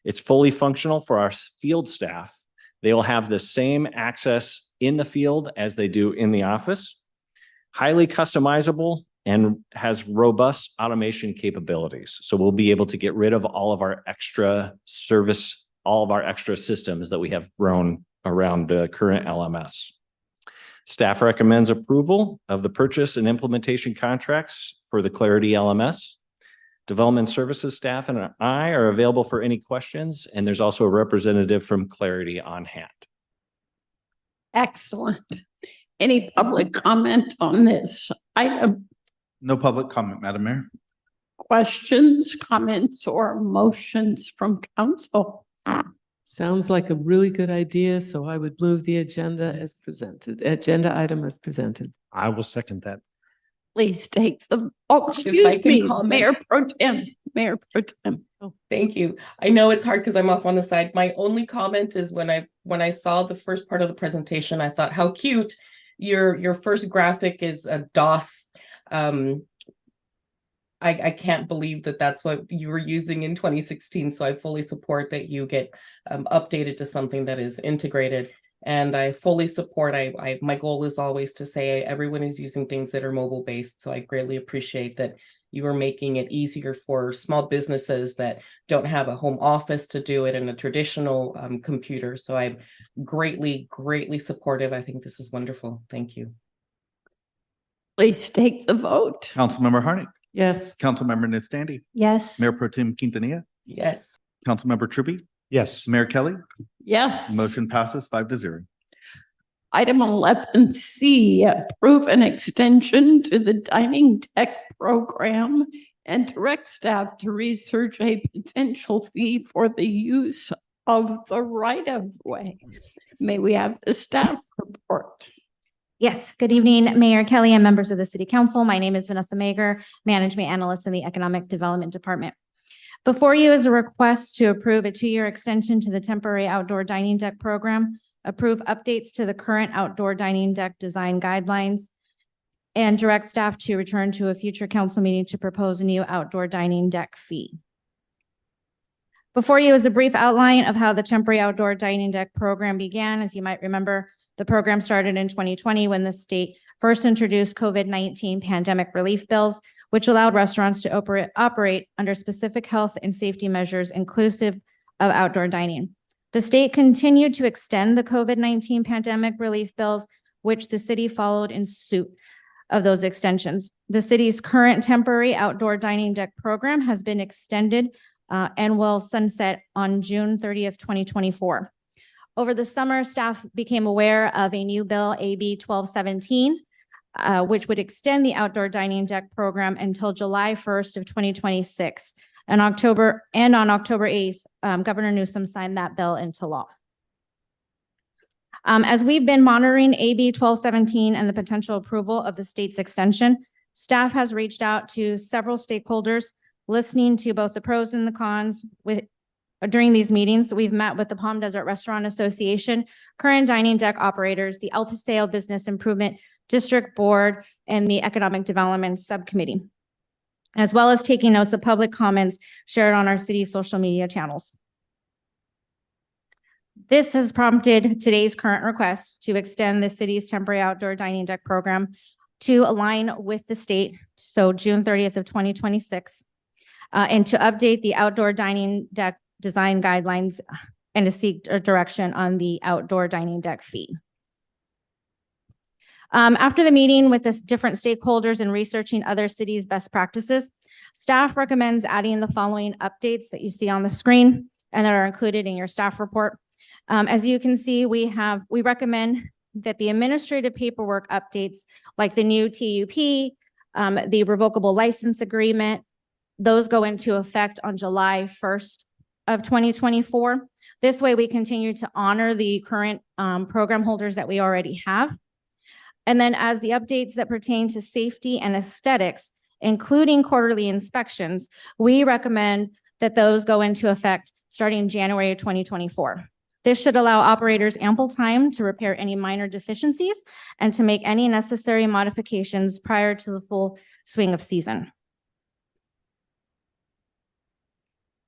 It's fully functional for our field staff. They will have the same access in the field as they do in the office. Highly customizable and has robust automation capabilities. So we'll be able to get rid of all of our extra systems that we have thrown around the current LMS. Staff recommends approval of the purchase and implementation contracts for the Clarity LMS. Development services staff and I are available for any questions, and there's also a representative from Clarity on hand. Excellent. Any public comment on this item? No public comment, Madam Mayor. Questions, comments, or motions from council? Sounds like a really good idea, so I would move the agenda item as presented. I will second that. Please take the, I excuse can me, comment. Mayor Pro Tem. Oh, thank you. I know it's hard because I'm off on the side. My only comment is when I saw the first part of the presentation, I thought how cute. Your first graphic is a DOS. I can't believe that that's what you were using in 2016. So I fully support that you get updated to something that is integrated. And I fully support, my goal is always to say everyone is using things that are mobile based. So I greatly appreciate that you are making it easier for small businesses that don't have a home office to do it in a traditional computer. So I'm greatly supportive. I think this is wonderful. Thank you. Please take the vote. Councilmember Harnick. Yes. Councilmember Nistandi. Yes. Mayor Pro Tem Quintanilla. Yes. Councilmember Tribby. Yes. Mayor Kelly. Yes. Motion passes 5-0. Item 11C, approve an extension to the dining deck program and direct staff to research a potential fee for the use of the right of way. May we have the staff report? Yes, good evening, Mayor Kelly and members of the City Council. My name is Vanessa Mager, Management Analyst in the Economic Development Department. Before you is a request to approve a 2-year extension to the temporary outdoor dining deck program, approve updates to the current outdoor dining deck design guidelines, and direct staff to return to a future council meeting to propose a new outdoor dining deck fee. Before you is a brief outline of how the temporary outdoor dining deck program began. As you might remember, the program started in 2020 when the state first introduced COVID-19 pandemic relief bills, which allowed restaurants to operate under specific health and safety measures inclusive of outdoor dining. The state continued to extend the COVID-19 pandemic relief bills, which the city followed in suit of those extensions. The city's current temporary outdoor dining deck program has been extended and will sunset on June 30th, 2024. Over the summer, staff became aware of a new bill, AB 1217, which would extend the outdoor dining deck program until July 1st of 2026. And on October 8th, Governor Newsom signed that bill into law. As we've been monitoring AB 1217 and the potential approval of the state's extension, staff has reached out to several stakeholders, listening to both the pros and the cons. During these meetings, we've met with the Palm Desert Restaurant Association, current dining deck operators, the El Paseo Business Improvement District Board, and the Economic Development Subcommittee, as well as taking notes of public comments shared on our city social media channels. This has prompted today's current request to extend the city's temporary outdoor dining deck program to align with the state, so June 30th of 2026, and to update the outdoor dining deck design guidelines and to seek a direction on the outdoor dining deck fee. After the meeting with the different stakeholders and researching other cities' best practices, staff recommends adding the following updates that you see on the screen and that are included in your staff report. As you can see, we recommend that the administrative paperwork updates, like the new TUP, the revocable license agreement, those go into effect on July 1st of 2024. This way we continue to honor the current program holders that we already have. And then as the updates that pertain to safety and aesthetics, including quarterly inspections, we recommend that those go into effect starting January of 2024. This should allow operators ample time to repair any minor deficiencies and to make any necessary modifications prior to the full swing of season.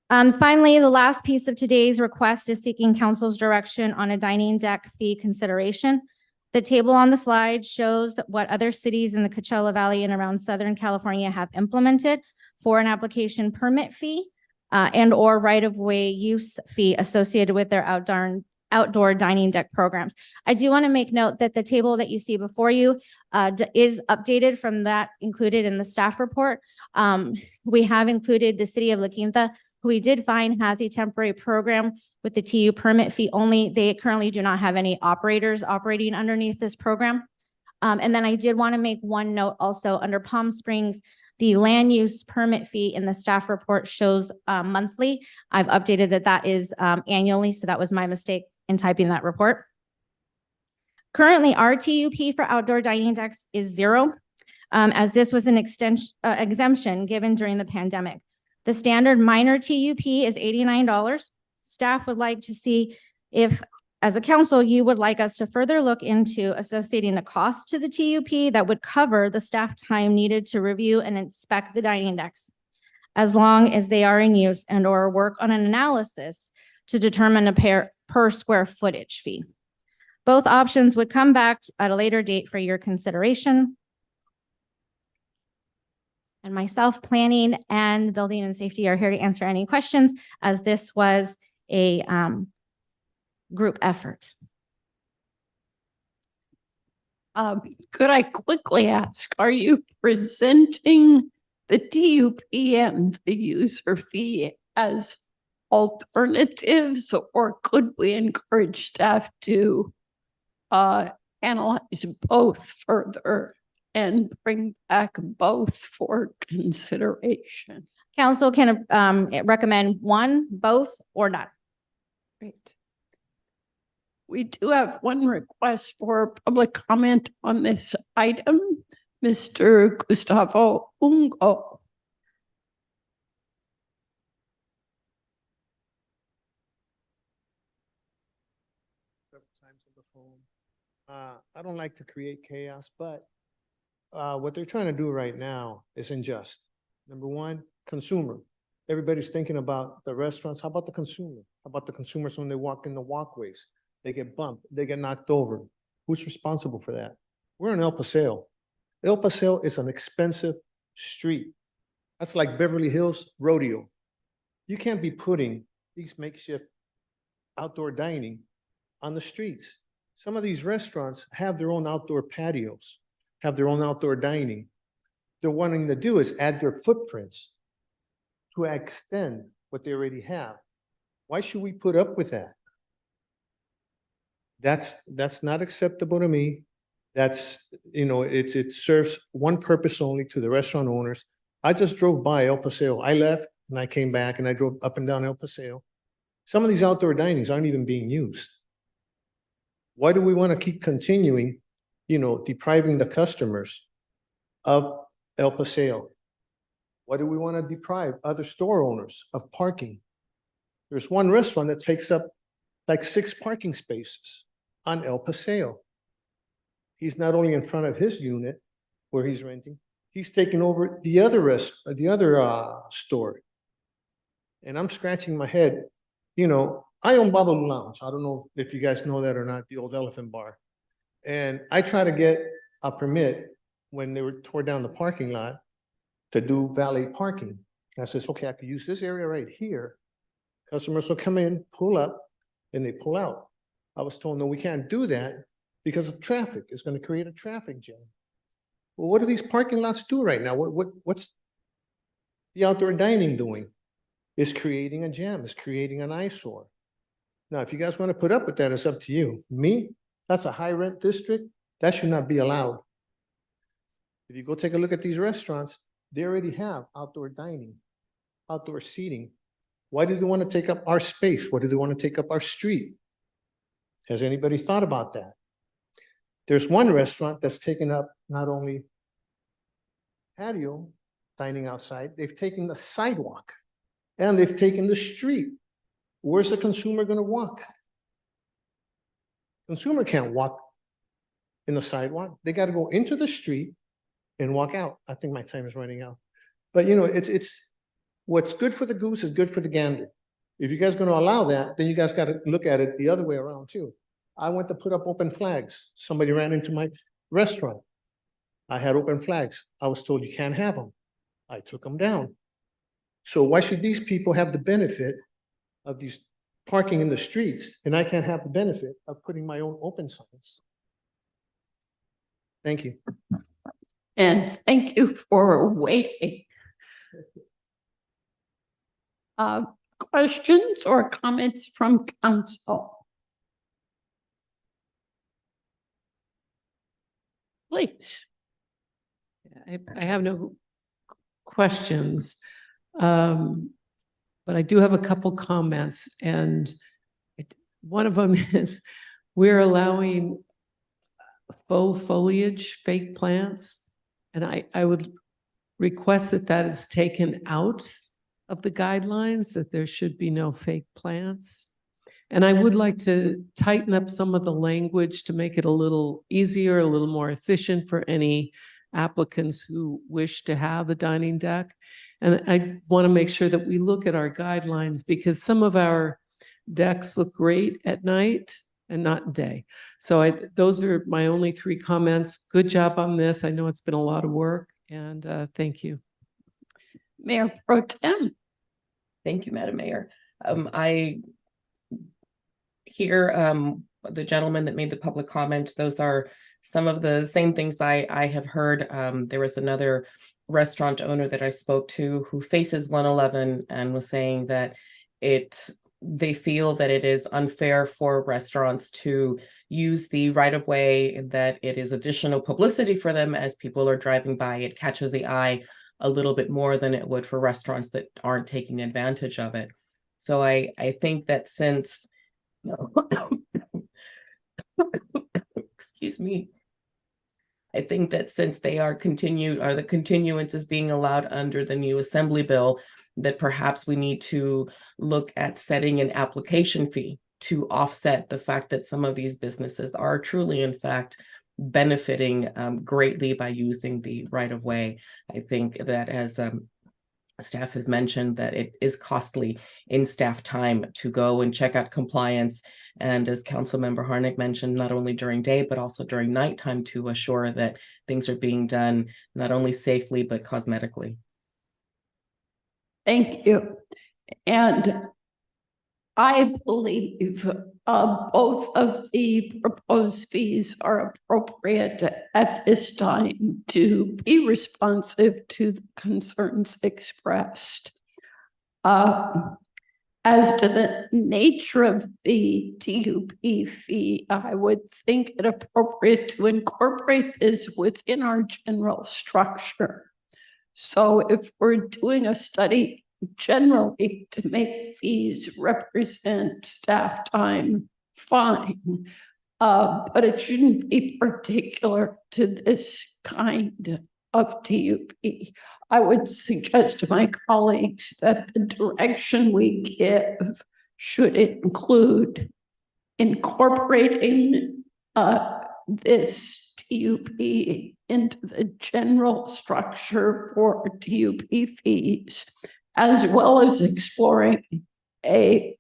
Finally, the last piece of today's request is seeking council's direction on a dining deck fee consideration. The table on the slide shows what other cities in the Coachella Valley and around Southern California have implemented for an application permit fee and or right-of-way use fee associated with their outdoor dining deck programs. I do want to make note that the table that you see before you is updated from that included in the staff report. We have included the city of La Quinta, who we did find has a temporary program with the TU permit fee only. They currently do not have any operators operating underneath this program. And then I did want to make one note also under Palm Springs, the land use permit fee in the staff report shows monthly. I've updated that is annually, so that was my mistake in typing that report. Currently, our TUP for outdoor dining decks is $0, as this was an exemption given during the pandemic. The standard minor TUP is $89. Staff would like to see if, as a council, you would like us to further look into associating a cost to the TUP that would cover the staff time needed to review and inspect the dining decks, as long as they are in use, and or work on an analysis to determine a per square footage fee. Both options would come back at a later date for your consideration. And myself, planning and building and safety are here to answer any questions, as this was a group effort. Could I quickly ask, are you presenting the DUP and the user fee as alternatives, or could we encourage staff to analyze both further and bring back both for consideration? Council can recommend one, both, or none. Great. We do have one request for public comment on this item. Mr. Gustavo Ungo. I don't like to create chaos, but what they're trying to do right now is unjust. Number one, consumer. Everybody's thinking about the restaurants. How about the consumer? How about the consumers when they walk in the walkways? They get bumped, they get knocked over. Who's responsible for that? We're in El Paseo. El Paseo is an expensive street. That's like Beverly Hills Rodeo. You can't be putting these makeshift outdoor dining on the streets. Some of these restaurants have their own outdoor patios, have their own outdoor dining. They're wanting to do is add their footprints to extend what they already have. Why should we put up with that? That's not acceptable to me. That's, it serves one purpose only to the restaurant owners. I just drove by El Paseo. I left and I came back and I drove up and down El Paseo. Some of these outdoor dinings aren't even being used. Why do we want to keep continuing, depriving the customers of El Paseo? Why do we want to deprive other store owners of parking? There's one restaurant that takes up like 6 parking spaces on El Paseo. He's not only in front of his unit where he's renting, he's taking over the other store. And I'm scratching my head. I own Babalu Lounge. I don't know if you guys know that or not, the old Elephant Bar. And I try to get a permit when they tore down the parking lot to do valet parking. I says, okay, I could use this area right here. Customers will come in, pull up, and they pull out. I was told, no, we can't do that because of traffic. It's going to create a traffic jam. Well, what do these parking lots do right now? What's the outdoor dining doing? It's creating a jam. It's creating an eyesore. Now, if you guys want to put up with that, it's up to you. Me, that's a high rent district. That should not be allowed. If you go take a look at these restaurants, they already have outdoor dining, outdoor seating. Why do they want to take up our space? Why do they want to take up our street? Has anybody thought about that? There's one restaurant that's taken up not only patio dining outside, they've taken the sidewalk and they've taken the street. Where's the consumer going to walk? Consumer can't walk in the sidewalk. They got to go into the street and walk out. I think my time is running out. But it's what's good for the goose is good for the gander. If you guys are going to allow that, then you guys got to look at it the other way around too. I went to put up open flags. Somebody ran into my restaurant. I had open flags. I was told you can't have them. I took them down. So why should these people have the benefit of these parking in the streets and I can't have the benefit of putting my own open signs? Thank you. And thank you for waiting. Questions or comments from council? Please. I have no questions, but I do have a couple comments, and one of them is we're allowing faux foliage, fake plants, and I would request that that is taken out of the guidelines, that there should be no fake plants. And I would like to tighten up some of the language to make it a little easier, a little more efficient for any applicants who wish to have a dining deck. And I want to make sure that we look at our guidelines because some of our decks look great at night and not day. So those are my only 3 comments. Good job on this. I know it's been a lot of work, and thank you. Mayor Pro Tem. Thank you, Madam Mayor. I hear the gentleman that made the public comment. Those are some of the same things I have heard. There was another restaurant owner that I spoke to who faces 111 and was saying that they feel that it is unfair for restaurants to use the right of way, that it is additional publicity for them as people are driving by. It catches the eye a little bit more than it would for restaurants that aren't taking advantage of it. So I think that since excuse me, I think that since they are continued, or the continuance is being allowed under the new assembly bill, that perhaps we need to look at setting an application fee to offset the fact that some of these businesses are truly, in fact, benefiting greatly by using the right of way. I think that as staff has mentioned, that it is costly in staff time to go and check out compliance. And as Councilmember Harnick mentioned, not only during day, but also during nighttime to assure that things are being done not only safely, but cosmetically. Thank you. And I believe both of the proposed fees are appropriate at this time to be responsive to the concerns expressed. As to the nature of the TUP fee, I would think it appropriate to incorporate this within our general structure. So if we're doing a study generally to make fees represent staff time, fine. But it shouldn't be particular to this kind of TUP. I would suggest to my colleagues that the direction we give should include incorporating this TUP into the general structure for TUP fees, as well as exploring a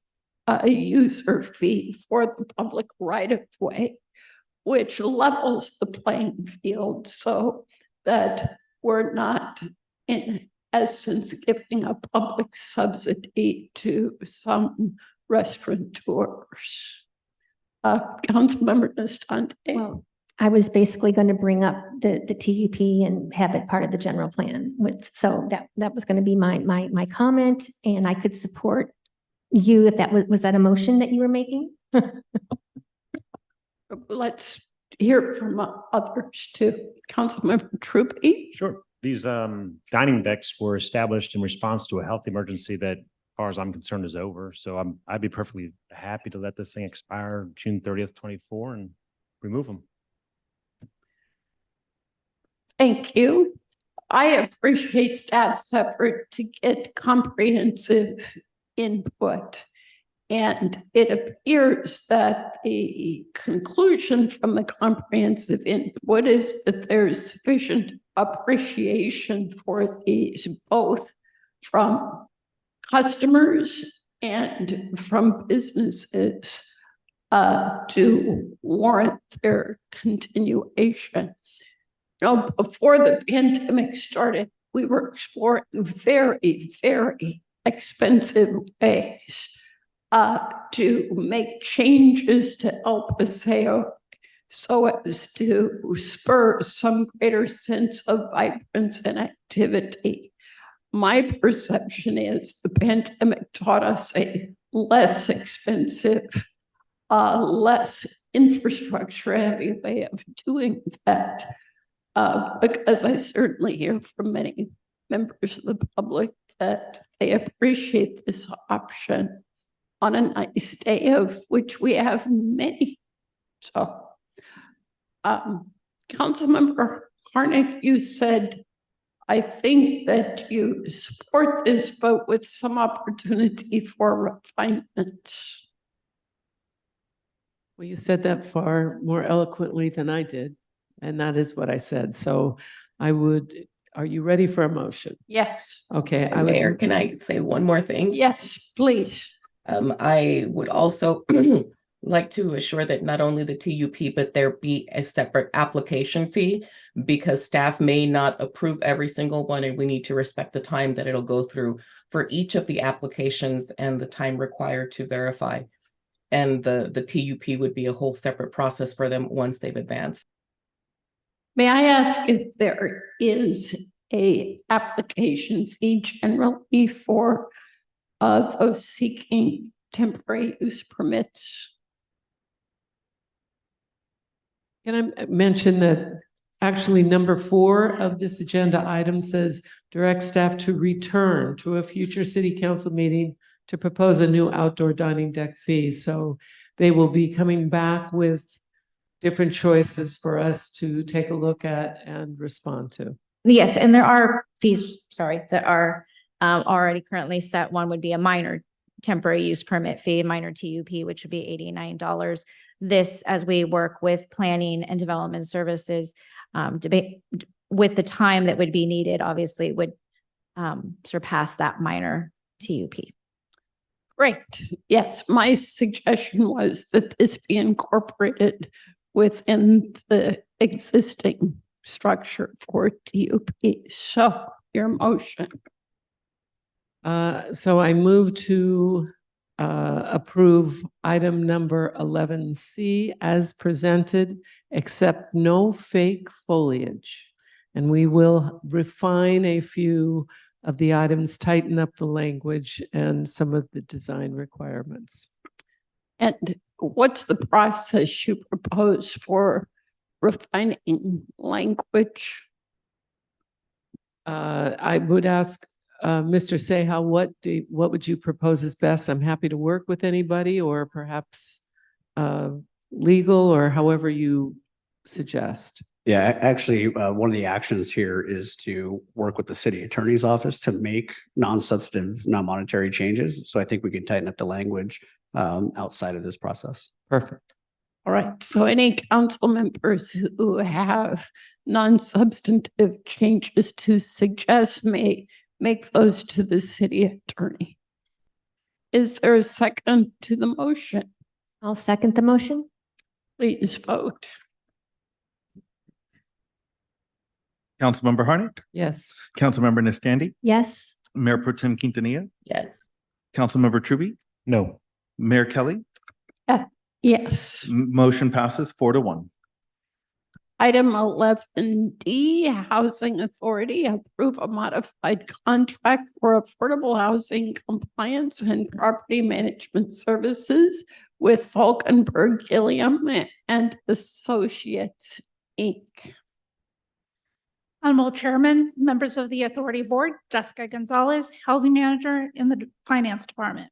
user fee for the public right-of-way, which levels the playing field so that we're not, in essence, giving a public subsidy to some restaurateurs. Councilmember Nestante. Well, I was basically going to bring up the TUP and have it part of the general plan with, so that was going to be my comment, and I could support you if that was that a motion that you were making? Let's hear from others too. Councilmember Truppi. Sure. These dining decks were established in response to a health emergency that, as far as I'm concerned, is over. So I'd be perfectly happy to let the thing expire June 30th, 24 and remove them. Thank you. I appreciate staff's effort to get comprehensive input. And it appears that the conclusion from the comprehensive input is that there's sufficient appreciation for these, both from customers and from businesses, to warrant their continuation. You know, before the pandemic started, we were exploring very, very expensive ways to make changes to El Paseo so as to spur some greater sense of vibrance and activity. My perception is the pandemic taught us a less expensive, less infrastructure heavy way of doing that. Because I certainly hear from many members of the public that they appreciate this option on a nice day, of which we have many. So, Councilmember Harnick, you said, I think that you support this, but with some opportunity for refinement. Well, you said that far more eloquently than I did, and that is what I said. So I would, are you ready for a motion? Yes. Okay. Mayor, can I say one more thing? Yes, please. I would also like to assure that not only the TUP, but there be a separate application fee, because staff may not approve every single one, and we need to respect the time that it'll go through for each of the applications and the time required to verify. And the TUP would be a whole separate process for them once they've advanced. May I ask if there is a application fee generally for those seeking temporary use permits? Can I mention that actually number 4 of this agenda item says direct staff to return to a future city council meeting to propose a new outdoor dining deck fee. So they will be coming back with different choices for us to take a look at and respond to. Yes, and there are fees, that are already currently set. One would be a minor temporary use permit fee, minor TUP, which would be $89. This, as we work with planning and development services, debate with the time that would be needed, obviously would surpass that minor TUP. Great. Yes, my suggestion was that this be incorporated within the existing structure for TUP. So your motion. So I move to approve item number 11C as presented, except no fake foliage. And we will refine a few of the items, tighten up the language and some of the design requirements. And what's the process you propose for refining language? I would ask Mr. Seha, what would you propose is best? I'm happy to work with anybody, or perhaps legal, or however you suggest. Yeah, actually, one of the actions here is to work with the city attorney's office to make non-substantive, non-monetary changes. So I think we can tighten up the language outside of this process. Perfect. All right, so any council members who have non-substantive changes to suggest may make those to the city attorney. Is there a second to the motion? I'll second the motion. Please vote. Councilmember Harnick, Yes. Councilmember Niscandy, Yes. Mayor Pro Tem Quintanilla, Yes. Councilmember Trube, No. Mayor Kelly. Yes. Motion passes 4-1. Item 11D, Housing Authority, approve a modified contract for affordable housing compliance and property management services with Falkenberg Gilliam and Associates, Inc. Honorable Chairman, members of the Authority Board, Jessica Gonzalez, Housing Manager in the Finance Department.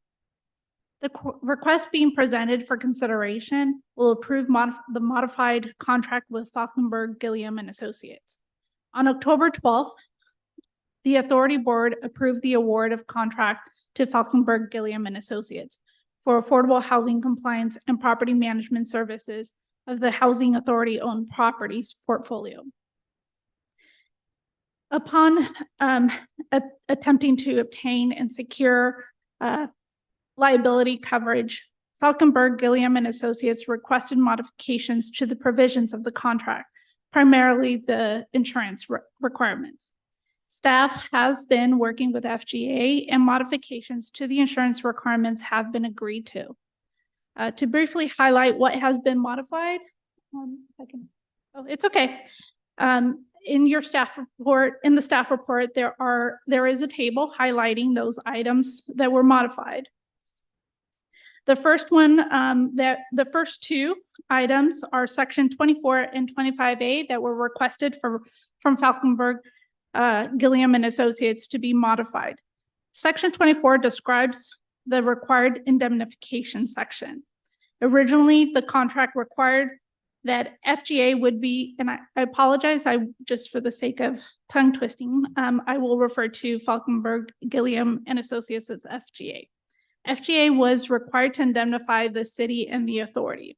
The request being presented for consideration will approve the modified contract with Falkenberg Gilliam and Associates. On October 12th, the Authority Board approved the award of contract to Falkenberg Gilliam and Associates for affordable housing compliance and property management services of the Housing Authority owned properties portfolio. Upon attempting to obtain and secure liability coverage, Falkenberg Gilliam and Associates requested modifications to the provisions of the contract, primarily the insurance requirements. Staff has been working with FGA, and modifications to the insurance requirements have been agreed to. To briefly highlight what has been modified, it's okay. In your staff report, in the staff report, there is a table highlighting those items that were modified. The first one, the first two items are section 24 and 25A that were requested from Falkenberg Gilliam and Associates to be modified. Section 24 describes the required indemnification section. Originally, the contract required that FGA would be, and I apologize, just for the sake of tongue twisting, I will refer to Falkenberg Gilliam and Associates as FGA. FGA was required to indemnify the city and the authority.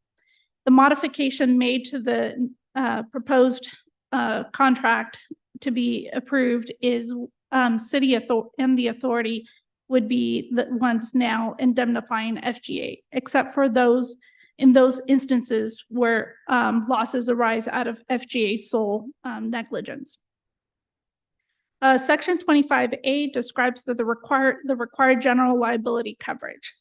The modification made to the proposed contract to be approved is city and the authority would be the ones now indemnifying FGA, except for those in those instances where losses arise out of FGA's sole negligence. Section 25A describes the required general liability coverage.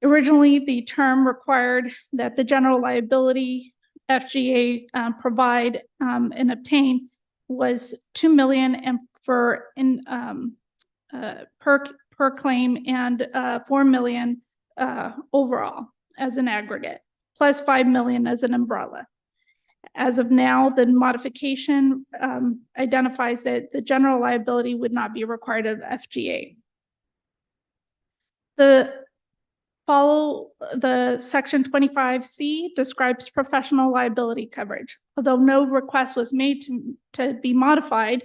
Originally, the term required that the general liability FGA provide and obtain was $2 million and per claim, and $4 million overall as an aggregate, plus $5 million as an umbrella. As of now, the modification identifies that the general liability would not be required of FGA. The section 25C describes professional liability coverage. Although no request was made to be modified,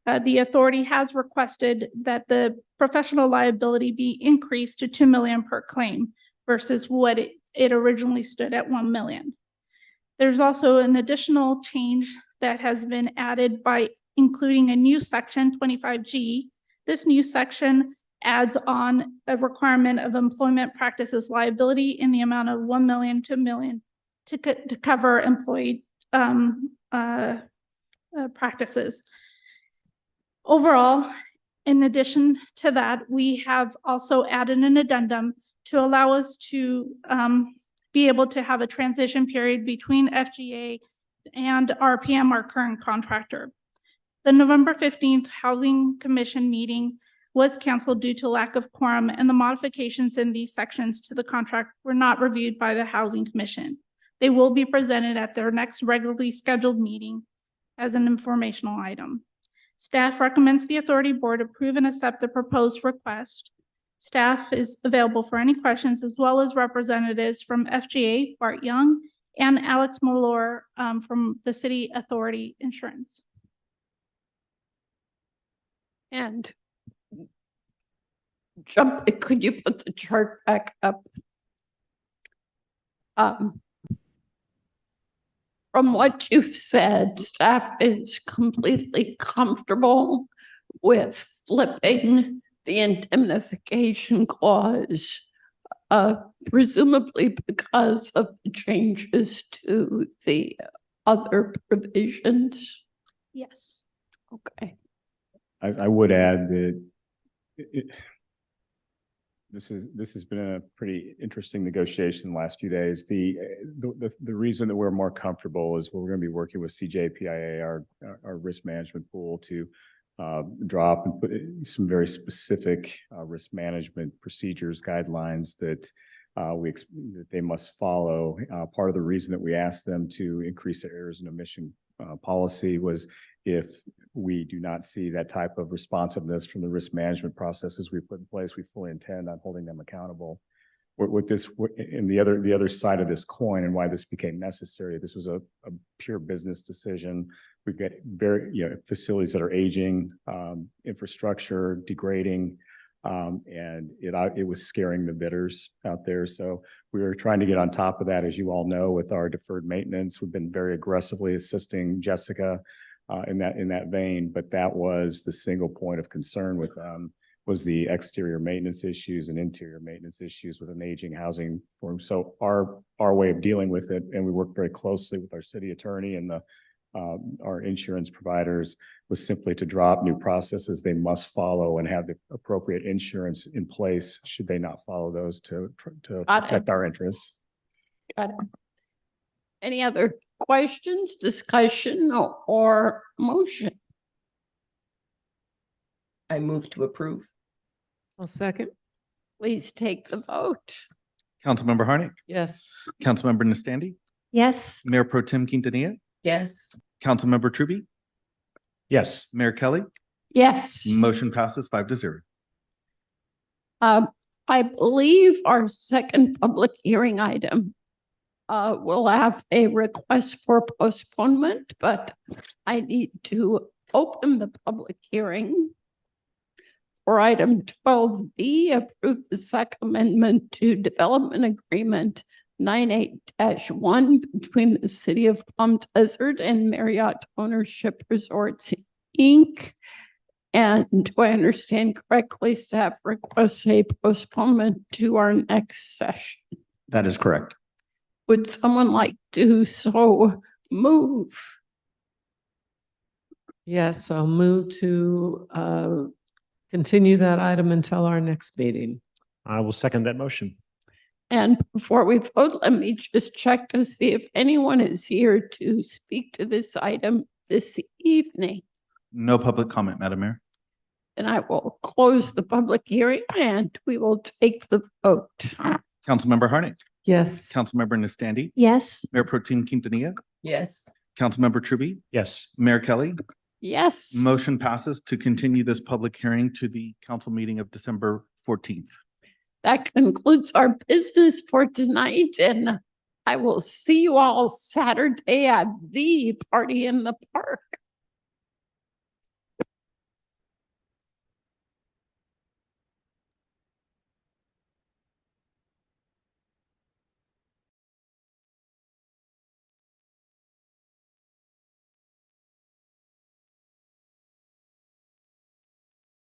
the authority has requested that the professional liability be increased to $2 million per claim versus what it originally stood at $1 million. There's also an additional change that has been added by including a new section 25G. This new section adds on a requirement of employment practices liability in the amount of $1 million to $1 million to cover employee practices. Overall, in addition to that, we have also added an addendum to allow us to be able to have a transition period between FGA and RPM, our current contractor. The November 15th Housing Commission meeting was canceled due to lack of quorum, and the modifications in these sections to the contract were not reviewed by the Housing Commission. They will be presented at their next regularly scheduled meeting as an informational item. Staff recommends the Authority Board approve and accept the proposed request. Staff is available for any questions, as well as representatives from FGA, Bart Young, and Alex Malor from the City Authority Insurance. And could you put the chart back up? From what you've said, staff is completely comfortable with flipping the indemnification clause, presumably because of the changes to the other provisions. Yes. Okay. I would add that this has been a pretty interesting negotiation the last few days. The reason that we're more comfortable is we're going to be working with CJPIA, our risk management pool, to drop and put some very specific risk management procedures, guidelines that that they must follow. Part of the reason that we asked them to increase their errors and omission policy was if we do not see that type of responsiveness from the risk management processes we put in place, we fully intend on holding them accountable. And the other side of this coin, and why this became necessary, this was a pure business decision. We've got facilities that are aging, infrastructure degrading, and it was scaring the bidders out there. So we were trying to get on top of that, as you all know, with our deferred maintenance. We've been very aggressively assisting Jessica in that vein, but that was the single point of concern with them, was the exterior maintenance issues and interior maintenance issues with an aging housing form. So our way of dealing with it, and we worked very closely with our city attorney and our insurance providers, was simply to drop new processes they must follow and have the appropriate insurance in place should they not follow those to protect our interests. Got it. Any other questions, discussion, or motion? I move to approve. I'll second. Please take the vote. Councilmember Harnick. Yes. Councilmember Nastandi. Yes. Mayor Pro Tem Quintanilla. Yes. Councilmember Truby. Yes. Mayor Kelly. Yes. Motion passes 5-0. I believe our second public hearing item will have a request for postponement, but I need to open the public hearing for item 12B, approve the second amendment to development agreement 98-1 between the City of Palm Desert and Marriott Ownership Resorts, Inc. And do I understand correctly, staff requests a postponement to our next session? That is correct. Would someone like to so move? Yes, I'll move to continue that item until our next meeting. I will second that motion. And before we vote, let me just check to see if anyone is here to speak to this item this evening. No public comment, Madam Mayor. And I will close the public hearing and we will take the vote. Councilmember Harnick. Yes. Councilmember Nastandi. Yes. Mayor Pro Tem Quintanilla. Yes. Councilmember Truby. Yes. Mayor Kelly. Yes. Motion passes to continue this public hearing to the council meeting of December 14th. That concludes our business for tonight, and I will see you all Saturday at the Party in the Park.